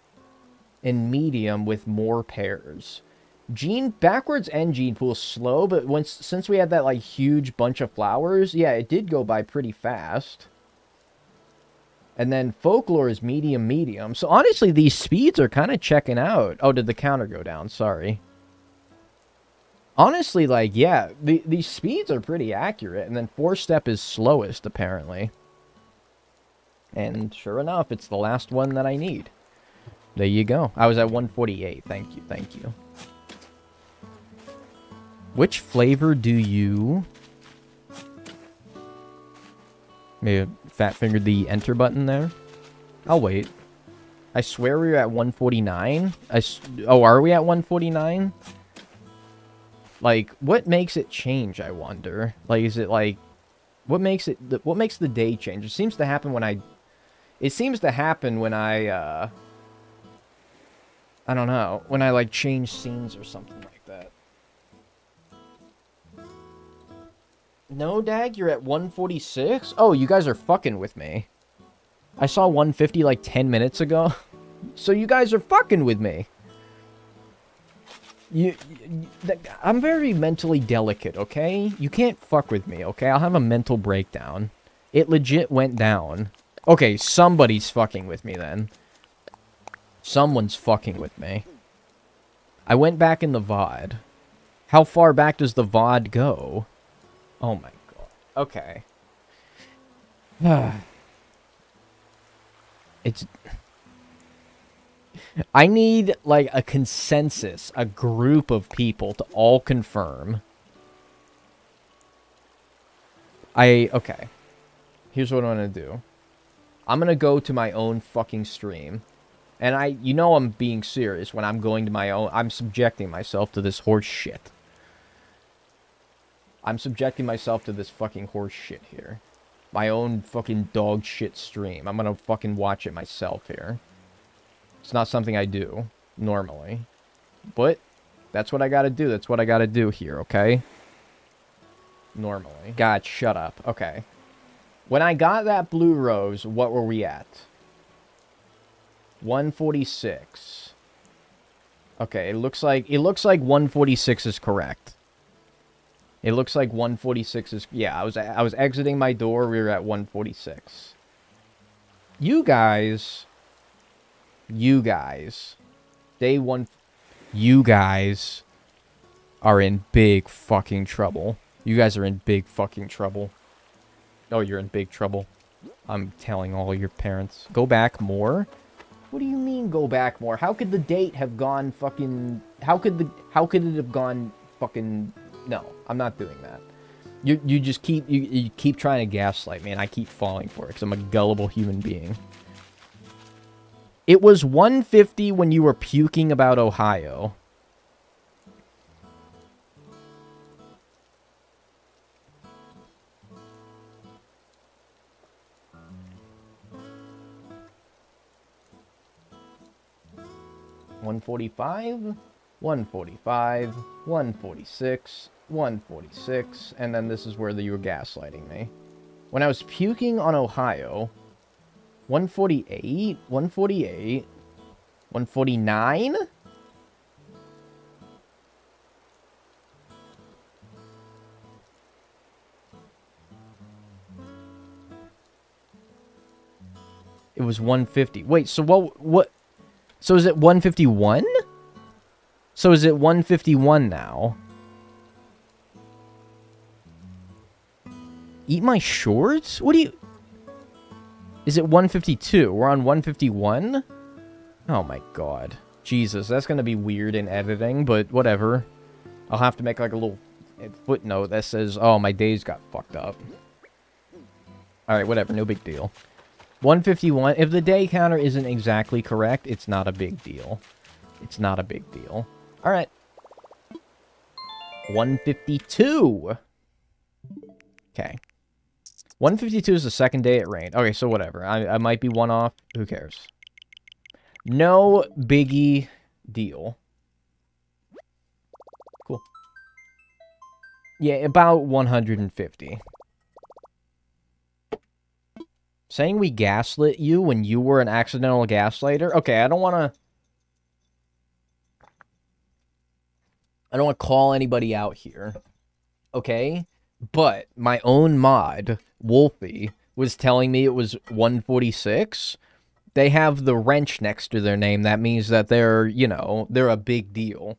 and medium with more pairs. Backwards and Gene Pool slow, but since we had that, like, huge bunch of flowers, yeah, it did go by pretty fast. And then Folklore is medium. So, honestly, these speeds are kind of checking out. Oh, did the counter go down? Sorry. Honestly, like, yeah, these speeds are pretty accurate. And then 4-step is slowest, apparently. And sure enough, it's the last one that I need. There you go. I was at 148. Thank you, thank you. Which flavor do you... Maybe fat fingered the enter button there. I'll wait. I swear we were at 149. Oh, are we at 149? Like, what makes it change, I wonder? Like, is it like... What makes the day change? It seems to happen when I... It seems to happen when I don't know. When I, like, change scenes or something like that. No, Dag, you're at 146? Oh, you guys are fucking with me. I saw 150 like 10 minutes ago. So you guys are fucking with me. I'm very mentally delicate, okay? You can't fuck with me, okay? I'll have a mental breakdown. It legit went down. Okay, somebody's fucking with me then. Someone's fucking with me. I went back in the VOD. How far back does the VOD go? Oh my god. Okay. It's... I need, like, a consensus, a group of people to all confirm Okay. Here's what I'm gonna do. I'm gonna go to my own fucking stream. And you know I'm being serious when I'm going to my own... I'm subjecting myself to this horse shit. I'm subjecting myself to this fucking horse shit here. My own fucking dog shit stream. I'm gonna fucking watch it myself here. It's not something I do, normally. But, that's what I gotta do. That's what I gotta do here, okay? Normally. God, shut up. Okay. When I got that blue rose, what were we at? 146. Okay, it looks like 146 is correct. It looks like 146 is... Yeah, I was exiting my door. We were at 146. You guys... Day one... You guys are in big fucking trouble. You guys are in big fucking trouble. Oh, you're in big trouble. I'm telling all your parents. Go back more? What do you mean go back more? How could the date have gone fucking... How could it have gone fucking... No, I'm not doing that. You just keep... You keep trying to gaslight me, and I keep falling for it, because I'm a gullible human being. It was 150 when you were puking about Ohio. $145, $145, $146, $146, and then this is where you were gaslighting me. When I was puking on Ohio, $148, $148, $149? It was 150. Wait, so what? So is it 151? So is it 151 now? Eat my shorts? What do you... Is it 152? We're on 151? Oh my god. Jesus, that's gonna be weird in editing, but whatever. I'll have to make like a little footnote that says, oh, my days got fucked up. Alright, whatever, no big deal. 151. If the day counter isn't exactly correct, it's not a big deal. It's not a big deal. Alright. 152. Okay. 152 is the second day it rained. Okay, so whatever. I might be one off. Who cares? No biggie deal. Cool. Yeah, about 150. Saying we gaslit you when you were an accidental gaslighter? Okay, I don't want to call anybody out here. Okay? But my own mod, Wolfie, was telling me it was 146. They have the wrench next to their name. That means that they're, you know, they're a big deal.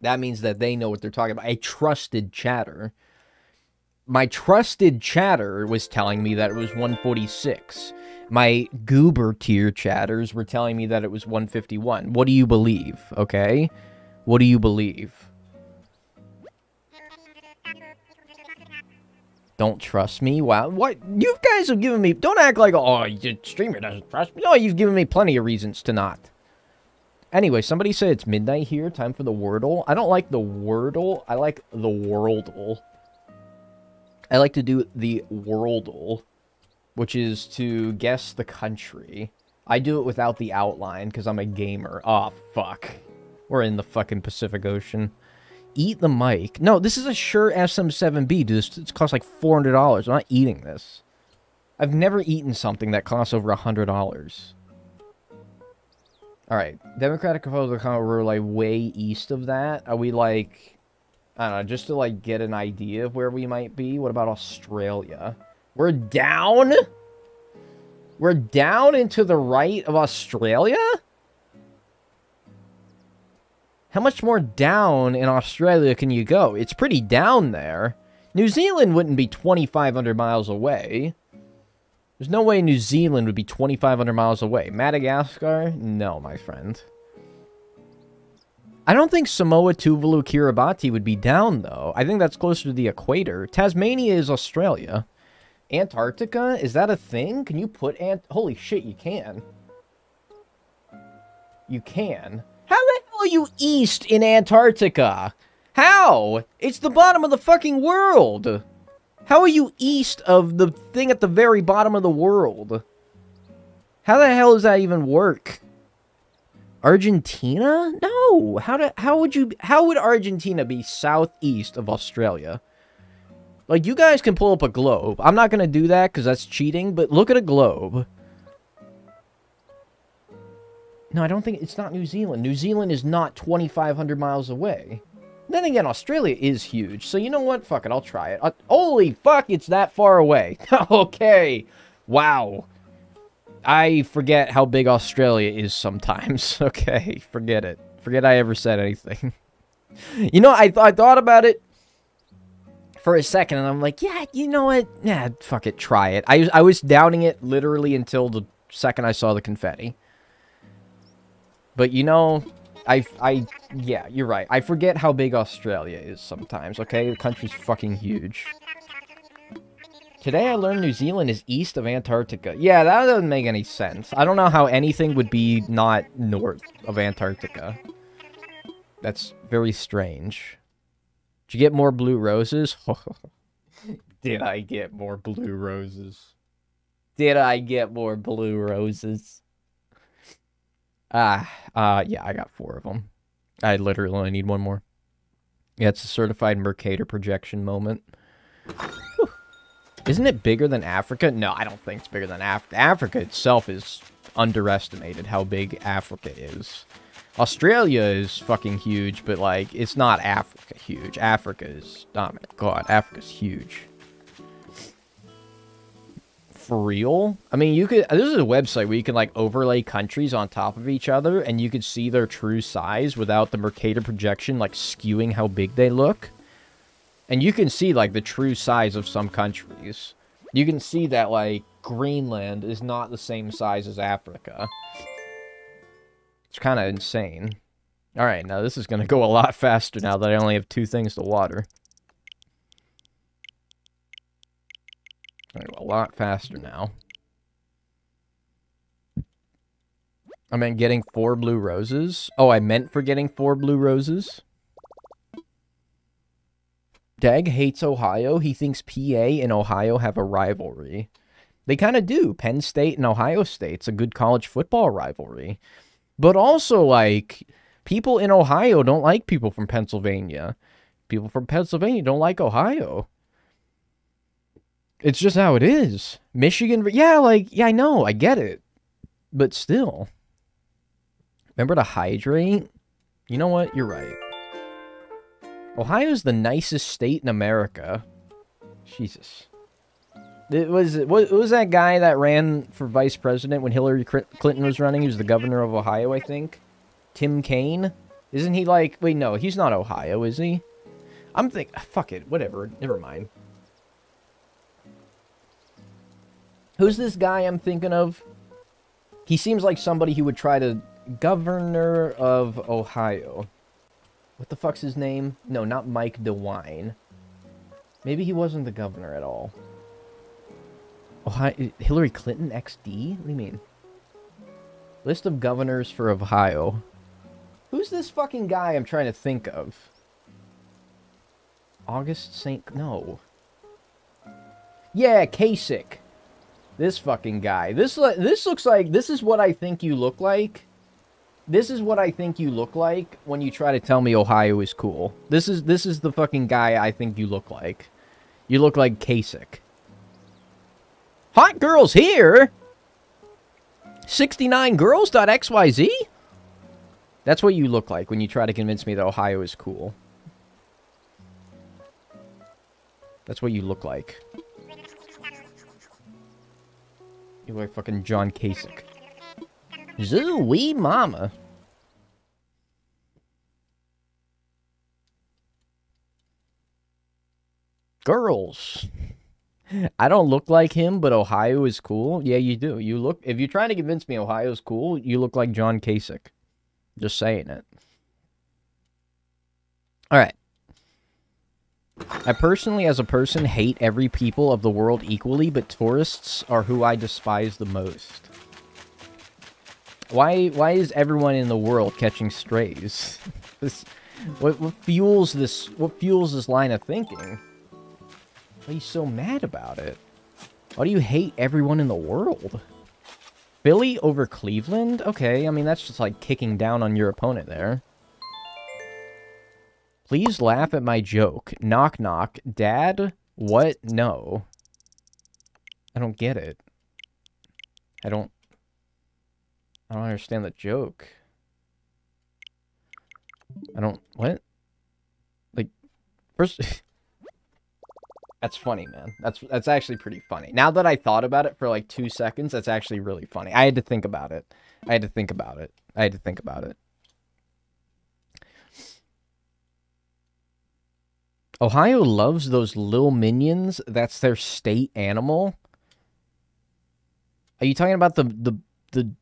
That means that they know what they're talking about. A trusted chatter. My trusted chatter was telling me that it was 146. My goober tier chatters were telling me that it was 151. What do you believe, okay? What do you believe? Don't trust me? Wow, what? You guys have given me... Don't act like, oh, your streamer doesn't trust me. No, you've given me plenty of reasons to not. Anyway, somebody said it's midnight here. Time for the Wordle. I don't like the Wordle. I like the Worldle. I like to do the Worldle, which is to guess the country. I do it without the outline, because I'm a gamer. Oh, fuck. We're in the fucking Pacific Ocean. Eat the mic. No, this is a Shure SM7B, dude. This costs like $400. I'm not eating this. I've never eaten something that costs over $100. Alright. Democratic Republic, we're like way east of that. Are we like... I don't know, just to, like, get an idea of where we might be. What about Australia? We're down? We're down into the right of Australia? How much more down in Australia can you go? It's pretty down there. New Zealand wouldn't be 2,500 miles away. There's no way New Zealand would be 2,500 miles away. Madagascar? No, my friend. I don't think Samoa, Tuvalu, Kiribati would be down, though. I think that's closer to the equator. Tasmania is Australia. Antarctica? Is that a thing? Can you put Holy shit, you can. You can. How the hell are you east in Antarctica? How? It's the bottom of the fucking world. How are you east of the thing at the very bottom of the world? How the hell does that even work? Argentina? No. How would Argentina be southeast of Australia? Like, you guys can pull up a globe. I'm not gonna do that because that's cheating, but look at a globe. No, I don't think it's not New Zealand. New Zealand is not 2,500 miles away. Then again, Australia is huge. So you know what? Fuck it, I'll try it. Holy fuck, it's that far away. Okay. Wow. I forget how big Australia is sometimes. Okay, forget it. Forget I ever said anything. You know, I thought about it for a second, and I'm like, yeah, you know what? Yeah, fuck it, try it. I was doubting it literally until the second I saw the confetti. But, you know, yeah, you're right. I forget how big Australia is sometimes, okay? The country's fucking huge. Today I learned New Zealand is east of Antarctica. Yeah, that doesn't make any sense. I don't know how anything would be not north of Antarctica. That's very strange. Did you get more blue roses? Did I get more blue roses? Did I get more blue roses? Yeah, I got 4 of them. I literally only need 1 more. Yeah, it's a certified Mercator projection moment. Whew. Isn't it bigger than Africa? No, I don't think it's bigger than Africa. Africa itself is underestimated how big Africa is. Australia is fucking huge, but, like, it's not Africa huge. Africa is... Oh, my God. Africa's huge. For real? I mean, you could... This is a website where you can, like, overlay countries on top of each other, and you could see their true size without the Mercator projection, like, skewing how big they look. And you can see, like, the true size of some countries. You can see that, like, Greenland is not the same size as Africa. It's kind of insane. Alright, now this is going to go a lot faster now that I only have 2 things to water. A lot faster now. I meant getting 4 blue roses. Oh, I meant for getting 4 blue roses. Dag hates Ohio. He thinks PA and Ohio have a rivalry. They kind of do. Penn State and Ohio State's a good college football rivalry. But also, like, people in Ohio don't like people from Pennsylvania. People from Pennsylvania don't like Ohio. It's just how it is. Michigan, yeah, like, yeah, I know, I get it. But still. Remember to hydrate? You know what? You're right. Ohio's the nicest state in America. Jesus. What was that guy that ran for vice president when Hillary Clinton was running? He was the governor of Ohio, I think. Tim Kaine? Isn't he like... Wait, no, he's not Ohio, is he? I'm thinking... Fuck it, whatever. Never mind. Who's this guy I'm thinking of? He seems like somebody who would try to... Governor of Ohio. What the fuck's his name? No, not Mike DeWine. Maybe he wasn't the governor at all. Ohio... Hillary Clinton XD? What do you mean? List of governors for Ohio. Who's this fucking guy I'm trying to think of? August St... No. Yeah, Kasich. This fucking guy. This looks like... This is what I think you look like. This is what I think you look like when you try to tell me Ohio is cool. This is the fucking guy I think you look like. You look like Kasich. Hot girls here! 69girls.xyz? That's what you look like when you try to convince me that Ohio is cool. That's what you look like. You look like fucking John Kasich. Zoo-wee mama. Girls. I don't look like him, but Ohio is cool. Yeah, you do. You look... If you're trying to convince me Ohio's cool, you look like John Kasich. Just saying it. Alright. I personally, as a person, hate every people of the world equally, but tourists are who I despise the most. Why is everyone in the world catching strays? What fuels this line of thinking? Why are you so mad about it? Why do you hate everyone in the world? Philly over Cleveland? Okay, I mean, that's just like kicking down on your opponent there. Please laugh at my joke. Knock knock. Dad? What? No. I don't get it. I don't understand the joke. What? Like, first... That's funny, man. That's actually pretty funny. Now that I thought about it for like 2 seconds, that's actually really funny. I had to think about it. Ohio loves those little minions. That's their state animal. Are you talking about the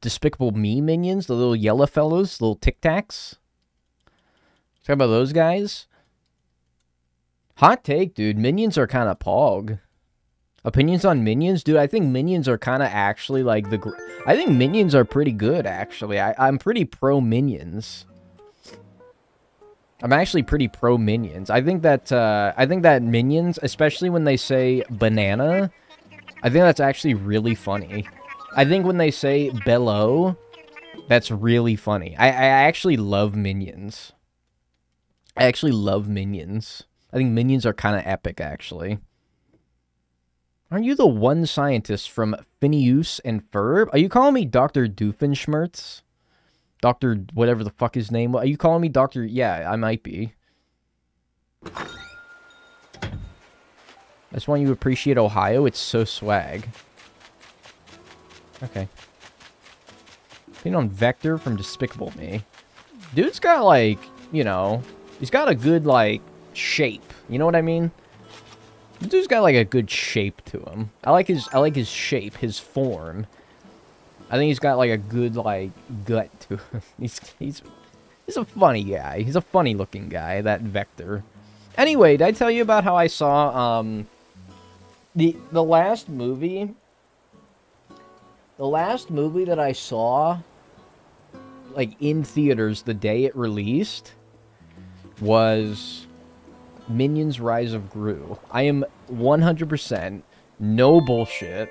Despicable Me minions? The little yellow fellows? Little Tic Tacs? Talking about those guys? Hot take, dude. Minions are kind of pog. Opinions on Minions? Dude, I think Minions are kind of actually like I think Minions are pretty good, actually. I'm pretty pro Minions. I'm actually pretty pro Minions. I think that Minions, especially when they say banana, I think that's actually really funny. I think when they say bellow, that's really funny. I actually love Minions. I think Minions are kind of epic, actually. Aren't you the one scientist from Phineas and Ferb? Are you calling me Dr. Doofenshmirtz? Dr. whatever the fuck his name was. Are you calling me Dr. Yeah, I might be. I just want you to appreciate Ohio. It's so swag. Okay. Opinion on Vector from Despicable Me. Dude's got, like, you know... He's got a good, like, shape. You know what I mean? Dude's got, like, a good shape to him. I like his shape, his form. I think he's got, like, a good, like, gut to him. He's a funny guy. He's a funny-looking guy, that Vector. Anyway, did I tell you about how I saw, the last movie... The last movie that I saw, like, in theaters the day it released... was Minions Rise of Gru. I am 100%, no bullshit,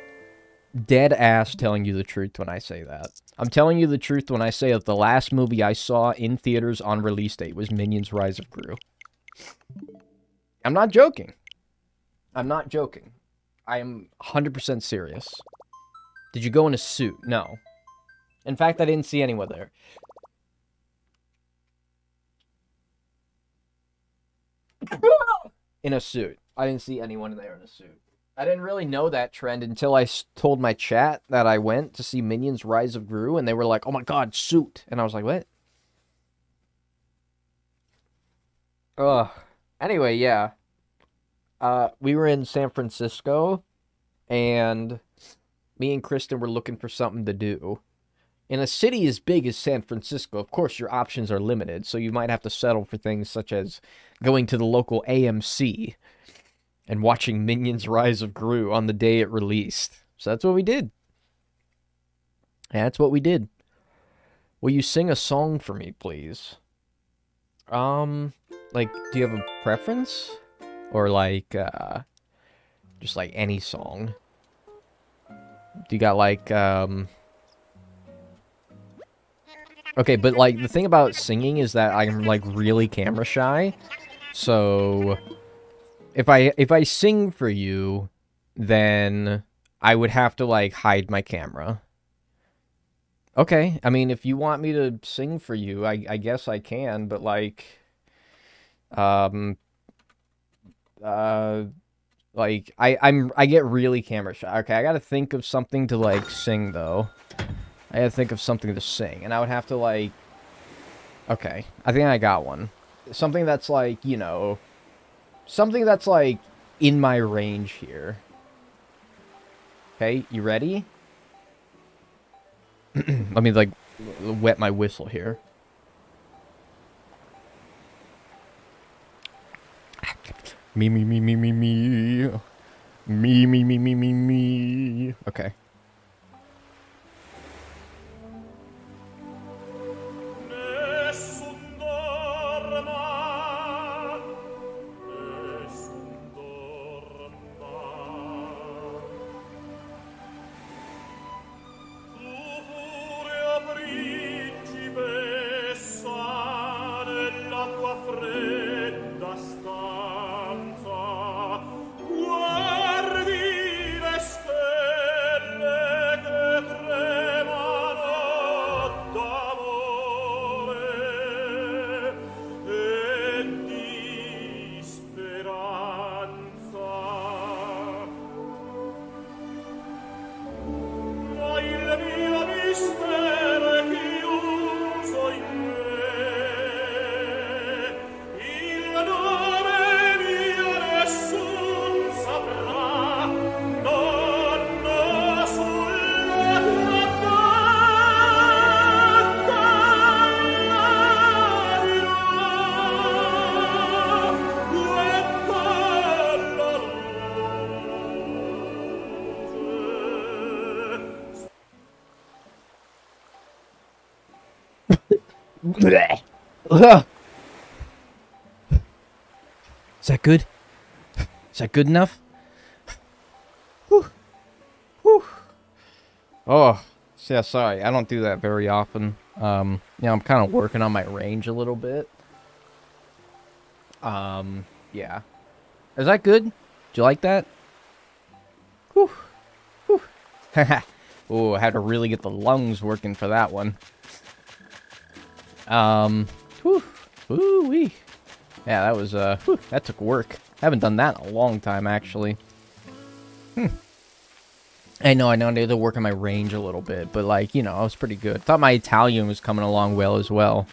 dead ass telling you the truth when I say that. I'm telling you the truth when I say that the last movie I saw in theaters on release date was Minions Rise of Gru. I'm not joking. I am 100% serious. Did you go in a suit? No. In fact, I didn't see anyone there. In a suit. I didn't see anyone there in a suit. I didn't really know that trend until I told my chat that I went to see Minions Rise of Gru, and they were like, oh my god, suit. And I was like, what? Ugh. Anyway, yeah. We were in San Francisco, and me and Kristen were looking for something to do. In a city as big as San Francisco, of course, your options are limited, so you might have to settle for things such as going to the local AMC and watching Minions Rise of Gru on the day it released. So that's what we did. Will you sing a song for me, please? Like, do you have a preference? Or, like, just, like, any song? Do you got, like, Okay, but, like, the thing about singing is that I'm, like, really camera shy. So, if I sing for you, then I would have to, like, hide my camera. Okay, I mean, if you want me to sing for you, I guess I can, but, like, like, I get really camera shy. Okay, I gotta think of something to, like, sing, though. I gotta think of something to sing, and I would have to, like... Okay, I think I got one. Something that's, like, you know... Something that's, like, in my range here. Okay, you ready? Let me, like, wet my whistle here. Me, me, me, me, me, me. Me, me, me, me, me, me. Okay. Ugh. Is that good? Is that good enough? Whew. Whew. Oh, yeah, sorry. I don't do that very often. I'm kind of working on my range a little bit. Yeah. Is that good? Do you like that? Whew. Whew. Oh, I had to really get the lungs working for that one. Whew. Woo-wee. Yeah, that was, whew, that took work. I haven't done that in a long time, actually. I know, I need to work on my range a little bit, but, like, you know, I was pretty good. Thought my Italian was coming along well as well.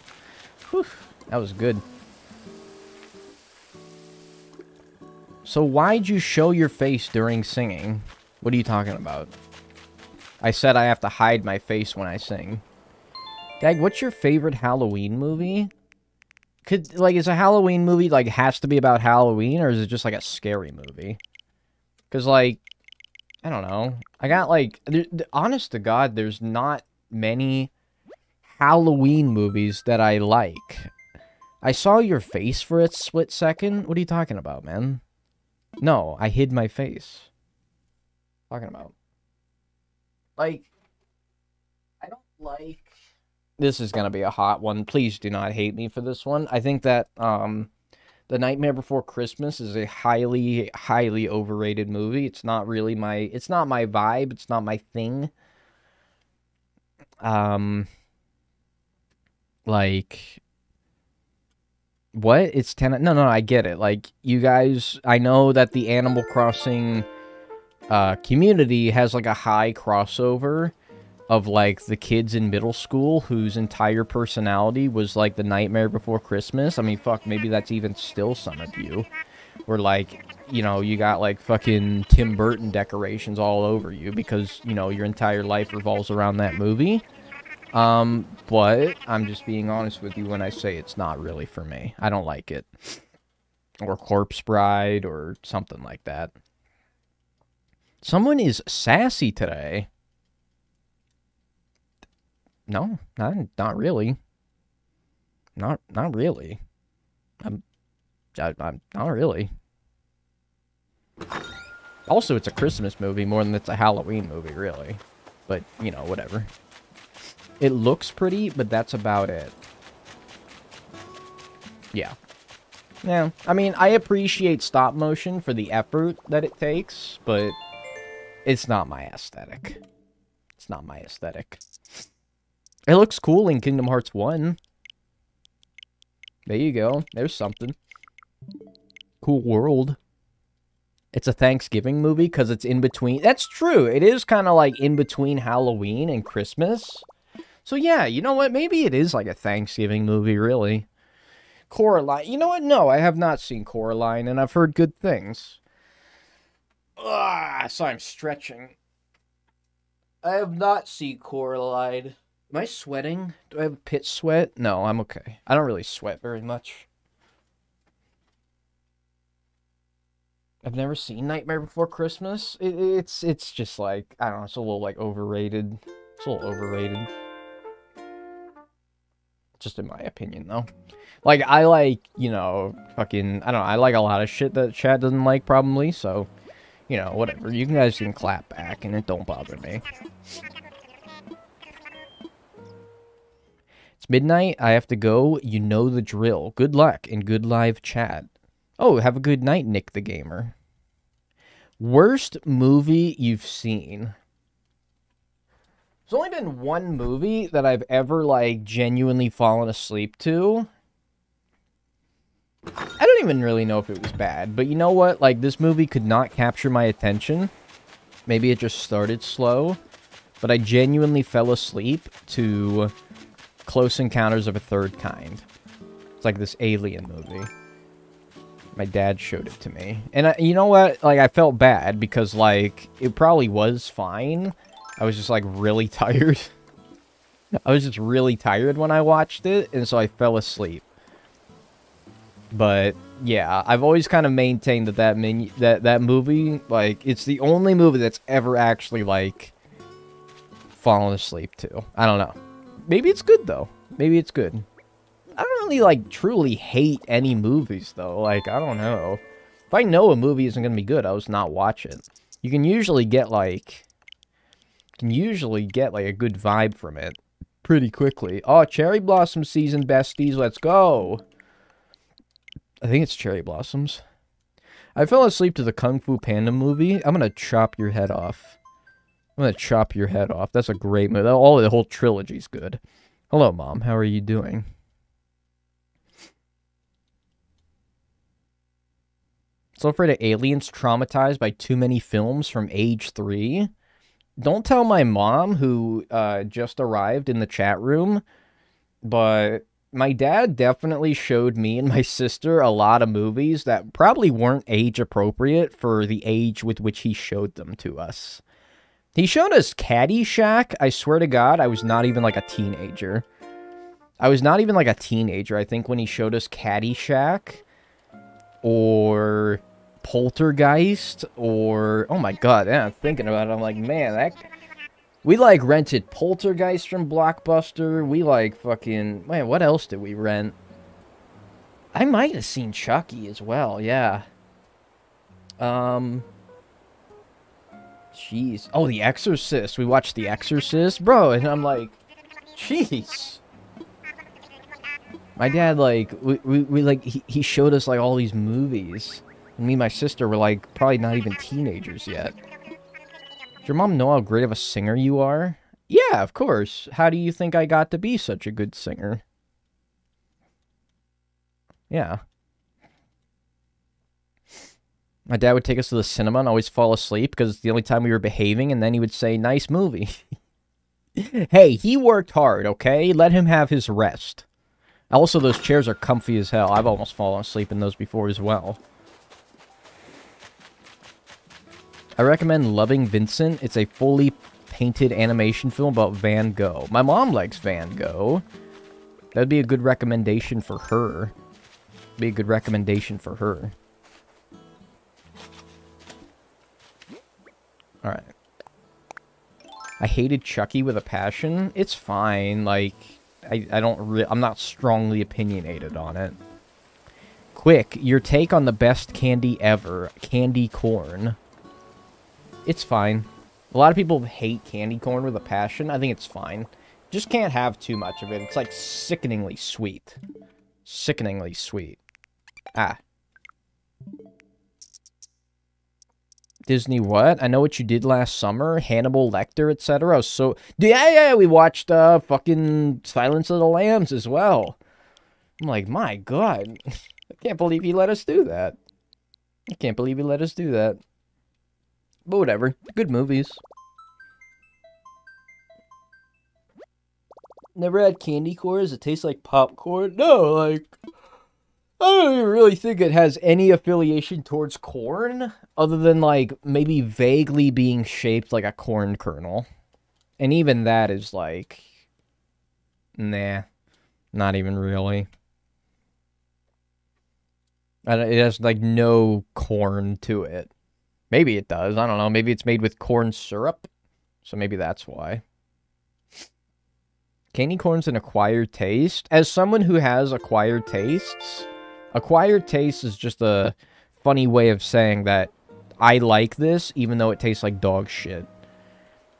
Whew, that was good. So why'd you show your face during singing? What are you talking about? I said I have to hide my face when I sing. Dag, what's your favorite Halloween movie? Is a Halloween movie, like, has to be about Halloween, or is it just, like, a scary movie? Because, like, I don't know. I got, like, honest to God, there's not many Halloween movies that I like. I saw your face for a split second. What are you talking about, man? No, I hid my face. Talking about. Like, I don't like... This is gonna be a hot one. Please do not hate me for this one. I think that, The Nightmare Before Christmas is a highly, highly overrated movie. It's not really it's not my vibe. It's not my thing. Like, what? It's 10... No, I get it. Like, you guys, I know that the Animal Crossing, community has, like, a high crossover of, like, the kids in middle school whose entire personality was, like, The Nightmare Before Christmas. I mean, fuck, maybe that's even still some of you. Where, like, you know, you got, like, fucking Tim Burton decorations all over you because, you know, your entire life revolves around that movie. But I'm just being honest with you when I say it's not really for me. I don't like it. Or Corpse Bride or something like that. Someone is sassy today. No, not really. Not really. I'm not really. Also, it's a Christmas movie more than it's a Halloween movie, really. But, you know, whatever. It looks pretty, but that's about it. Yeah. Yeah, I mean, I appreciate stop motion for the effort that it takes, but it's not my aesthetic. It's not my aesthetic. It looks cool in Kingdom Hearts 1. There you go. There's something. Cool world. It's a Thanksgiving movie because it's in between. That's true. It is kind of like in between Halloween and Christmas. So yeah, you know what? Maybe it is like a Thanksgiving movie, really. Coraline. You know what? No, I have not seen Coraline, and I've heard good things. So I'm stretching. I have not seen Coraline. Am I sweating? Do I have a pit sweat? No, I'm okay. I don't really sweat very much. I've never seen Nightmare Before Christmas. It's just like, I don't know, it's a little like overrated. It's a little overrated. Just in my opinion, though. Like, I like, you know, fucking, I don't know, I like a lot of shit that Chad doesn't like, probably, so, you know, whatever. You guys can clap back, and it don't bother me. It's midnight, I have to go, you know the drill. Good luck, and good live chat. Oh, have a good night, Nick the Gamer. Worst movie you've seen? There's only been one movie that I've ever, like, genuinely fallen asleep to. I don't even really know if it was bad, but you know what? Like, this movie could not capture my attention. Maybe it just started slow, but I genuinely fell asleep to Close Encounters of a Third Kind. It's like this alien movie. My dad showed it to me. And you know what? Like, I felt bad because, like, it probably was fine. I was just, like, really tired. I was just really tired when I watched it, and so I fell asleep. But, yeah, I've always kind of maintained that that movie, like, it's the only movie that's ever actually, like, fallen asleep to. I don't know. Maybe it's good, though. Maybe it's good. I don't really, like, truly hate any movies, though. Like, I don't know. If I know a movie isn't going to be good, I'll just not watch it. You can usually get, like... a good vibe from it pretty quickly. Oh, Cherry Blossom season, besties. Let's go. I think it's Cherry Blossoms. I fell asleep to the Kung Fu Panda movie. I'm going to chop your head off. I'm going to chop your head off. That's a great movie. The whole trilogy's good. Hello, Mom. How are you doing? So afraid of aliens, traumatized by too many films from age 3. Don't tell my mom, who just arrived in the chat room, but my dad definitely showed me and my sister a lot of movies that probably weren't age appropriate for the age with which he showed them to us. He showed us Caddyshack. I swear to God, I was not even like a teenager. I think, when he showed us Caddyshack or Poltergeist, or, oh my God, yeah, I'm thinking about it, I'm like, man, we, like, rented Poltergeist from Blockbuster, we, like, fucking, man, what else did we rent? I might have seen Chucky as well, yeah. Jeez. Oh, The Exorcist, we watched The Exorcist, bro, and I'm like, jeez. My dad, like, he showed us, like, all these movies. Me and my sister were, like, probably not even teenagers yet. Does your mom know how great of a singer you are? Yeah, of course. How do you think I got to be such a good singer? Yeah. My dad would take us to the cinema and always fall asleep because it's the only time we were behaving, and then he would say, nice movie. Hey, he worked hard, okay? Let him have his rest. Also, those chairs are comfy as hell. I've almost fallen asleep in those before as well. I recommend Loving Vincent. It's a fully painted animation film about Van Gogh. My mom likes Van Gogh. That'd be a good recommendation for her. Alright. I hated Chucky with a passion. It's fine. Like, I'm not strongly opinionated on it. Quick, your take on the best candy ever. Candy corn. It's fine. A lot of people hate candy corn with a passion. I think it's fine. Just can't have too much of it. It's like sickeningly sweet. Sickeningly sweet. Ah. Disney what? I Know What You Did Last Summer, Hannibal Lecter, etc. So, yeah, we watched fucking Silence of the Lambs as well. I'm like, my God. I can't believe he let us do that. But whatever. Good movies. Never had candy corn? Does it taste like popcorn? No, like... I don't even really think it has any affiliation towards corn, other than, like, maybe vaguely being shaped like a corn kernel. And even that is, like... Nah. Not even really. It has, like, no corn to it. Maybe it does. I don't know. Maybe it's made with corn syrup. So maybe that's why. Candy corn's an acquired taste. As someone who has acquired tastes, acquired taste is just a funny way of saying that I like this, even though it tastes like dog shit.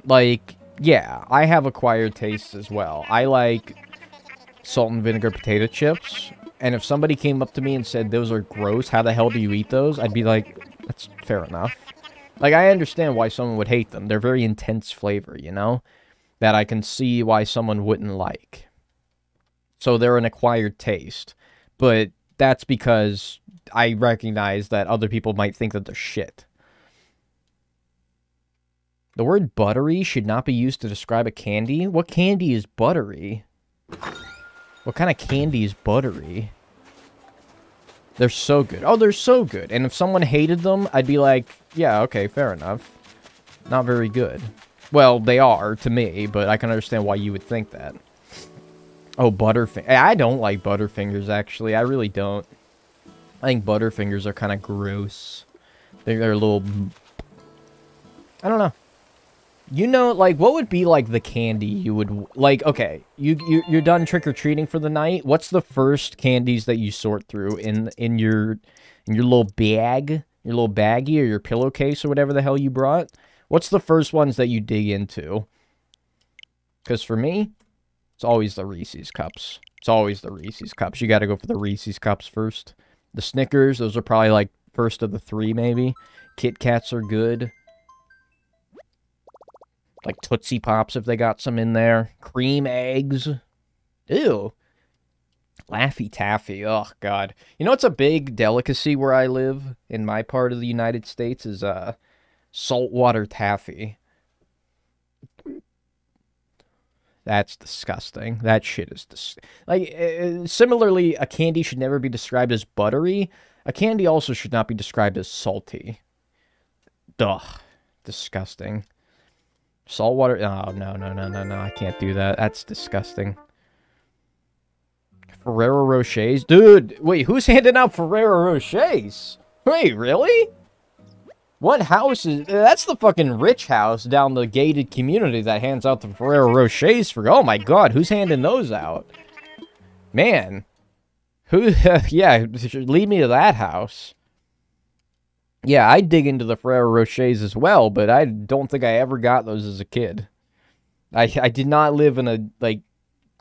Like, yeah, I have acquired tastes as well. I like salt and vinegar potato chips. And if somebody came up to me and said, those are gross, how the hell do you eat those? I'd be like, that's fair enough. Like, I understand why someone would hate them. They're very intense flavor, you know? That I can see why someone wouldn't like. So they're an acquired taste. But that's because I recognize that other people might think that they're shit. The word buttery should not be used to describe a candy. What candy is buttery? What kind of candy is buttery? They're so good. Oh, they're so good. And if someone hated them, I'd be like, yeah, okay, fair enough. Not very good. Well, they are to me, but I can understand why you would think that. Oh, Butterfingers. I don't like Butterfingers, actually. I really don't. I think Butterfingers are kind of gross. They're a little... I don't know. You know, like, what would be, like, the candy you would... Like, okay, you're done trick-or-treating for the night. What's the first candies that you sort through in your little bag? Your little baggie or your pillowcase or whatever the hell you brought? What's the first ones that you dig into? Because for me, it's always the Reese's Cups. It's always the Reese's Cups. You got to go for the Reese's Cups first. The Snickers, those are probably, like, first of the three, maybe. Kit Kats are good. Like Tootsie Pops, if they got some in there. Cream eggs. Ew. Laffy Taffy. Oh, God. You know what's a big delicacy where I live? In my part of the United States is, saltwater taffy. That's disgusting. That shit is like, similarly, a candy should never be described as buttery. A candy also should not be described as salty. Ugh. Disgusting. Saltwater... Oh, no. I can't do that. That's disgusting. Ferrero Rochers? Dude, wait, who's handing out Ferrero Rochers? Wait, really? What house is... That's the fucking rich house down the gated community that hands out the Ferrero Rochers for... Oh my god, who's handing those out? Man. Who... Yeah, lead me to that house. Yeah, I dig into the Ferrero Rochers as well, but I don't think I ever got those as a kid. I did not live in a, like,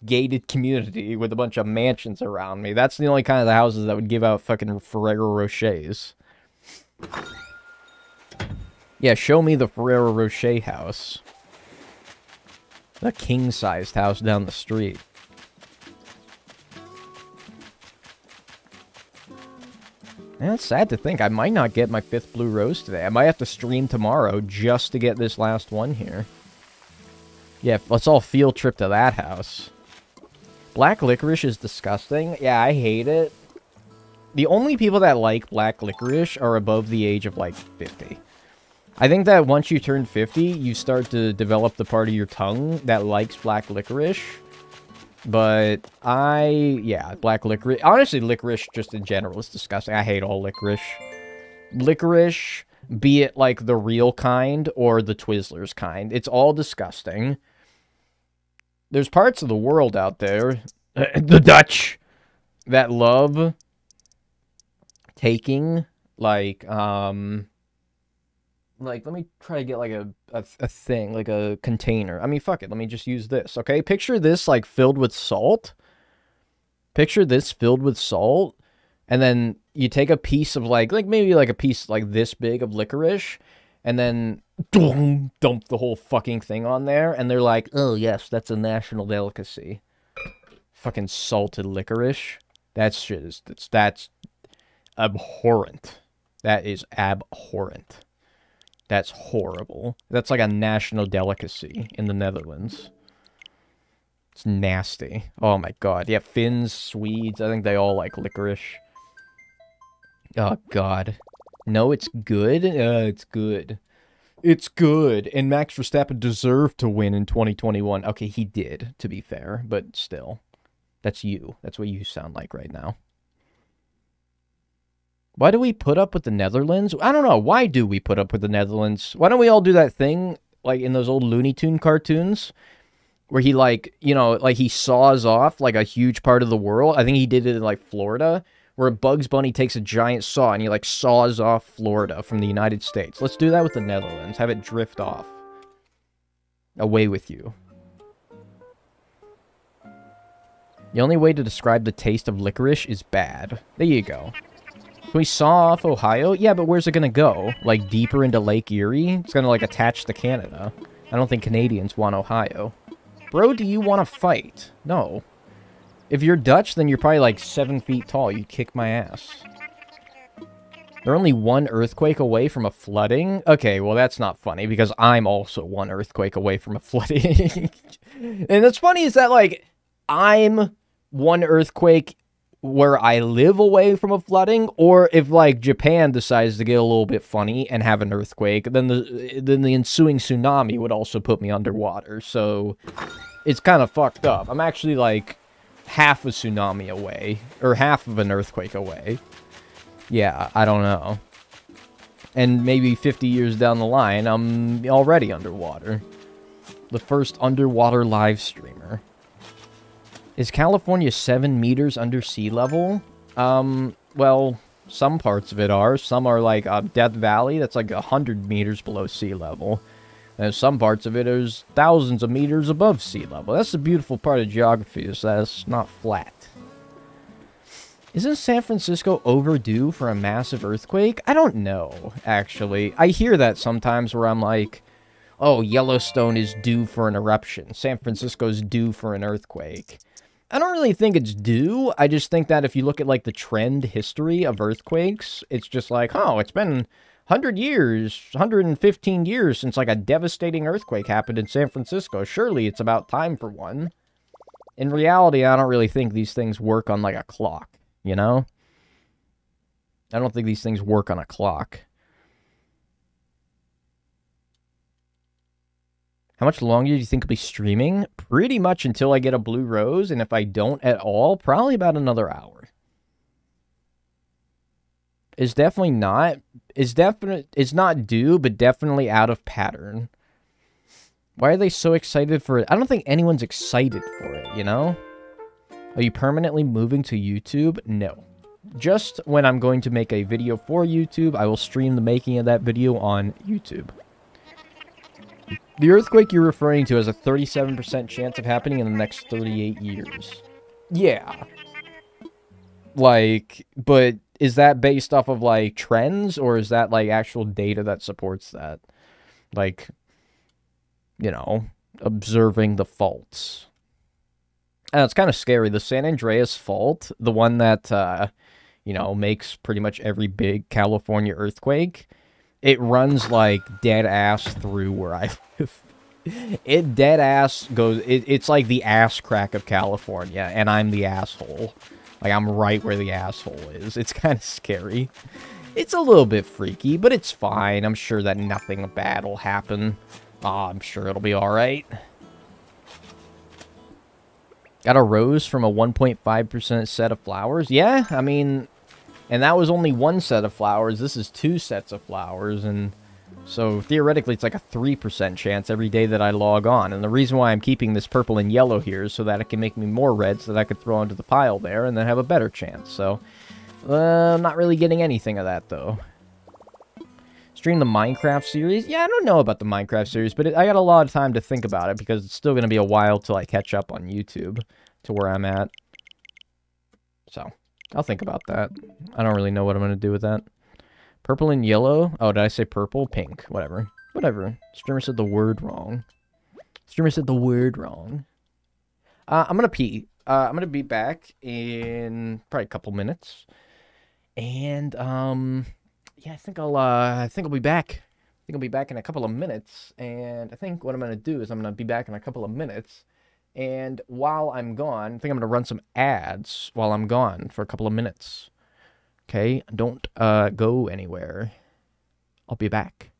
gated community with a bunch of mansions around me. That's the only kind of the houses that would give out fucking Ferrero Rochers. Yeah, show me the Ferrero Rocher house. The king-sized house down the street. Man, it's sad to think I might not get my 5th Blue Rose today. I might have to stream tomorrow just to get this last one here. Yeah, let's all field trip to that house. Black licorice is disgusting. Yeah, I hate it. The only people that like black licorice are above the age of, like, 50. I think that once you turn 50, you start to develop the part of your tongue that likes black licorice. But yeah, black licorice. Honestly, licorice just in general is disgusting. I hate all licorice. Licorice, be it like the real kind or the Twizzlers kind. It's all disgusting. There's parts of the world out there, the Dutch, that love taking, like, let me try to get, like, a thing, like a container. I mean, fuck it, let me just use this, okay? Picture this, like, filled with salt. Picture this filled with salt, and then you take a piece of, like maybe, like, a piece, like, this big of licorice, and then dump the whole fucking thing on there, and they're like, oh, yes, that's a national delicacy. Fucking salted licorice. That shit is, that's abhorrent. That is abhorrent. That's horrible. That's like a national delicacy in the Netherlands. It's nasty. Oh my god. Yeah, Finns, Swedes, I think they all like licorice. Oh god. No, it's good? It's good. It's good. And Max Verstappen deserved to win in 2021. Okay, he did, to be fair, but still. That's you. That's what you sound like right now. Why do we put up with the Netherlands? I don't know. Why do we put up with the Netherlands? Why don't we all do that thing, like in those old Looney Tune cartoons, where he, like, you know, like he saws off, like, a huge part of the world? I think he did it in, like, Florida, where Bugs Bunny takes a giant saw and he, like, saws off Florida from the United States. Let's do that with the Netherlands. Have it drift off. Away with you. The only way to describe the taste of licorice is bad. There you go. Can we saw off Ohio? Yeah, but where's it gonna go? Like, deeper into Lake Erie? It's gonna, like, attach to Canada. I don't think Canadians want Ohio. Bro, do you want to fight? No. If you're Dutch, then you're probably, like, 7 feet tall. You'd kick my ass. They're only one earthquake away from a flooding? Okay, well, that's not funny, because I'm also one earthquake away from a flooding. And what's funny is that, like, I'm one earthquake where I live away from a flooding, or if, like, Japan decides to get a little bit funny and have an earthquake, then the ensuing tsunami would also put me underwater. So it's kind of fucked up. I'm actually, like, half a tsunami away, or half of an earthquake away. Yeah, I don't know. And maybe 50 years down the line, I'm already underwater. The first underwater live streamer. Is California 7 meters under sea level? Well, some parts of it are. Some are like Death Valley, that's like 100 meters below sea level. And some parts of it is thousands of meters above sea level. That's the beautiful part of geography, is that it's not flat. Isn't San Francisco overdue for a massive earthquake? I don't know, actually. I hear that sometimes where I'm like, oh, Yellowstone is due for an eruption. San Francisco's due for an earthquake. I don't really think it's due. I just think that if you look at, like, the trend history of earthquakes, it's just like, oh, it's been 100 years, 115 years since, like, a devastating earthquake happened in San Francisco. Surely it's about time for one. In reality, I don't really think these things work on, like, a clock, you know? I don't think these things work on a clock. How much longer do you think I'll be streaming? Pretty much until I get a blue rose, and if I don't at all, probably about another hour. It's definitely not. It's not due, but definitely out of pattern. Why are they so excited for it? I don't think anyone's excited for it, you know? Are you permanently moving to YouTube? No. Just when I'm going to make a video for YouTube, I will stream the making of that video on YouTube. The earthquake you're referring to has a 37% chance of happening in the next 38 years. Yeah. Like, but is that based off of, like, trends, or is that, like, actual data that supports that? Like, you know, observing the faults. And it's kind of scary. The San Andreas Fault, the one that, you know, makes pretty much every big California earthquake, it runs, like, dead ass through where I live. It dead ass goes... It's like the ass crack of California, and I'm the asshole. Like, I'm right where the asshole is. It's kind of scary. It's a little bit freaky, but it's fine. I'm sure that nothing bad will happen. I'm sure it'll be alright. Got a rose from a 1.5% set of flowers? Yeah, I mean... And that was only one set of flowers. This is 2 sets of flowers, and so theoretically it's like a 3% chance every day that I log on. And the reason why I'm keeping this purple and yellow here is so that it can make me more red so that I could throw onto the pile there and then have a better chance. So, I'm not really getting anything of that, though. Stream the Minecraft series? Yeah, I don't know about the Minecraft series, but I got a lot of time to think about it because it's still going to be a while till I catch up on YouTube to where I'm at. So... I'll think about that. I don't really know what I'm going to do with that. Purple and yellow? Oh, did I say purple? Pink. Whatever. Whatever. Streamer said the word wrong. Streamer said the word wrong. I'm going to pee. I'm going to be back in probably a couple minutes. And, yeah, I think I'll be back. I think I'll be back in a couple of minutes. And I think what I'm going to do is I'm going to be back in a couple of minutes. And while I'm gone, I think I'm going to run some ads while I'm gone for a couple of minutes. Okay? Don't go anywhere. I'll be back.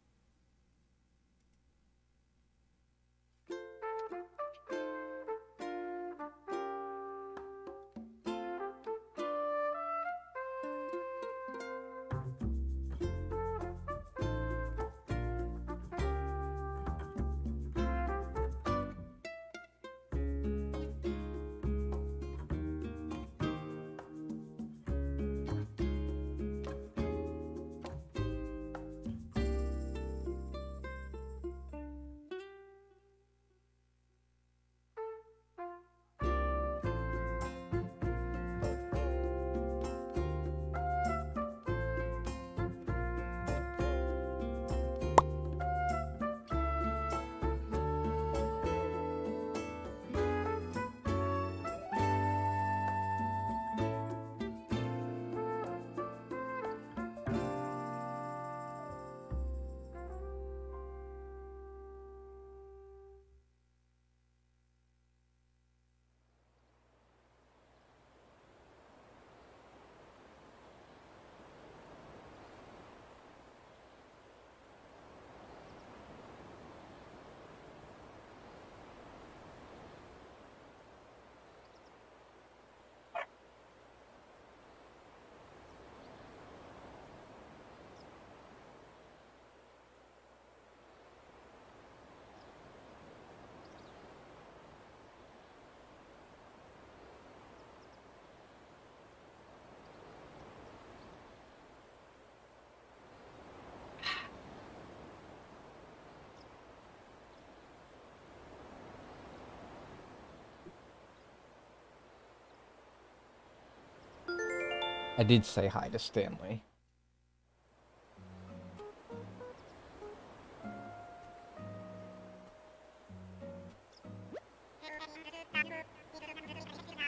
I did say hi to Stanley.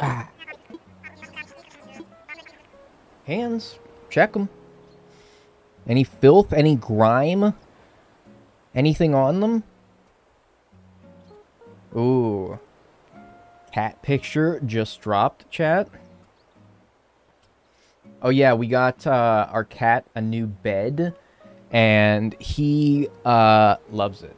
Ah. Hands. Check them. Any filth? Any grime? Anything on them? Ooh. Cat picture just dropped, chat. Oh yeah, we got our cat a new bed, and he loves it.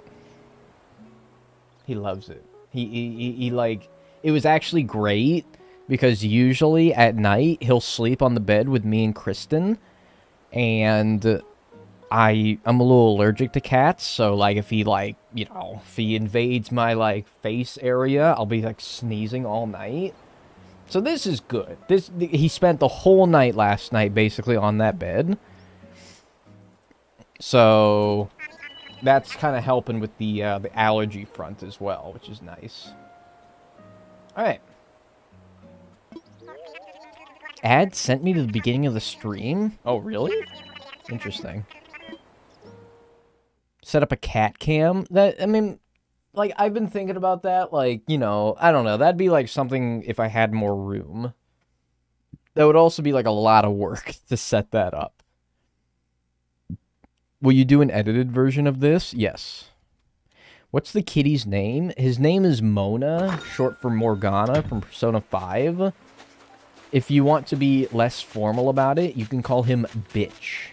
He loves it. He like, it was actually great because usually at night he'll sleep on the bed with me and Kristen, and I'm a little allergic to cats, so like if he like, you know, if he invades my like face area, I'll be like sneezing all night. So this is good. He spent the whole night last night basically on that bed. So that's kind of helping with the allergy front as well, which is nice. All right. Ad sent me to the beginning of the stream. Oh, really? Interesting. Set up a cat cam. That, I mean, like, I've been thinking about that, like, you know, I don't know, that'd be, like, something if I had more room. That would also be, like, a lot of work to set that up. Will you do an edited version of this? Yes. What's the kitty's name? His name is Mona, short for Morgana from Persona 5. If you want to be less formal about it, you can call him Bitch.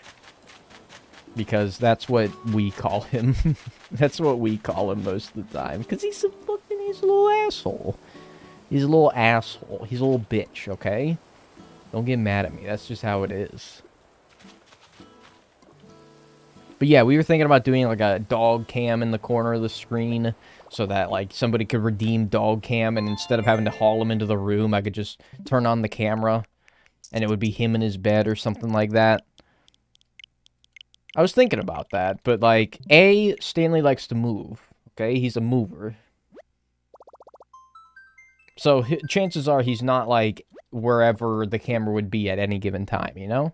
Because that's what we call him. That's what we call him most of the time. Because he's a little asshole. He's a little asshole. He's a little bitch, okay? Don't get mad at me. That's just how it is. But yeah, we were thinking about doing like a dog cam in the corner of the screen. So that like somebody could redeem dog cam. And instead of having to haul him into the room, I could just turn on the camera. And it would be him in his bed or something like that. I was thinking about that, but, like, Stanley likes to move, okay? He's a mover. So, chances are he's not, like, wherever the camera would be at any given time, you know?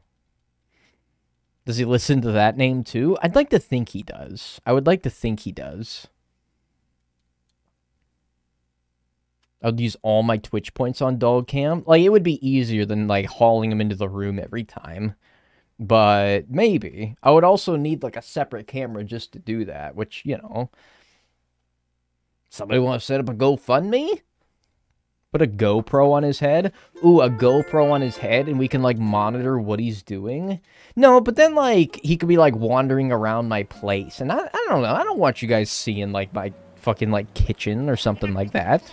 Does he listen to that name, too? I'd like to think he does. I would like to think he does. I'd use all my Twitch points on dog cam. Like, it would be easier than, like, hauling him into the room every time. But maybe. I would also need, like, a separate camera just to do that, which, you know. Somebody want to set up a GoFundMe? Put a GoPro on his head? Ooh, a GoPro on his head, and we can, like, monitor what he's doing? No, but then, like, he could be, like, wandering around my place. And I don't know. I don't want you guys seeing, like, my fucking, like, kitchen or something like that.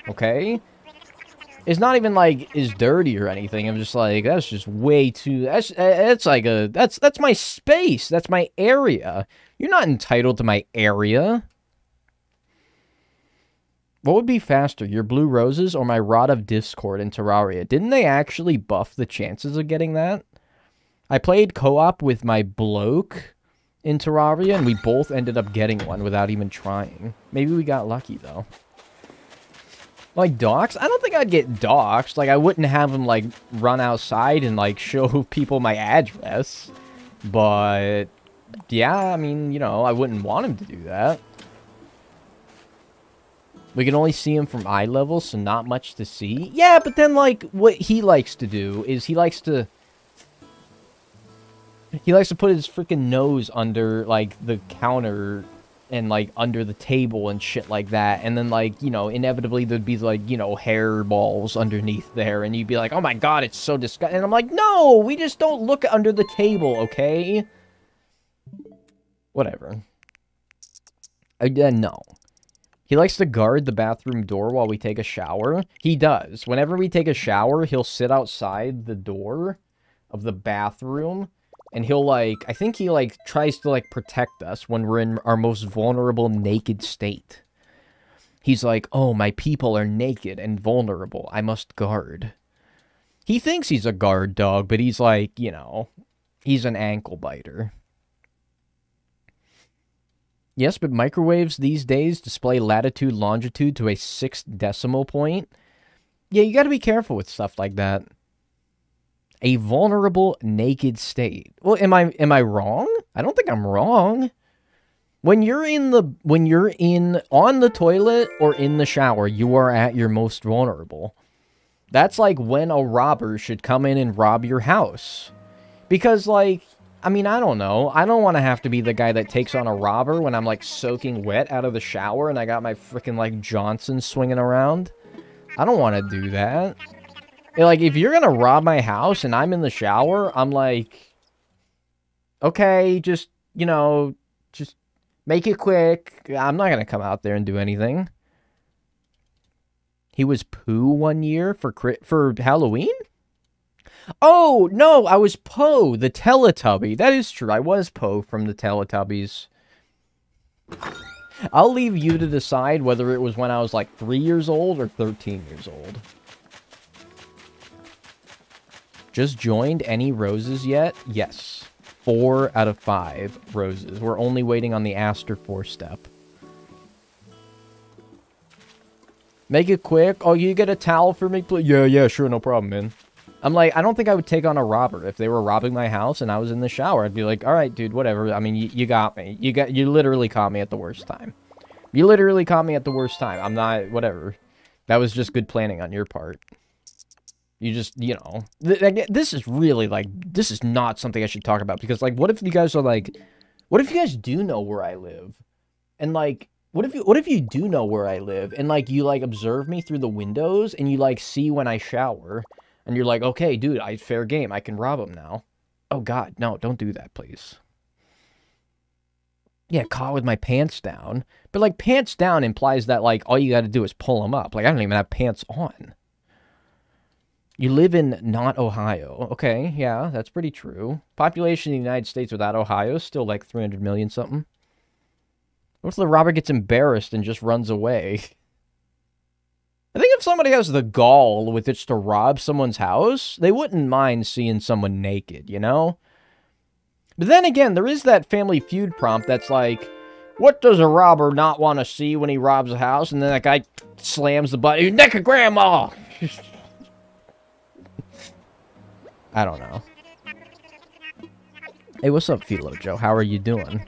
Okay? It's not even, like, is dirty or anything. I'm just like, that's just way too... That's like a... That's my space. That's my area. You're not entitled to my area. What would be faster, your Blue Roses or my Rod of Discord in Terraria? Didn't they actually buff the chances of getting that? I played co-op with my bloke in Terraria, and we both ended up getting one without even trying. Maybe we got lucky, though. Like, doxed? I don't think I'd get doxed. Like, I wouldn't have him, like, run outside and, like, show people my address. But, yeah, I mean, you know, I wouldn't want him to do that. We can only see him from eye level, so not much to see. Yeah, but then, like, what he likes to do is he likes to put his freaking nose under, like, the counter and, like, under the table and shit like that. And then, like, you know, inevitably there'd be, like, you know, hair balls underneath there. And you'd be like, oh my god, it's so disgusting. And I'm like, no, we just don't look under the table, okay? Whatever. Again, no. He likes to guard the bathroom door while we take a shower. He does. Whenever we take a shower, he'll sit outside the door of the bathroom. And he'll, like, I think he, like, tries to, like, protect us when we're in our most vulnerable, naked state. He's like, oh, my people are naked and vulnerable. I must guard. He thinks he's a guard dog, but he's, like, you know, he's an ankle biter. Yes, but microwaves these days display latitude, longitude to a 6th decimal point. Yeah, you gotta be careful with stuff like that. A vulnerable, naked state. Well, am I wrong? I don't think I'm wrong. When you're on the toilet or in the shower, you are at your most vulnerable. That's like when a robber should come in and rob your house. Because, like, I mean, I don't know. I don't want to have to be the guy that takes on a robber when I'm, like, soaking wet out of the shower and I got my freaking, like, Johnson swinging around. I don't want to do that. Like, if you're gonna rob my house and I'm in the shower, I'm like, okay, just, you know, just make it quick. I'm not gonna come out there and do anything. He was Pooh one year for Halloween? Oh, no, I was Poe, the Teletubby. That is true. I was Poe from the Teletubbies. I'll leave you to decide whether it was when I was like 3 years old or 13 years old. Just joined. Any roses yet? Yes. 4 out of 5 roses. We're only waiting on the Aster 4 step. Make it quick. Oh, you get a towel for me, please? Yeah, sure, no problem, man. I'm like, I don't think I would take on a robber. If they were robbing my house and I was in the shower, I'd be like, all right, dude, whatever. I mean, you got me. You literally caught me at the worst time. You literally caught me at the worst time. I'm not, whatever. That was just good planning on your part. You just, you know, this is really, like, this is not something I should talk about. Because, like, what if you guys are, like, what if you guys do know where I live? And, like, what if you do know where I live? And, like, you, like, observe me through the windows and you, like, see when I shower. And you're like, okay, dude, fair game. I can rob him now. Oh, God, no, don't do that, please. Yeah, caught with my pants down. But, like, pants down implies that, like, all you gotta do is pull them up. Like, I don't even have pants on. You live in not Ohio. Okay, yeah, that's pretty true. Population in the United States without Ohio is still, like, 300 million something. What if the robber gets embarrassed and just runs away? I think if somebody has the gall with which to rob someone's house, they wouldn't mind seeing someone naked, you know? But then again, there is that Family Feud prompt that's like, what does a robber not want to see when he robs a house? And then that guy slams the button, you naked grandma! I don't know. Hey, what's up, Philo Joe? How are you doing?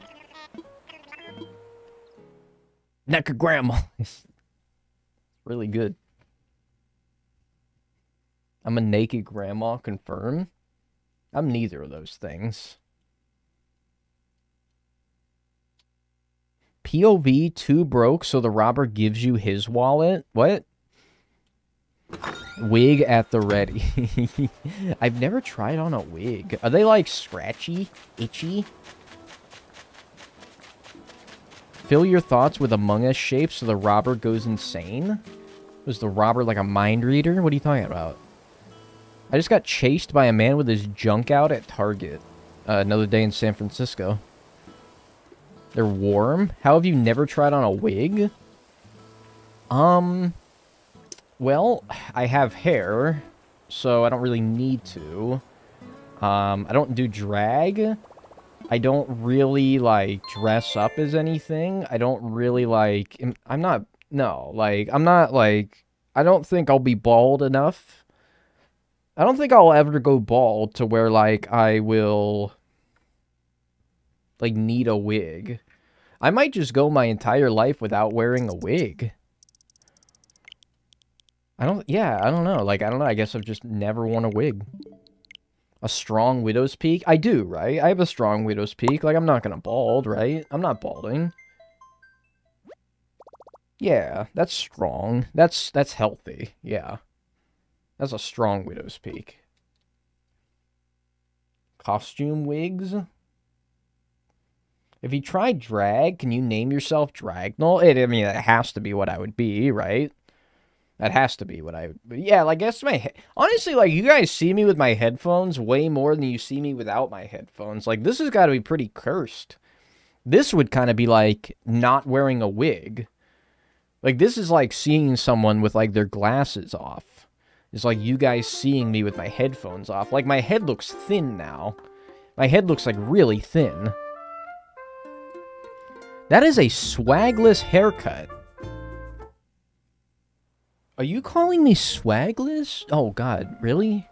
Naked grandma! Really good. I'm a naked grandma, confirm. I'm neither of those things. POV, too broke, so the robber gives you his wallet? What? Wig at the ready. I've never tried on a wig. Are they, like, scratchy? Itchy? Fill your thoughts with Among Us shapes so the robber goes insane? Was the robber like a mind reader? What are you talking about? I just got chased by a man with his junk out at Target. Another day in San Francisco. They're warm? How have you never tried on a wig? Well, I have hair, so I don't really need to. I don't do drag. I don't really, like, dress up as anything. I don't really, like... I'm not... No, like, I'm not, like... I don't think I'll be bald enough. I don't think I'll ever go bald to where, like, I will... like, need a wig. I might just go my entire life without wearing a wig. I don't know. Like, I don't know. I guess I've just never worn a wig. A strong widow's peak? I do, right? I have a strong widow's peak. Like, I'm not gonna bald, right? I'm not balding. Yeah, that's strong. That's healthy. Yeah. That's a strong widow's peak. Costume wigs? If you try drag, can you name yourself Dragnol? I mean, it has to be what I would be, right? That has to be what I would... Yeah, like, that's my... Honestly, like, you guys see me with my headphones way more than you see me without my headphones. Like, this has got to be pretty cursed. This would kind of be like not wearing a wig. Like, this is like seeing someone with, like, their glasses off. It's like you guys seeing me with my headphones off. Like, my head looks thin now. My head looks, like, really thin. That is a swagless haircut. Are you calling me swagless? Oh, God, really?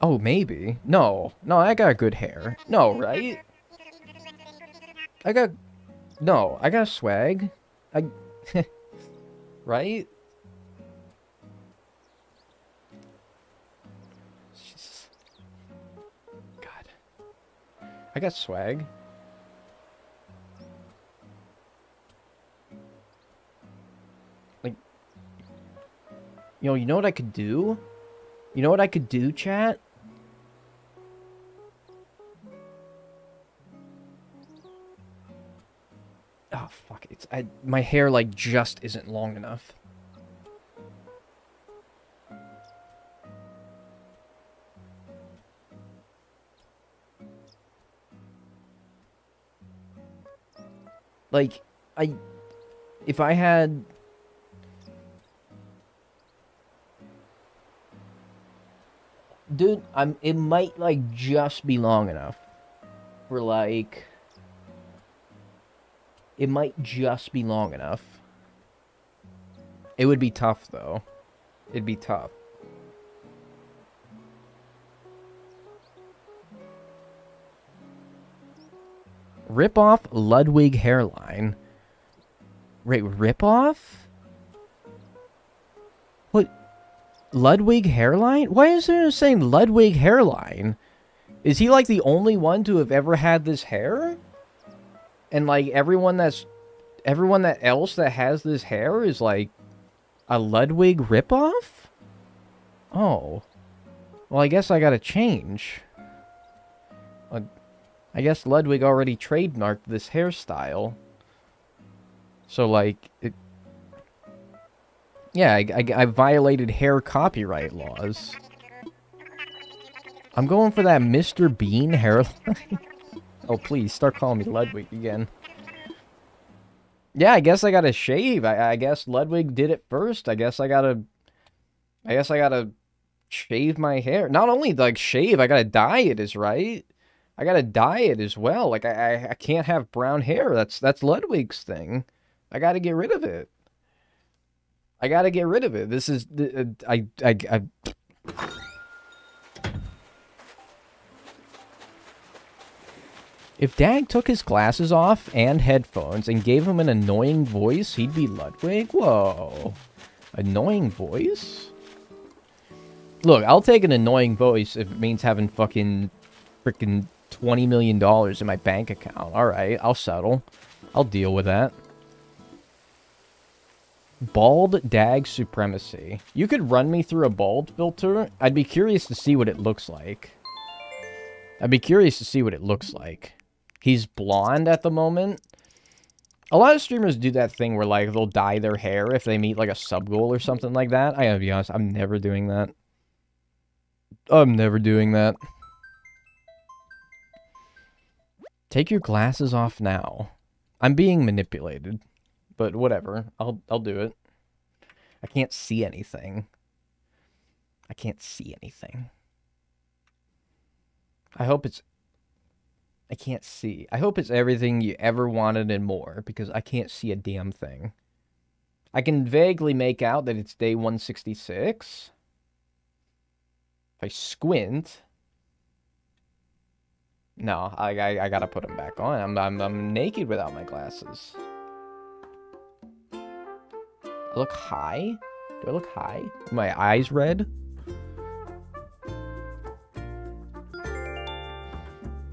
Oh, maybe. No. No, I got good hair. No, right? I got... No, I got swag. I... right? Jesus. God. I got swag. Like... you know what I could do? You know what I could do, chat? Oh, fuck. My hair, like, just isn't long enough. Like, if I had... Dude, it might, like, just be long enough. For, like... It might just be long enough. It would be tough, though. It'd be tough. Rip off Ludwig hairline. Wait, rip off? What? Ludwig hairline? Why is there saying Ludwig hairline? Is he like the only one to have ever had this hair? And like everyone that else that has this hair is like a Ludwig ripoff? Oh. Well, I guess I gotta change. I guess Ludwig already trademarked this hairstyle. So, like, yeah, I violated hair copyright laws. I'm going for that Mr. Bean hairline. Oh, please, start calling me Ludwig again. Yeah, I guess I gotta shave. I guess Ludwig did it first. I guess I gotta shave my hair. Not only, like, shave, I gotta dye it, is right. I gotta dye it as well. Like, I can't have brown hair. That's Ludwig's thing. I gotta get rid of it. I gotta get rid of it. This is... If Dag took his glasses off and headphones and gave him an annoying voice, he'd be Ludwig? Whoa. Annoying voice? Look, I'll take an annoying voice if it means having fucking... freaking $20 million in my bank account. Alright, I'll settle. I'll deal with that. Bald Dag supremacy. You could run me through a bald filter. I'd be curious to see what it looks like. He's blonde at the moment. A lot of streamers do that thing where, like, they'll dye their hair if they meet, like, a sub-goal or something like that. I gotta be honest, I'm never doing that. Take your glasses off now. I'm being manipulated. But whatever. I'll do it. I can't see anything. I hope it's... I can't see. I hope it's everything you ever wanted and more, because I can't see a damn thing. I can vaguely make out that it's day 166. If I squint... No, I gotta put them back on. I'm naked without my glasses. I look high? Do I look high? Are my eyes red?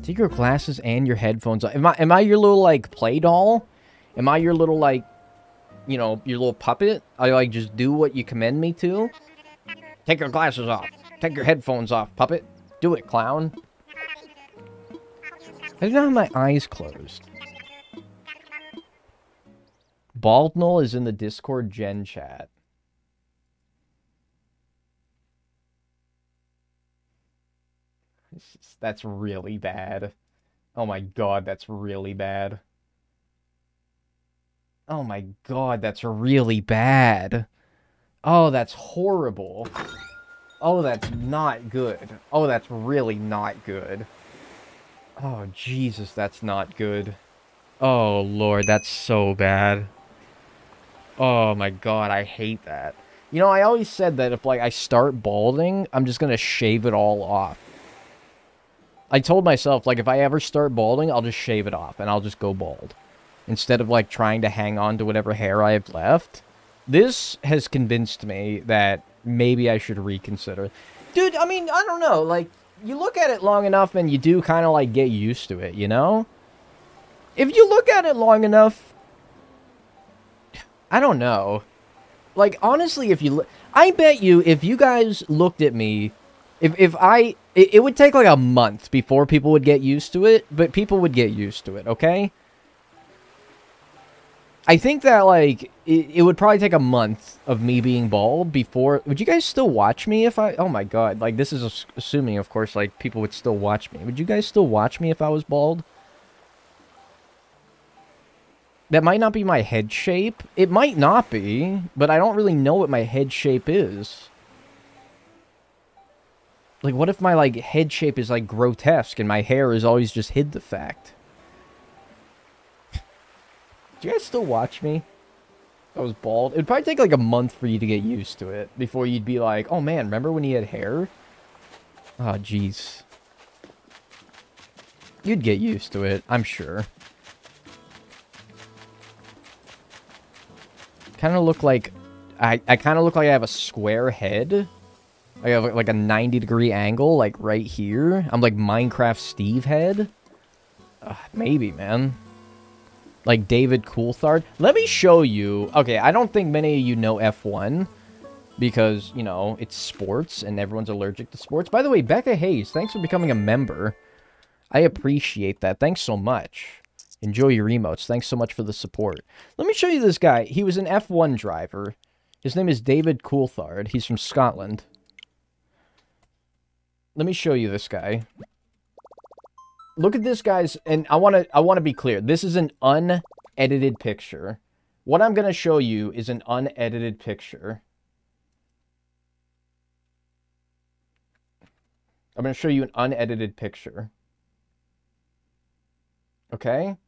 Take your glasses and your headphones off. Am I your little, like, play doll? Am I your little, like, you know, your little puppet? I, like, just do what you commend me to? Take your glasses off. Take your headphones off, puppet. Do it, clown. I do not have my eyes closed. Baldnull is in the Discord gen chat. That's really bad. Oh my god, that's really bad. Oh my god, that's really bad. Oh, that's horrible. Oh, that's not good. Oh, that's really not good. Oh, Jesus, that's not good. Oh, Lord, that's so bad. Oh my god, I hate that. You know, I always said that if, like, I start balding, I'm just gonna shave it all off. I told myself, like, if I ever start balding, I'll just shave it off, and I'll just go bald. Instead of, like, trying to hang on to whatever hair I have left. This has convinced me that maybe I should reconsider. Dude, I mean, I don't know, like, you look at it long enough and you do kind of, like, get used to it, you know? If you look at it long enough, I don't know. Like, honestly, if you I bet you if you guys looked at me, it would take like a month before people would get used to it, but people would get used to it, okay? I think that, like, it would probably take a month of me being bald before... Would you guys still watch me if I... Oh my god, like, this is assuming, of course, like, people would still watch me. Would you guys still watch me if I was bald? That might not be my head shape. It might not be, but I don't really know what my head shape is. Like, what if my, like, head shape is, like, grotesque and my hair has always just hid the fact? Do you guys still watch me? If I was bald. It'd probably take, like, a month for you to get used to it before you'd be like, oh, man, remember when he had hair? Oh, jeez. You'd get used to it, I'm sure. Kind of look like... I kind of look like I have a square head. I have like a 90-degree angle, like right here. I'm like Minecraft Steve head. Maybe, man. Like David Coulthard. Let me show you. Okay, I don't think many of you know F1. Because, you know, it's sports and everyone's allergic to sports. By the way, Becca Hayes, thanks for becoming a member. I appreciate that. Thanks so much. Enjoy your emotes. Thanks so much for the support. Let me show you this guy. He was an F1 driver. His name is David Coulthard. He's from Scotland. Let me show you this guy. Look at this guy's... And I want to be clear. This is an unedited picture. What I'm going to show you is an unedited picture. I'm going to show you an unedited picture. Okay?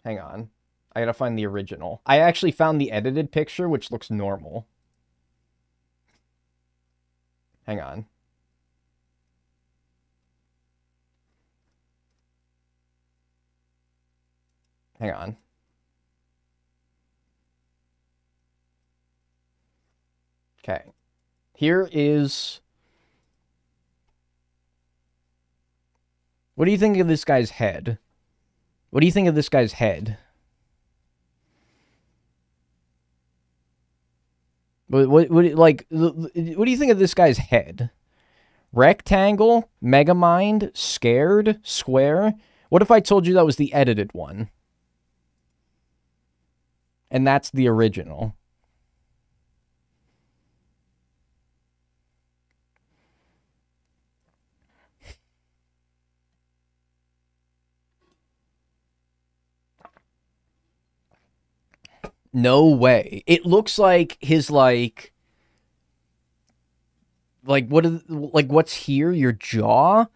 Hang on. I gotta find the original. I actually found the edited picture, which looks normal. Hang on. Hang on. Okay. Here is... What do you think of this guy's head? What do you think of this guy's head? What do you think of this guy's head? Rectangle? Megamind? Scared? Square? What if I told you that was the edited one? And that's the original. No way. It looks like his, like what's here? Your jaw?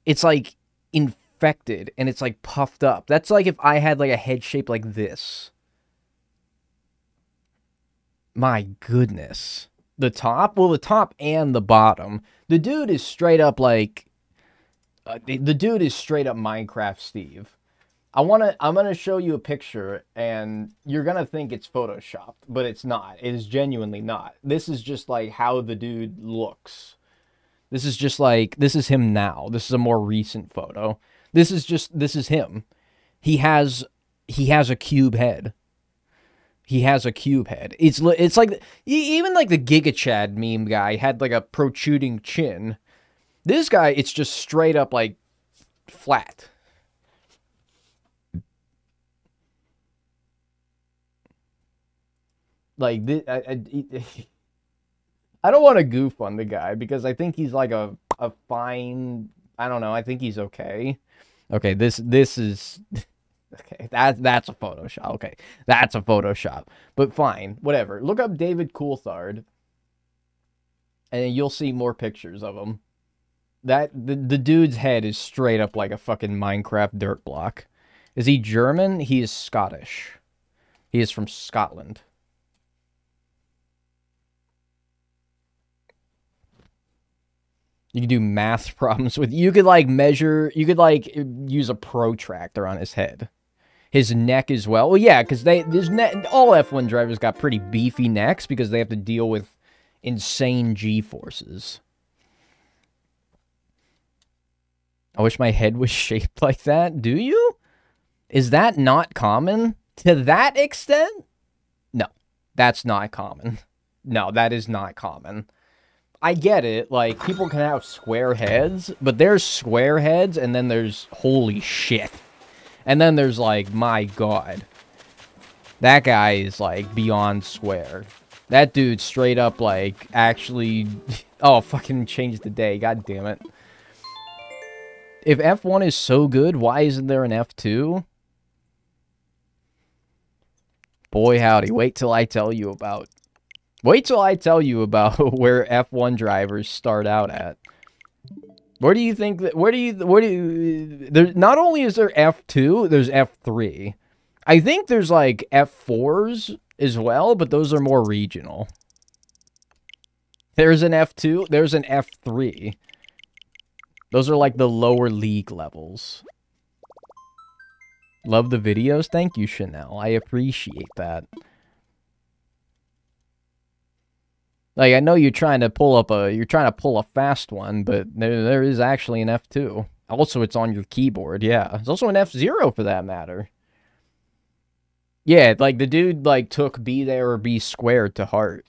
It's, like, infected, and it's, like, puffed up. That's like if I had, like, a head shape like this. My goodness. The top? Well, the top and the bottom. The dude is straight up, like... the dude is straight up Minecraft Steve. I'm gonna show you a picture, and you're gonna think it's photoshopped, but it's not. It is genuinely not. This is just like how the dude looks. This is just like, this is him now. This is a more recent photo. This is him. He has a cube head. He has a cube head. It's like, even like the Giga Chad meme guy had like a protruding chin. This guy, it's just straight up like flat. Like, this, I don't want to goof on the guy because I think he's like a fine, I don't know, I think he's okay. Okay, this is, okay, that's a Photoshop. Okay, that's a Photoshop. But fine, whatever. Look up David Coulthard, and you'll see more pictures of him. The dude's head is straight up like a fucking Minecraft dirt block. Is he German? He is Scottish. He is from Scotland. You can do math problems with, you could like measure, you could like use a protractor on his head. His neck as well. Well, yeah, because all F1 drivers got pretty beefy necks because they have to deal with insane G-forces. I wish my head was shaped like that. Do you? Is that not common? To that extent? No, that's not common. No, that is not common. I get it, like, people can have square heads, but there's square heads, and then there's holy shit. And then there's, like, my god. That guy is, like, beyond square. That dude straight up, like, actually... Oh, fucking changed the day, god damn it. If F1 is so good, why isn't there an F2? Boy howdy, wait till I tell you about... Wait till I tell you about where F1 drivers start out at. Where do you think that, there, not only is there F2, there's F3. I think there's like F4s as well, but those are more regional. There's an F2, there's an F3. Those are like the lower league levels. Love the videos? Thank you, Chanel. I appreciate that. Like, I know you're trying to pull a fast one, but there is actually an F2. Also, it's on your keyboard, yeah. There's also an F0 for that matter. Yeah, like, the dude, like, took be there or be squared to heart.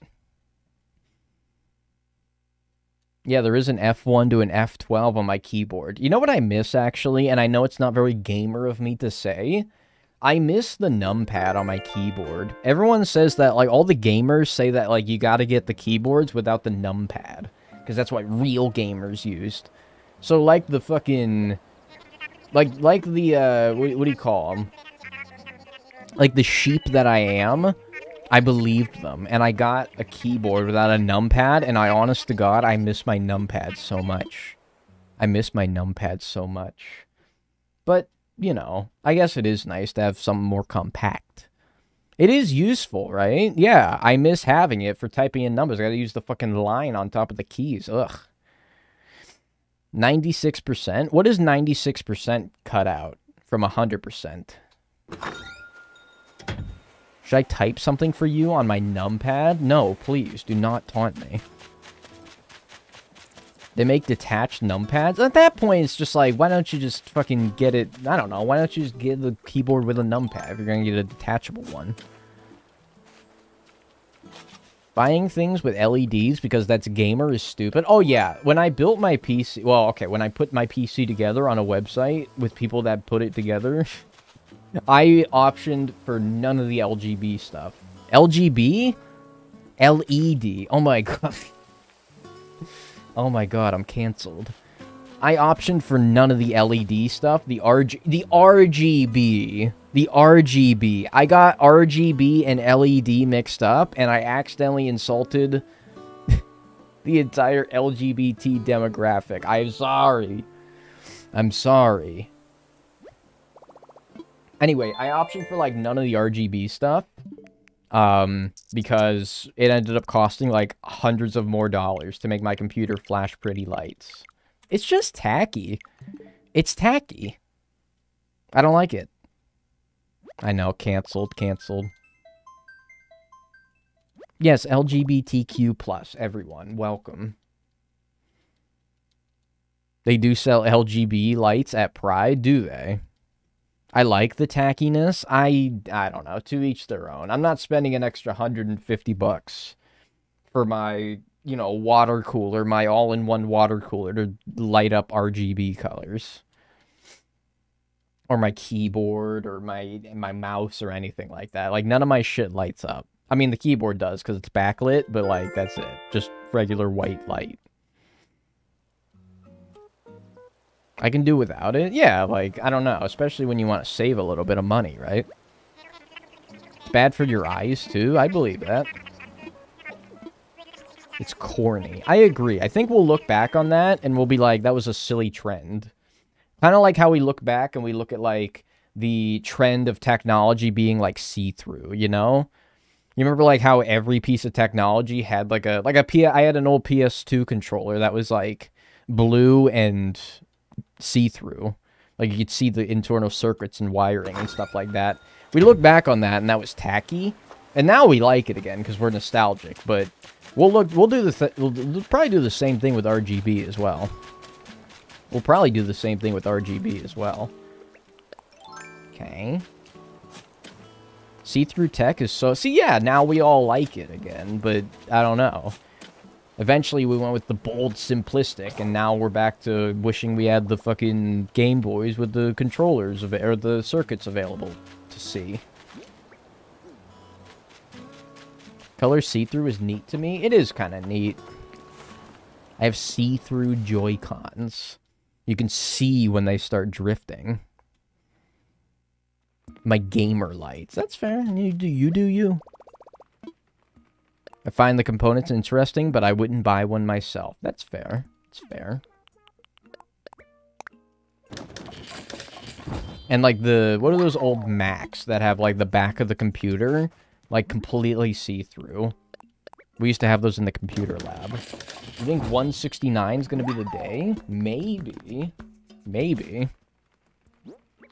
Yeah, there is an F1 to an F12 on my keyboard. You know what I miss, actually? And I know it's not very gamer of me to say. I miss the numpad on my keyboard. Everyone says that, like, all the gamers say that, like, you gotta get the keyboards without the numpad. Because that's what real gamers used. So, like, the fucking... Like the, what do you call them? Like, the sheep that I am, I believed them. And I got a keyboard without a numpad, and I, honest to God, I miss my numpad so much. I miss my numpad so much. But... you know, I guess it is nice to have something more compact. It is useful, right? Yeah, I miss having it for typing in numbers. I gotta use the fucking line on top of the keys. Ugh. 96%? What is 96% cut out from 100%? Should I type something for you on my numpad? No, please, do not taunt me. They make detached numpads? At that point, it's just like, why don't you just fucking get it... I don't know. Why don't you just get the keyboard with a numpad if you're going to get a detachable one? Buying things with LEDs because that's gamer is stupid. Oh, yeah. When I built my PC... Well, okay. When I put my PC together on a website with people that put it together, I optioned for none of the LGB stuff. LGB? LED. Oh, my God. Oh my god, I'm canceled. I optioned for none of the LED stuff. The RGB. The RGB. I got RGB and LED mixed up, and I accidentally insulted the entire LGBT demographic. I'm sorry. I'm sorry. Anyway, I optioned for, like, none of the RGB stuff. Because it ended up costing, like, hundreds of more dollars to make my computer flash pretty lights. It's just tacky. It's tacky. I don't like it. I know, canceled. Yes, LGBTQ+, everyone, welcome. They do sell LGB lights at Pride, do they? I like the tackiness. I don't know. To each their own. I'm not spending an extra $150 for my, you know, water cooler, my all-in-one water cooler to light up RGB colors. Or my keyboard or my mouse or anything like that. Like, none of my shit lights up. I mean, the keyboard does because it's backlit, but, like, that's it. Just regular white light. I can do without it? Yeah, like, I don't know. Especially when you want to save a little bit of money, right? It's bad for your eyes, too. I believe that. It's corny. I agree. I think we'll look back on that, and we'll be like, that was a silly trend. Kind of like how we look back and we look at, like, the trend of technology being, like, see-through, you know? You remember, like, how every piece of technology had, like, I had an old PS2 controller that was, like... blue and see-through. Like, you could see the internal circuits and wiring and stuff like that. We look back on that, and that was tacky. And now we like it again, because we're nostalgic. But we'll probably do the same thing with RGB as well. We'll probably do the same thing with RGB as well. Okay. See-through tech is so... See, yeah, now we all like it again, but I don't know. Eventually, we went with the bold simplistic, and now we're back to wishing we had the fucking Game Boys with the controllers, or the circuits available to see. Color see-through is neat to me. It is kind of neat. I have see-through Joy-Cons. You can see when they start drifting. My gamer lights. That's fair. You do you. I find the components interesting, but I wouldn't buy one myself. That's fair. It's fair. And like what are those old Macs that have like the back of the computer like completely see-through? We used to have those in the computer lab. You think 169 is going to be the day? Maybe. Maybe.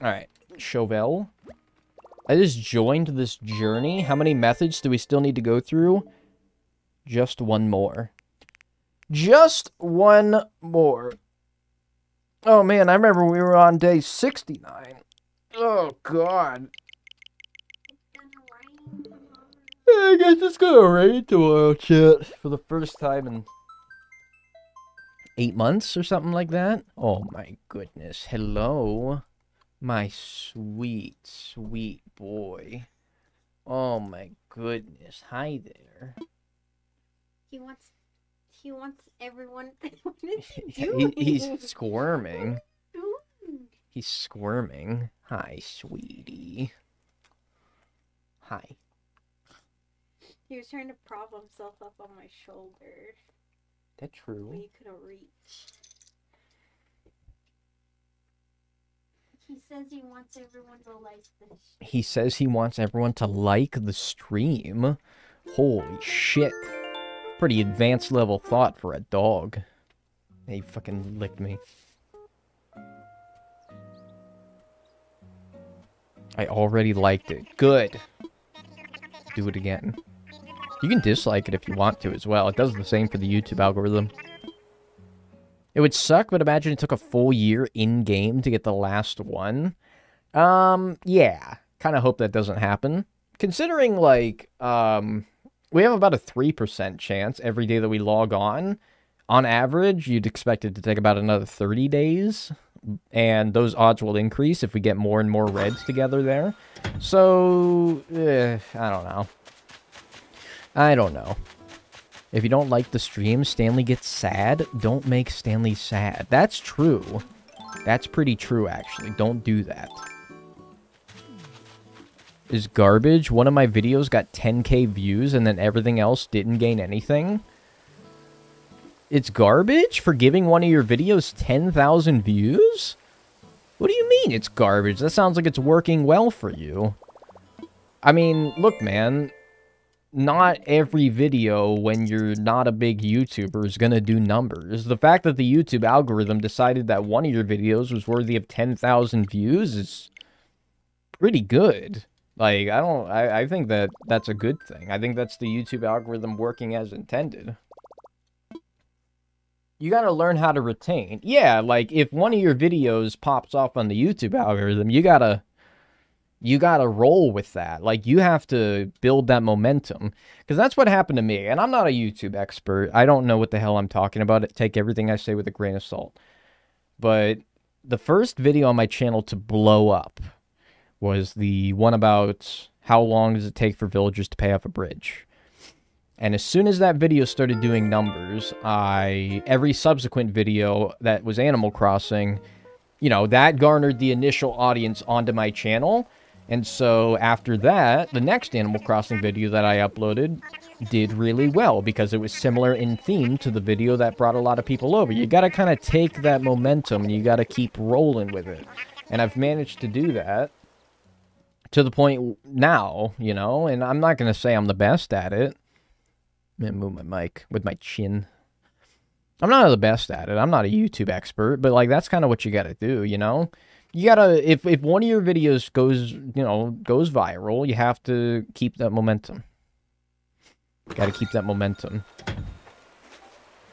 Alright. Chauvel. I just joined this journey. How many methods do we still need to go through? Just one more. Just one more. Oh, man, I remember we were on day 69. Oh, God. I guess it's gonna rain tomorrow, chat. For the first time in 8 months or something like that. Oh, my goodness. Hello. My sweet, sweet boy. Oh, my goodness. Hi there. He wants everyone. What is he doing? He's squirming. He's squirming. Hi, sweetie. Hi. He was trying to prop himself up on my shoulder. That's true. But he couldn't reach. He says he wants everyone to like this. He says he wants everyone to like the stream. Holy shit. Pretty advanced level thought for a dog. He fucking licked me. I already liked it. Good. Do it again. You can dislike it if you want to as well. It does the same for the YouTube algorithm. It would suck, but imagine it took a full year in-game to get the last one. Yeah. Kind of hope that doesn't happen. Considering, like, we have about a 3% chance every day that we log on. On average, you'd expect it to take about another 30 days. And those odds will increase if we get more and more reds together there. So, I don't know. I don't know. If you don't like the stream, Stanley gets sad. Don't make Stanley sad. That's true. That's pretty true, actually. Don't do that. Is garbage. One of my videos got 10k views and then everything else didn't gain anything. It's garbage for giving one of your videos 10,000 views? What do you mean it's garbage? That sounds like it's working well for you. I mean, look, man. Not every video, when you're not a big YouTuber, is gonna do numbers. The fact that the YouTube algorithm decided that one of your videos was worthy of 10,000 views is pretty good. Like, I think that that's a good thing. I think that's the YouTube algorithm working as intended. You gotta learn how to retain. Yeah, like, if one of your videos pops off on the YouTube algorithm, you gotta roll with that. Like, you have to build that momentum. Because that's what happened to me. And I'm not a YouTube expert. I don't know what the hell I'm talking about. Take everything I say with a grain of salt. But the first video on my channel to blow up was the one about how long does it take for villagers to pay off a bridge. And as soon as that video started doing numbers, every subsequent video that was Animal Crossing, you know, that garnered the initial audience onto my channel. And so after that, the next Animal Crossing video that I uploaded did really well because it was similar in theme to the video that brought a lot of people over. You gotta kind of take that momentum and you gotta keep rolling with it. And I've managed to do that to the point now, you know, and I'm not gonna say I'm the best at it. I'm gonna move my mic with my chin. I'm not the best at it. I'm not a YouTube expert, but like that's kind of what you got to do, you know? You got to if one of your videos goes, goes viral, you have to keep that momentum. Got to keep that momentum.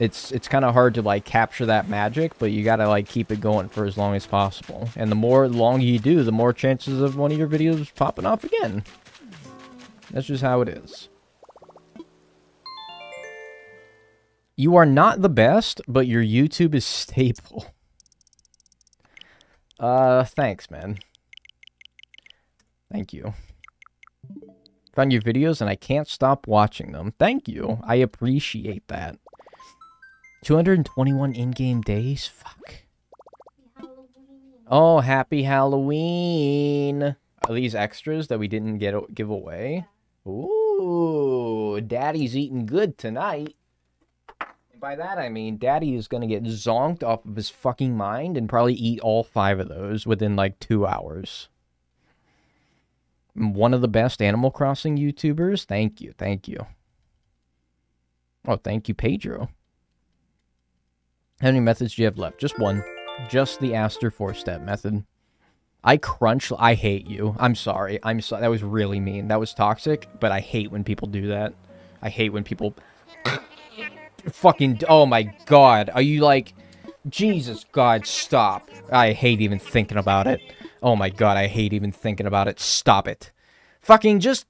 It's kind of hard to like capture that magic, but you got to like keep it going for as long as possible. And the more long you do, the more chances of one of your videos popping off again. That's just how it is. You are not the best, but your YouTube is stable. Thanks, man. Thank you. Found your videos and I can't stop watching them. Thank you. I appreciate that. 221 in-game days? Fuck. Oh, happy Halloween. Are these extras that we didn't give away? Ooh, Daddy's eating good tonight. And by that I mean Daddy is gonna get zonked off of his fucking mind and probably eat all 5 of those within like 2 hours. One of the best Animal Crossing YouTubers? Thank you, thank you. Oh, thank you, Pedro. How many methods do you have left? Just one. Just the Aster 4-step method. I hate you. I'm sorry. That was really mean. That was toxic, but I hate when people do that. I hate when people... fucking... Oh my god. Are you like... Jesus God, stop. I hate even thinking about it. Oh my god, I hate even thinking about it. Stop it. Fucking just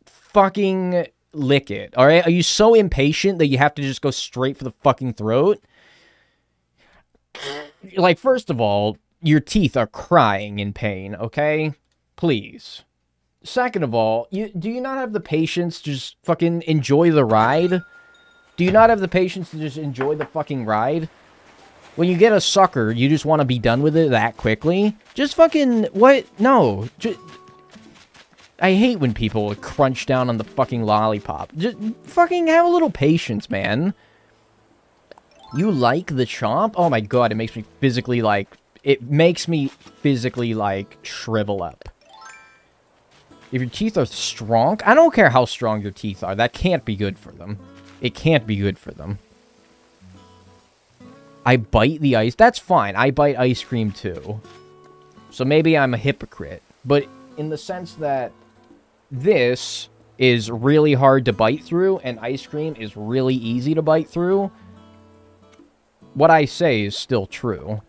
fucking lick it, alright? Are you so impatient that you have to just go straight for the fucking throat? Like, first of all, your teeth are crying in pain, okay? Please. Second of all, do you not have the patience to just fucking enjoy the ride? Do you not have the patience to just enjoy the fucking ride? When you get a sucker, you just want to be done with it that quickly? Just fucking... What? No. I hate when people crunch down on the fucking lollipop. Just fucking have a little patience, man. You like the chomp? Oh my god, it makes me physically, like... It makes me physically, like, shrivel up. If your teeth are strong... I don't care how strong your teeth are. That can't be good for them. It can't be good for them. I bite the ice... That's fine. I bite ice cream, too. So maybe I'm a hypocrite. But in the sense that... This is really hard to bite through, and ice cream is really easy to bite through... What I say is still true.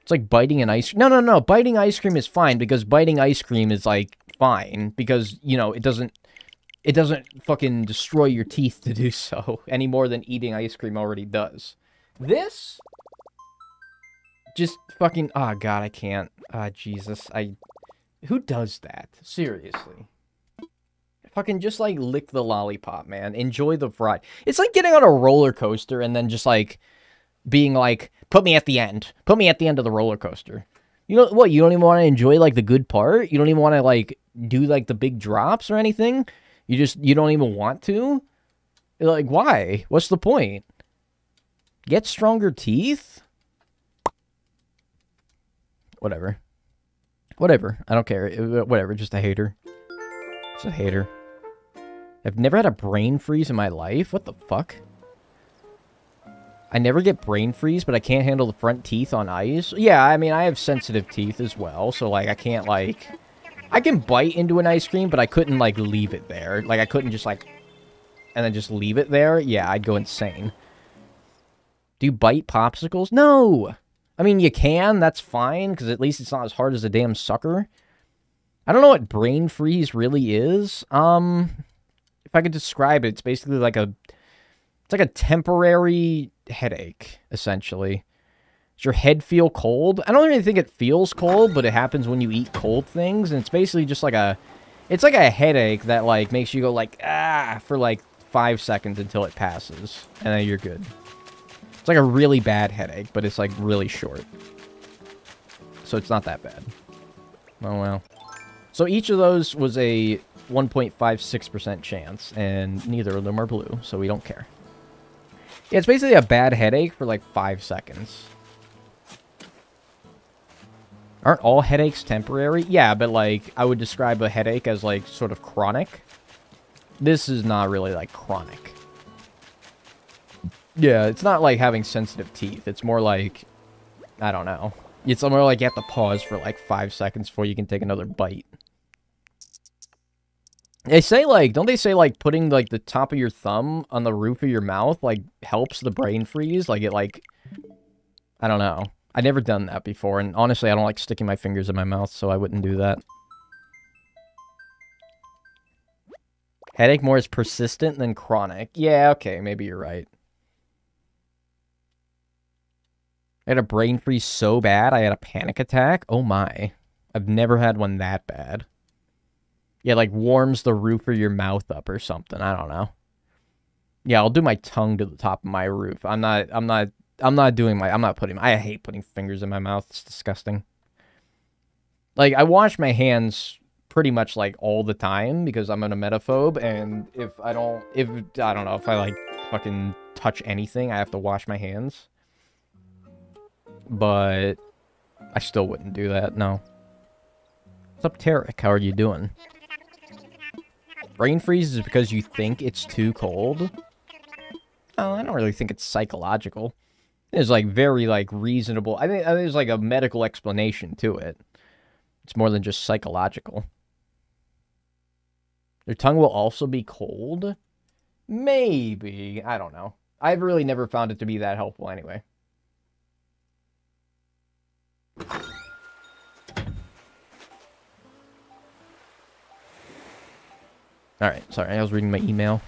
It's like biting an ice... No. Biting ice cream is fine, because biting ice cream is, like, fine. Because, you know, it doesn't fucking destroy your teeth to do so, any more than eating ice cream already does. This? Just fucking... Oh, God, I can't. Ah, Jesus. Who does that? Seriously. Fucking just, like, lick the lollipop, man. Enjoy the ride. It's like getting on a roller coaster and then just, like, being like, put me at the end. Put me at the end of the roller coaster. You know what? You don't even want to enjoy, like, the good part? You don't even want to, like, do, like, the big drops or anything? You don't even want to? Like, why? What's the point? Get stronger teeth? Whatever. Whatever. I don't care. Whatever. Just a hater. Just a hater. I've never had a brain freeze in my life. What the fuck? I never get brain freeze, but I can't handle the front teeth on ice. Yeah, I mean, I have sensitive teeth as well, so, like, I can't, like... I can bite into an ice cream, but I couldn't, like, leave it there. Like, I couldn't just, like... And then just leave it there? Yeah, I'd go insane. Do you bite popsicles? No! I mean, you can, that's fine, because at least it's not as hard as a damn sucker. I don't know what brain freeze really is. If I could describe it, it's basically like a... It's like a temporary headache, essentially. Does your head feel cold? I don't really think it feels cold, but it happens when you eat cold things, and it's basically just like a... It's like a headache that, like, makes you go, like, ah, for, like, 5 seconds until it passes, and then you're good. It's like a really bad headache, but it's, like, really short. So it's not that bad. Oh, well. So each of those was a 1.56% chance, and neither of them are blue, so we don't care. Yeah, it's basically a bad headache for, like, 5 seconds. Aren't all headaches temporary? Yeah, but, like, I would describe a headache as, like, sort of chronic. This is not really, like, chronic. Yeah, it's not like having sensitive teeth. It's more like, I don't know. It's more like you have to pause for like 5 seconds before you can take another bite. They say like, don't they say like putting like the top of your thumb on the roof of your mouth like helps the brain freeze? Like it like, I don't know. I've never done that before, and honestly I don't like sticking my fingers in my mouth, so I wouldn't do that. Headache more is persistent than chronic. Yeah, okay, maybe you're right. I had a brain freeze so bad I had a panic attack. Oh my. I've never had one that bad. Yeah, like warms the roof of your mouth up or something. I don't know. Yeah, I'll do my tongue to the top of my roof. I'm not putting, I hate putting fingers in my mouth. It's disgusting. Like, I wash my hands pretty much like all the time because I'm an emetophobe, and if I don't know, if I like fucking touch anything, I have to wash my hands. But I still wouldn't do that, no. What's up, Tarek? How are you doing? Brain freeze is because you think it's too cold? Oh, I don't really think it's psychological. It's like very like reasonable. I think there's like a medical explanation to it. It's more than just psychological. Your tongue will also be cold? Maybe. I don't know. I've really never found it to be that helpful anyway. Alright, sorry, I was reading my email.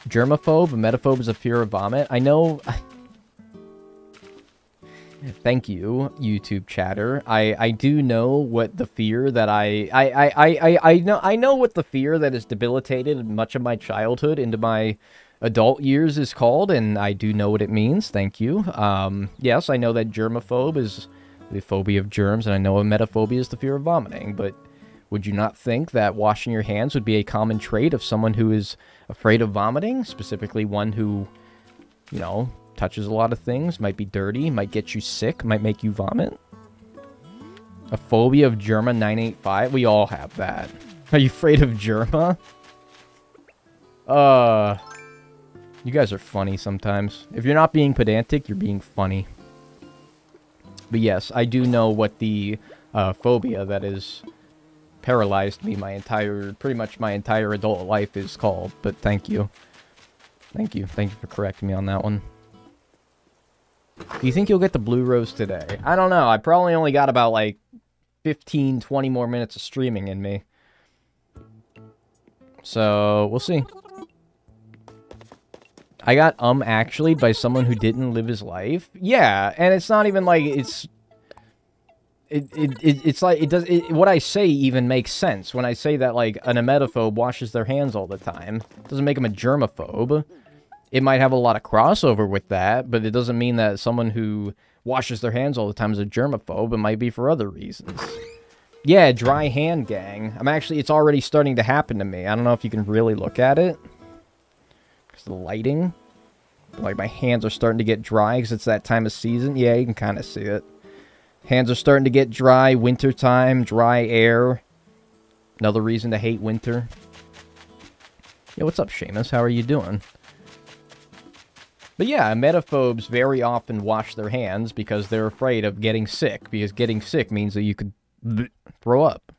Germaphobe, emetophobe is a fear of vomit. I know... Thank you, YouTube chatter. I do know what the fear that I know what the fear that has debilitated much of my childhood into my adult years is called, and I do know what it means. Thank you. Yes, I know that germaphobe is the phobia of germs, and I know emetophobia is the fear of vomiting, but would you not think that washing your hands would be a common trait of someone who is afraid of vomiting, specifically one who, you know, touches a lot of things, might be dirty, might get you sick, might make you vomit? A phobia of Germa 985? We all have that. Are you afraid of Germa? You guys are funny sometimes. If you're not being pedantic, you're being funny. But yes, I do know what the phobia that has paralyzed me pretty much my entire adult life is called. But thank you. Thank you. Thank you for correcting me on that one. Do you think you'll get the Blue Rose today? I don't know. I probably only got about, like, 15, 20 more minutes of streaming in me. So, we'll see. I got actually by someone who didn't live his life. Yeah, and it's not even like it's... It's like, what I say even makes sense. When I say that, like, an emetophobe washes their hands all the time, it doesn't make them a germaphobe. It might have a lot of crossover with that, but it doesn't mean that someone who washes their hands all the time is a germaphobe. It might be for other reasons. Yeah, dry hand gang. It's already starting to happen to me. I don't know if you can really look at it. Because the lighting. Like, my hands are starting to get dry because it's that time of season. Yeah, you can kind of see it. Hands are starting to get dry. Wintertime, dry air. Another reason to hate winter. Yeah, what's up, Seamus? How are you doing? But yeah, emetophobes very often wash their hands because they're afraid of getting sick. Because getting sick means that you could throw up.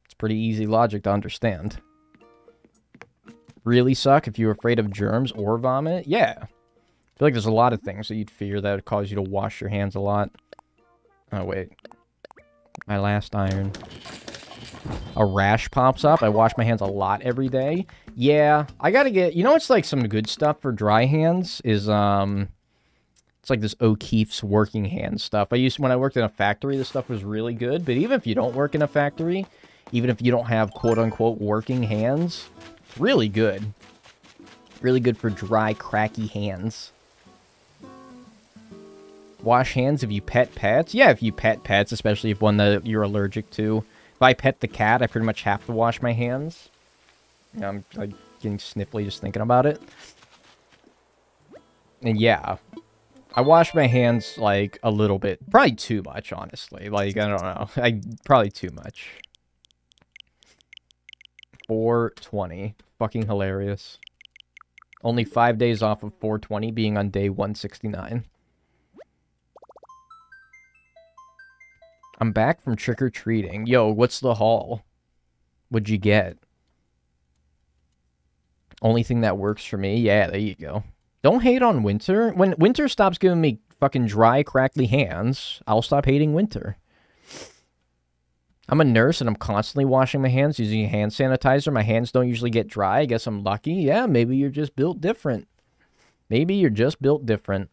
It's pretty easy logic to understand. Really suck if you're afraid of germs or vomit? Yeah. I feel like there's a lot of things that you'd fear that would cause you to wash your hands a lot. Oh, wait. My last iron. A rash pops up. I wash my hands a lot every day. Yeah, I gotta get... You know what's like some good stuff for dry hands? Is, it's like this O'Keeffe's working hand stuff. When I worked in a factory, this stuff was really good. But even if you don't work in a factory, even if you don't have quote-unquote working hands, it's really good. Really good for dry, cracky hands. Wash hands if you pet pets? Yeah, if you pet pets, especially if one that you're allergic to. If I pet the cat, I pretty much have to wash my hands. You know, I'm like getting sniffly just thinking about it. And yeah, I wash my hands like a little bit. Probably too much, honestly. Like, I don't know. Probably too much. 420. Fucking hilarious. Only 5 days off of 420, being on day 169. I'm back from trick-or-treating. Yo, what's the haul? What'd you get? Only thing that works for me? Yeah, there you go. Don't hate on winter. When winter stops giving me fucking dry, crackly hands, I'll stop hating winter. I'm a nurse and I'm constantly washing my hands using hand sanitizer. My hands don't usually get dry. I guess I'm lucky. Yeah, maybe you're just built different. Maybe you're just built different.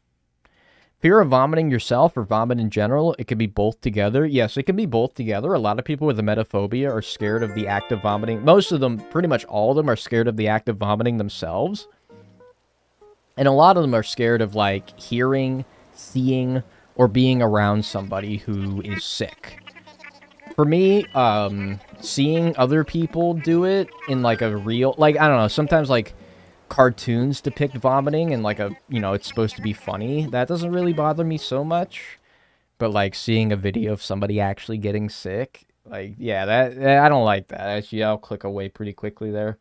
Fear of vomiting yourself or vomit in general, it could be both together. Yes, it can be both together. A lot of people with emetophobia are scared of the act of vomiting. Most of them, pretty much all of them, are scared of the act of vomiting themselves. And a lot of them are scared of, like, hearing, seeing, or being around somebody who is sick. For me, seeing other people do it in, like, a real... Like, I don't know, sometimes, like, cartoons depict vomiting and, like, it's supposed to be funny. That doesn't really bother me so much. But, like, seeing a video of somebody actually getting sick, like, yeah, I don't like that. Actually, I'll click away pretty quickly there.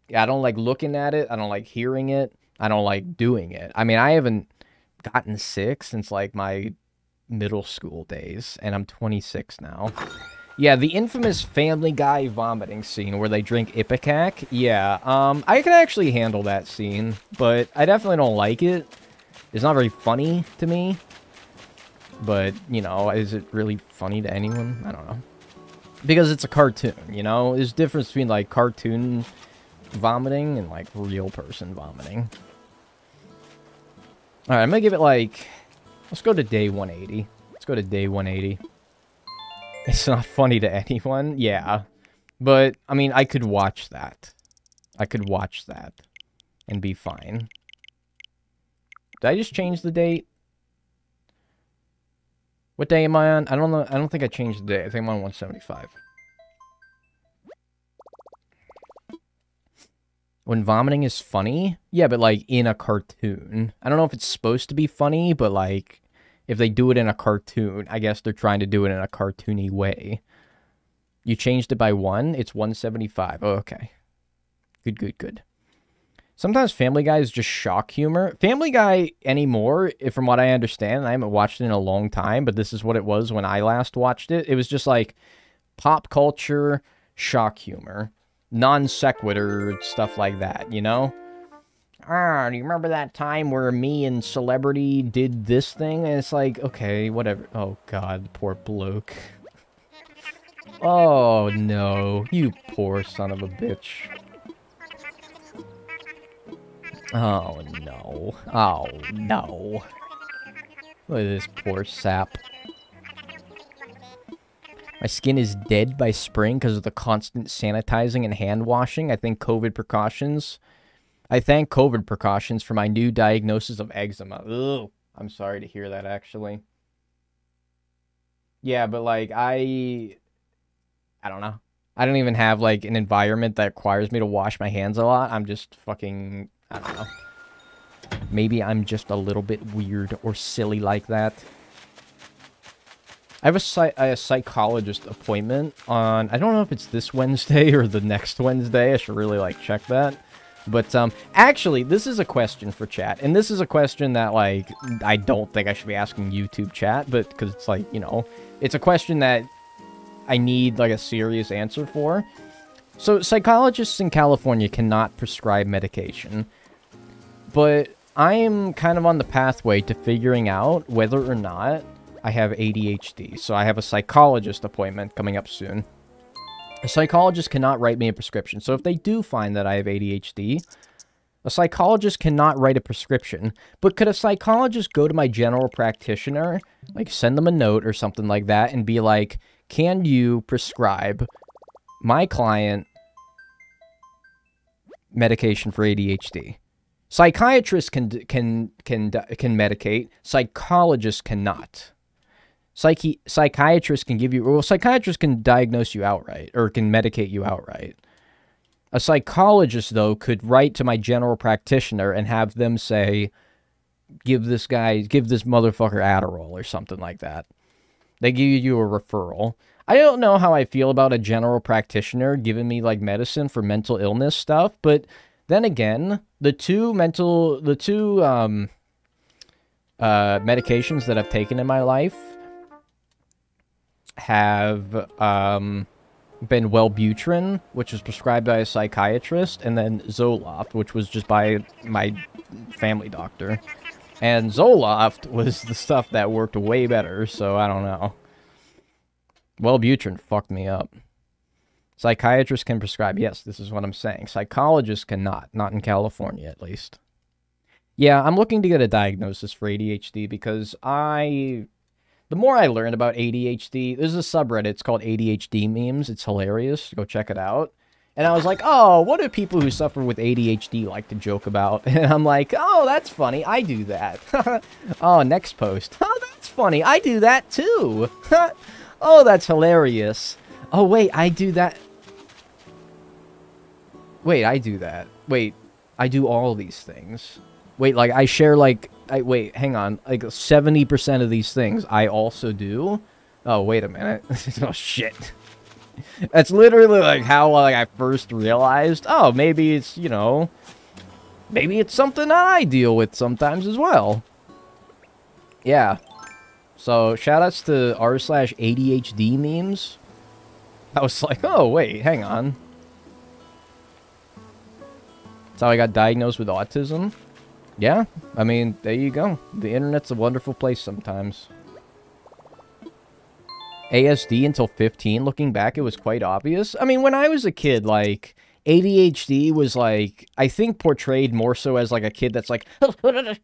Yeah, I don't like looking at it. I don't like hearing it. I don't like doing it. I mean, I haven't gotten sick since, like, my middle school days, and I'm 26 now. Yeah, the infamous Family Guy vomiting scene where they drink Ipecac. Yeah, I can actually handle that scene, but I definitely don't like it. It's not very funny to me. But, you know, is it really funny to anyone? I don't know. Because it's a cartoon, you know? There's a difference between, like, cartoon vomiting and, like, real person vomiting. Alright, I'm gonna give it, like... Let's go to day 180. Let's go to day 180. It's not funny to anyone. Yeah. But, I mean, I could watch that. I could watch that. And be fine. Did I just change the date? What day am I on? I don't know. I don't think I changed the date. I think I'm on 175. When vomiting is funny? Yeah, but, like, in a cartoon. I don't know if it's supposed to be funny, but, like, if they do it in a cartoon, I guess they're trying to do it in a cartoony way. You changed it by 1? It's 175. Oh, okay. Good, good, good. Sometimes Family Guy is just shock humor. Family Guy anymore, from what I understand, I haven't watched it in a long time, but this is what it was when I last watched it. It was just, like, pop culture shock humor. Non sequitur stuff like that, you know? Do you remember that time where me and Celebrity did this thing? And it's like, okay, whatever. Oh, God, poor bloke. Oh, no. You poor son of a bitch. Oh, no. Oh, no. Look at this poor sap. My skin is dead by spring because of the constant sanitizing and hand washing. I thank COVID precautions for my new diagnosis of eczema. Ugh. I'm sorry to hear that, actually. Yeah, but, like, I don't know. I don't even have, like, an environment that requires me to wash my hands a lot. I'm just fucking... I don't know. Maybe I'm just a little bit weird or silly like that. I have a psychologist appointment on... I don't know if it's this Wednesday or the next Wednesday. I should really, like, check that. But, actually, this is a question for chat. And this is a question that, like, I don't think I should be asking YouTube chat. But, because it's, like, you know... It's a question that I need, like, a serious answer for. So, psychologists in California cannot prescribe medication. But I am kind of on the pathway to figuring out whether or not I have ADHD. So I have a psychologist appointment coming up soon. A psychologist cannot write me a prescription. So if they do find that I have ADHD, a psychologist cannot write a prescription. But could a psychologist go to my general practitioner, like send them a note or something like that, and be like, can you prescribe my client medication for ADHD? Psychiatrists can medicate. Psychologists cannot. Psychiatrists can give you... Well, psychiatrists can diagnose you outright, or can medicate you outright. A psychologist, though, could write to my general practitioner and have them say, give this motherfucker Adderall, or something like that. They give you a referral. I don't know how I feel about a general practitioner giving me, like, medicine for mental illness stuff, but Then again, the two medications that I've taken in my life have been Wellbutrin, which was prescribed by a psychiatrist, and then Zoloft, which was just by my family doctor. And Zoloft was the stuff that worked way better, so I don't know. Wellbutrin fucked me up. Psychiatrists can prescribe. Yes, this is what I'm saying. Psychologists cannot. Not in California, at least. Yeah, I'm looking to get a diagnosis for ADHD because the more I learn about ADHD, there's a subreddit, it's called ADHD memes. It's hilarious. Go check it out. And I was like, oh, what do people who suffer with ADHD like to joke about? And I'm like, oh, that's funny. I do that. Oh, next post. Oh, that's funny. I do that too. Oh, that's hilarious. Oh, wait, I do that. Wait, I do that. Wait, I do all these things. Wait, like, I share, like, wait, hang on. Like, 70% of these things I also do? Oh, wait a minute. Oh, shit. That's literally, like, how, like, I first realized, oh, maybe it's, you know, maybe it's something I deal with sometimes as well. Yeah. So, shoutouts to r/ADHD memes. I was like, oh, wait, hang on. That's how I got diagnosed with autism. Yeah, I mean, there you go. The internet's a wonderful place sometimes. ASD until 15, looking back, it was quite obvious. I mean, when I was a kid, like, ADHD was, like, I think portrayed more so as, like, a kid that's, like,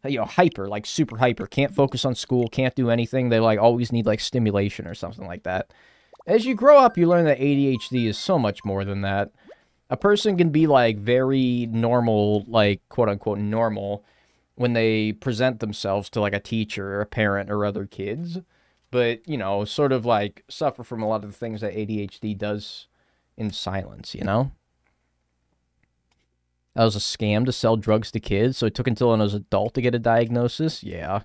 you know, hyper, like, super hyper. Can't focus on school, can't do anything. They, like, always need, like, stimulation or something like that. As you grow up, you learn that ADHD is so much more than that. A person can be, like, very normal, like, quote-unquote normal, when they present themselves to, like, a teacher or a parent or other kids. But, you know, sort of, like, suffer from a lot of the things that ADHD does in silence, you know? That was a scam to sell drugs to kids, so it took until I was an adult to get a diagnosis? Yeah.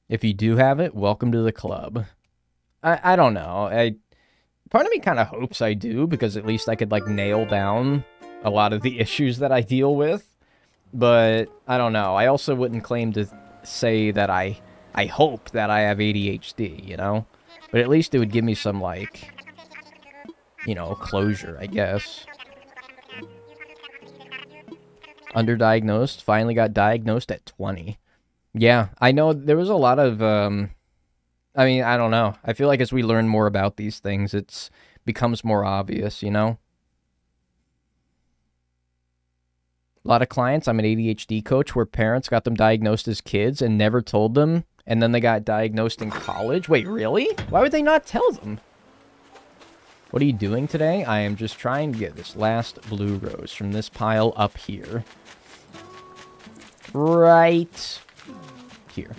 If you do have it, welcome to the club. I don't know. Part of me kind of hopes I do, because at least I could, like, nail down a lot of the issues that I deal with. But, I don't know. I also wouldn't claim to say that I hope that I have ADHD, you know? But at least it would give me some, like, you know, closure, I guess. Underdiagnosed. Finally got diagnosed at 20. Yeah, I know there was a lot of, I mean, I don't know. I feel like as we learn more about these things, it becomes more obvious, you know? A lot of clients, I'm an ADHD coach, where parents got them diagnosed as kids and never told them, and then they got diagnosed in college. Wait, really? Why would they not tell them? What are you doing today? I am just trying to get this last blue rose from this pile up here. Right here.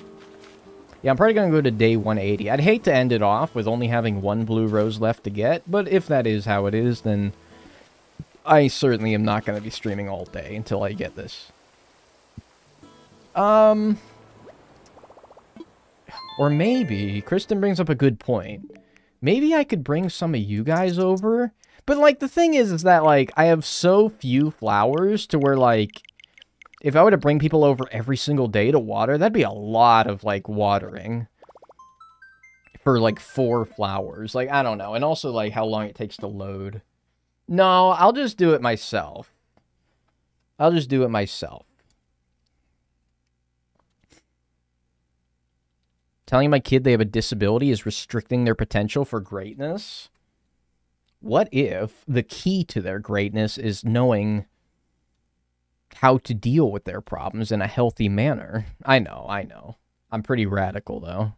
Yeah, I'm probably going to go to day 180. I'd hate to end it off with only having one blue rose left to get, but if that is how it is, then I certainly am not going to be streaming all day until I get this. Or maybe, Kristen brings up a good point. Maybe I could bring some of you guys over. But, like, the thing is that, like, I have so few flowers to where, like, if I were to bring people over every single day to water, that'd be a lot of, like, watering. For, like, 4 flowers. Like, I don't know. And also, like, how long it takes to load. No, I'll just do it myself. I'll just do it myself. Telling my kid they have a disability is restricting their potential for greatness? What if the key to their greatness is knowing how to deal with their problems in a healthy manner? I know. I'm pretty radical, though.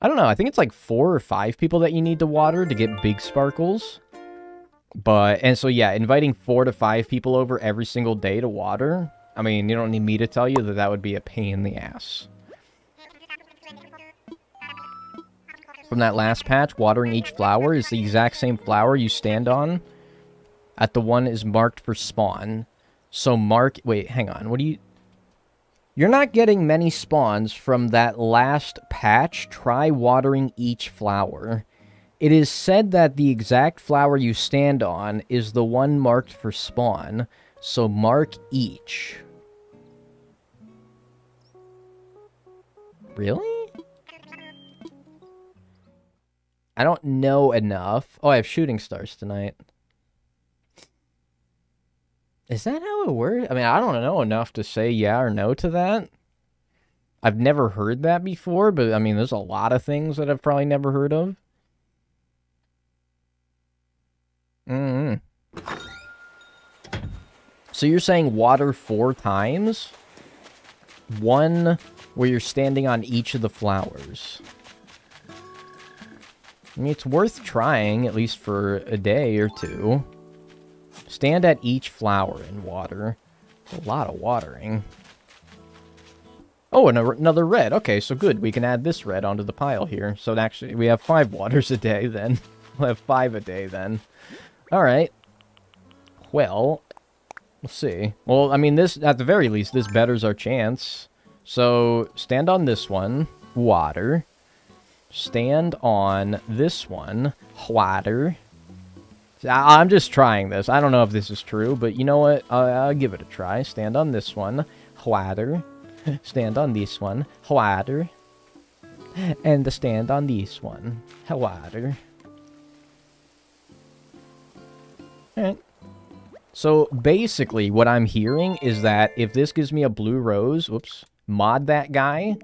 I don't know. I think it's like 4 or 5 people that you need to water to get big sparkles. And so, yeah, inviting 4 to 5 people over every single day to water. I mean, you don't need me to tell you that that would be a pain in the ass. From that last patch, watering each flower is the exact same flower you stand on. At the one is marked for spawn. So wait, hang on. What do you... You're not getting many spawns from that last patch. Try watering each flower. It is said that the exact flower you stand on is the one marked for spawn, so mark each. Really? I don't know enough. Oh, I have shooting stars tonight. Is that how it works? I mean, I don't know enough to say yeah or no to that. I've never heard that before, but I mean, there's a lot of things that I've probably never heard of. So you're saying water 4 times? One where you're standing on each of the flowers. I mean, it's worth trying, at least for a day or two. Stand at each flower in water. It's a lot of watering. Oh, another red. Okay, so good. We can add this red onto the pile here. So actually, we have 5 waters a day then. We'll have 5 a day then. Alright. Well, we'll see. Well, I mean, this, at the very least, this betters our chance. So, stand on this one. Water. Stand on this one. Water. I'm just trying this. I don't know if this is true, but you know what? I'll give it a try. Stand on this one. Water. Stand on this one. Water. And stand on this one. Water. Alright. So, basically, what I'm hearing is that if this gives me a blue rose... Whoops. Mod that guy.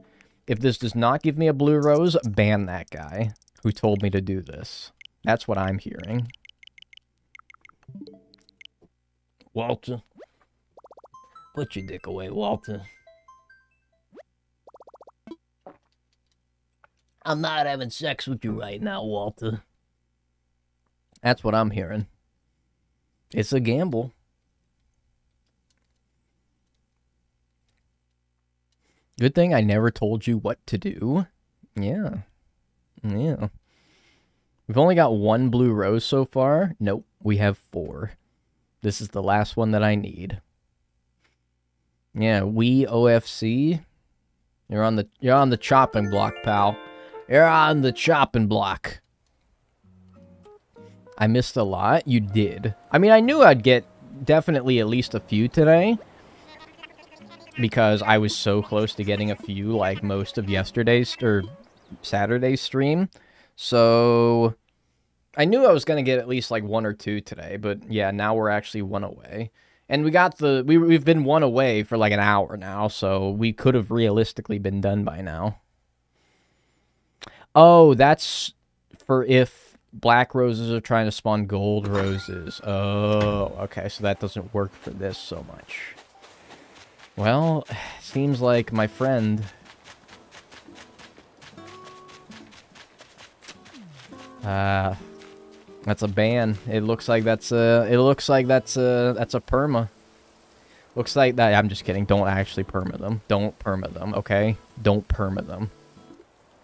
If this does not give me a blue rose, ban that guy who told me to do this. That's what I'm hearing. Walter. Put your dick away, Walter. I'm not having sex with you right now, Walter. That's what I'm hearing. It's a gamble. Good thing I never told you what to do. Yeah. Yeah. We've only got 1 blue rose so far. Nope, we have 4. This is the last one that I need. Yeah, we OFC. You're on the chopping block, pal. You're on the chopping block. I missed a lot. You did. I mean, I knew I'd get definitely at least a few today. Because I was so close to getting a few, like most of yesterday's, or Saturday's stream. So, I knew I was going to get at least like 1 or 2 today. But yeah, now we're actually 1 away. And we got we've been 1 away for like an hour now. So, we could have realistically been done by now. Oh, that's for if black roses are trying to spawn gold roses. Oh, okay. So that doesn't work for this so much. Well, seems like my friend... that's a ban. It looks like that's a perma. Looks like that. I'm just kidding. Don't actually perma them. Don't perma them, okay? Don't perma them.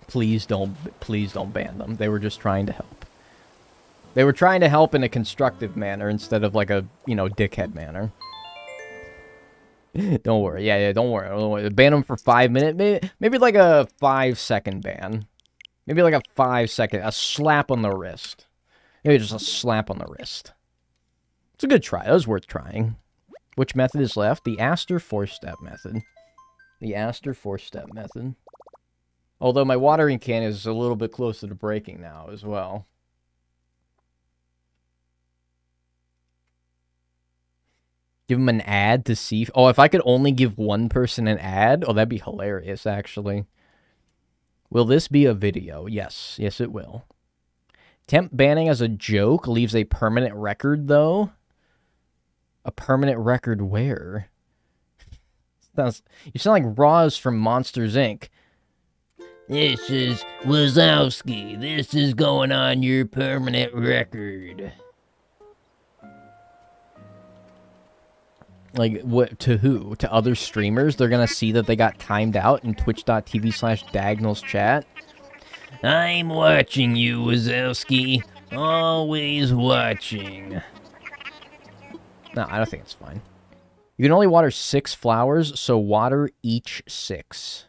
Please don't ban them. They were just trying to help. They were trying to help in a constructive manner instead of like a, you know, dickhead manner. Don't worry. Yeah, don't worry. Ban them for 5 minutes. Maybe like a 5-second ban. Maybe like a 5-second. A slap on the wrist. Maybe just a slap on the wrist. It's a good try. That was worth trying. Which method is left? The Aster 4-step method. The Aster 4-step method. Although my watering can is a little bit closer to breaking now as well. Give them an ad to see... Oh, if I could only give one person an ad? Oh, that'd be hilarious, actually. Will this be a video? Yes. Yes, it will. Temp banning as a joke leaves a permanent record, though? A permanent record where? You sound like Roz from Monsters, Inc. This is Wazowski. This is going on your permanent record. Like, what, to who? To other streamers? They're gonna see that they got timed out in twitch.tv/Dagnall's chat? I'm watching you, Wazowski. Always watching. No, I don't think it's fine. You can only water 6 flowers, so water each 6.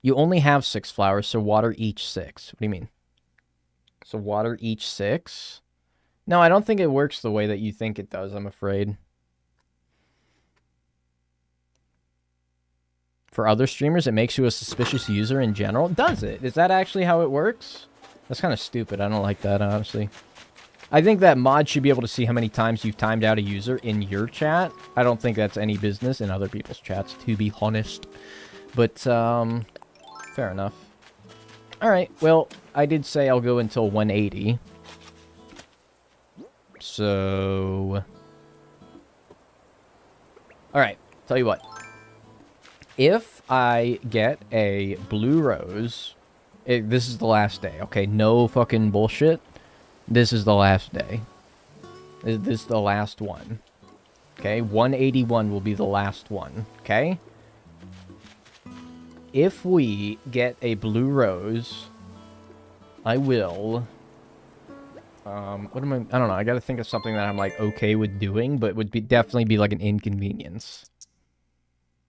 You only have 6 flowers, so water each 6. What do you mean? So water each 6? No, I don't think it works the way that you think it does, I'm afraid. For other streamers, it makes you a suspicious user in general. Does it? Is that actually how it works? That's kind of stupid. I don't like that, honestly. I think that mod should be able to see how many times you've timed out a user in your chat. I don't think that's any business in other people's chats, to be honest. But, fair enough. Alright, well, I did say I'll go until 180. So... Alright, tell you what. If I get a blue rose... this is the last day, okay? No fucking bullshit. This is the last day. This is the last one. Okay? 181 will be the last one, okay? If we get a blue rose, I will... what am I don't know, I gotta think of something that I'm, like, okay with doing, but would definitely be, like, an inconvenience.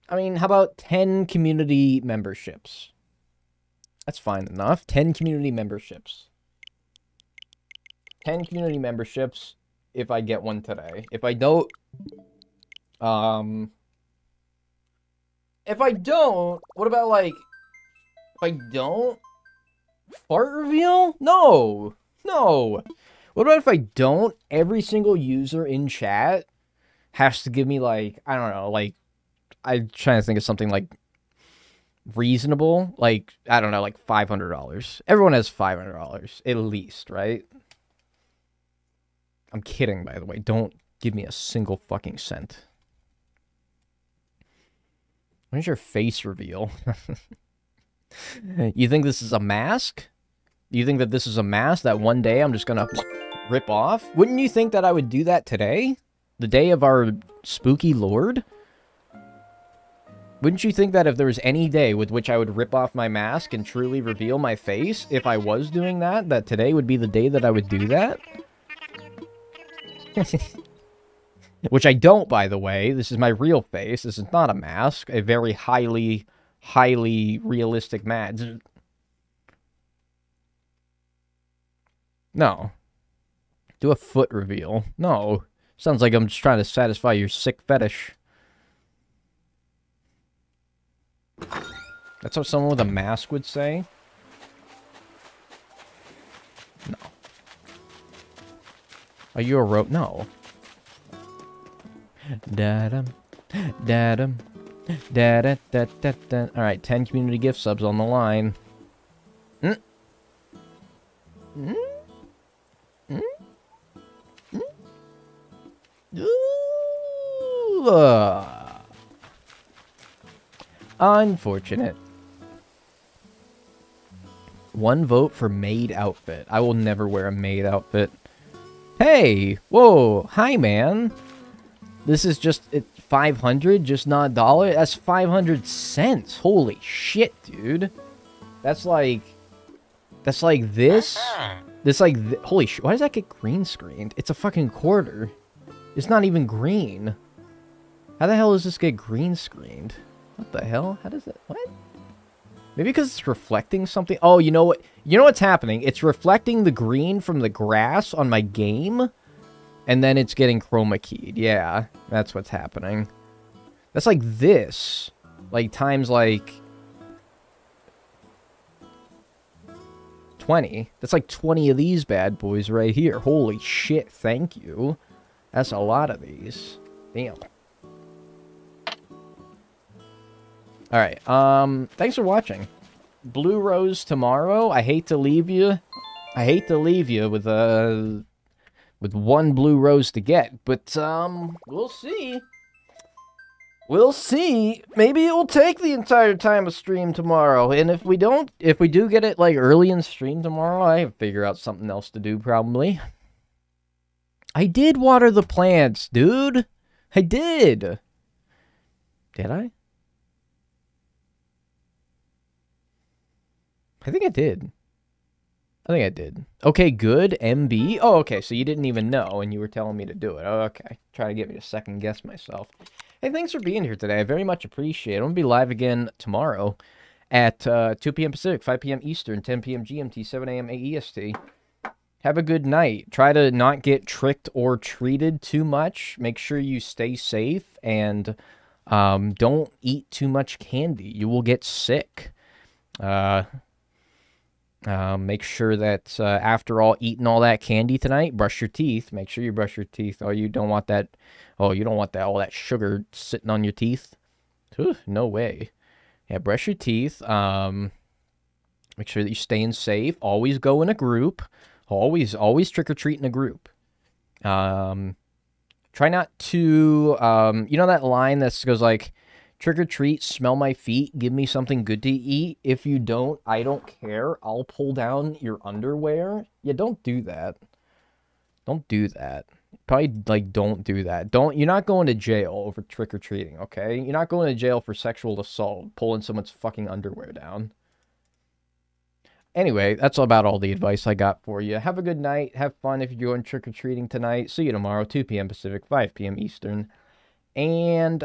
I mean, how about 10 community memberships? That's fine enough. 10 community memberships. 10 community memberships if I get one today. If I don't... If I don't... What about, like... If I don't... Fart reveal? No! No! What about if I don't? Every single user in chat has to give me, like... I don't know, like... I'm trying to think of something, like... reasonable. Like, I don't know, like $500. Everyone has $500, at least, right? I'm kidding, by the way. Don't give me a single fucking cent. When's your face reveal? You think this is a mask? You think that this is a mask that one day I'm just gonna rip off? Wouldn't you think that I would do that today? The day of our spooky lord? Wouldn't you think that if there was any day with which I would rip off my mask and truly reveal my face, if I was doing that, that today would be the day that I would do that? Which I don't, by the way. This is my real face. This is not a mask. A very highly realistic mask. No. Do a foot reveal. No. Sounds like I'm just trying to satisfy your sick fetish. That's what someone with a mask would say? No. Are you a rope? No. Da-dum. Da-dum. Da-da-da-da-da. Alright, 10 community gift subs on the line. Unfortunate. 1 vote for maid outfit. I will never wear a maid outfit. Hey! Whoa! Hi, man! This is just 500, just not $1? That's 500 cents! Holy shit, dude! That's like this? This like... holy shit, why does that get green screened? It's a fucking quarter. It's not even green. How the hell does this get green screened? What the hell? How does it... what? Maybe because it's reflecting something? Oh, you know what? You know what's happening? It's reflecting the green from the grass on my game, and then it's getting chroma keyed. Yeah, that's what's happening. That's like this. Like, times like... 20. That's like 20 of these bad boys right here. Holy shit, thank you. That's a lot of these. Damn. Alright, thanks for watching. Blue Rose tomorrow. I hate to leave you. I hate to leave you with 1 blue rose to get, but, we'll see. We'll see. Maybe it will take the entire time of stream tomorrow, and if we do get it, like, early in stream tomorrow, I figure out something else to do, probably. I did water the plants, dude. I did. Did I? I think I did. I think I did. Okay, good. MB. Oh, okay, so you didn't even know, and you were telling me to do it. Oh, okay. Trying to get me to second guess myself. Hey, thanks for being here today. I very much appreciate it. I'm going to be live again tomorrow at 2 p.m. Pacific, 5 p.m. Eastern, 10 p.m. GMT, 7 a.m. AEST. Have a good night. Try to not get tricked or treated too much. Make sure you stay safe and don't eat too much candy. You will get sick. Make sure that after eating all that candy tonight, brush your teeth. Make sure you brush your teeth. Oh, you don't want that. Oh, you don't want that all that sugar sitting on your teeth. No way. Yeah, brush your teeth. Make sure that you're staying safe. Always go in a group. Always trick or treat in a group. Try not to. You know that line that goes like, trick or treat, smell my feet, give me something good to eat. If you don't, I don't care. I'll pull down your underwear. Yeah, don't do that. Don't do that. Probably, like, don't do that. You're not going to jail over trick or treating, okay? You're not going to jail for sexual assault, pulling someone's fucking underwear down. Anyway, that's about all the advice I got for you. Have a good night. Have fun if you're going trick or treating tonight. See you tomorrow, 2 p.m. Pacific, 5 p.m. Eastern. And,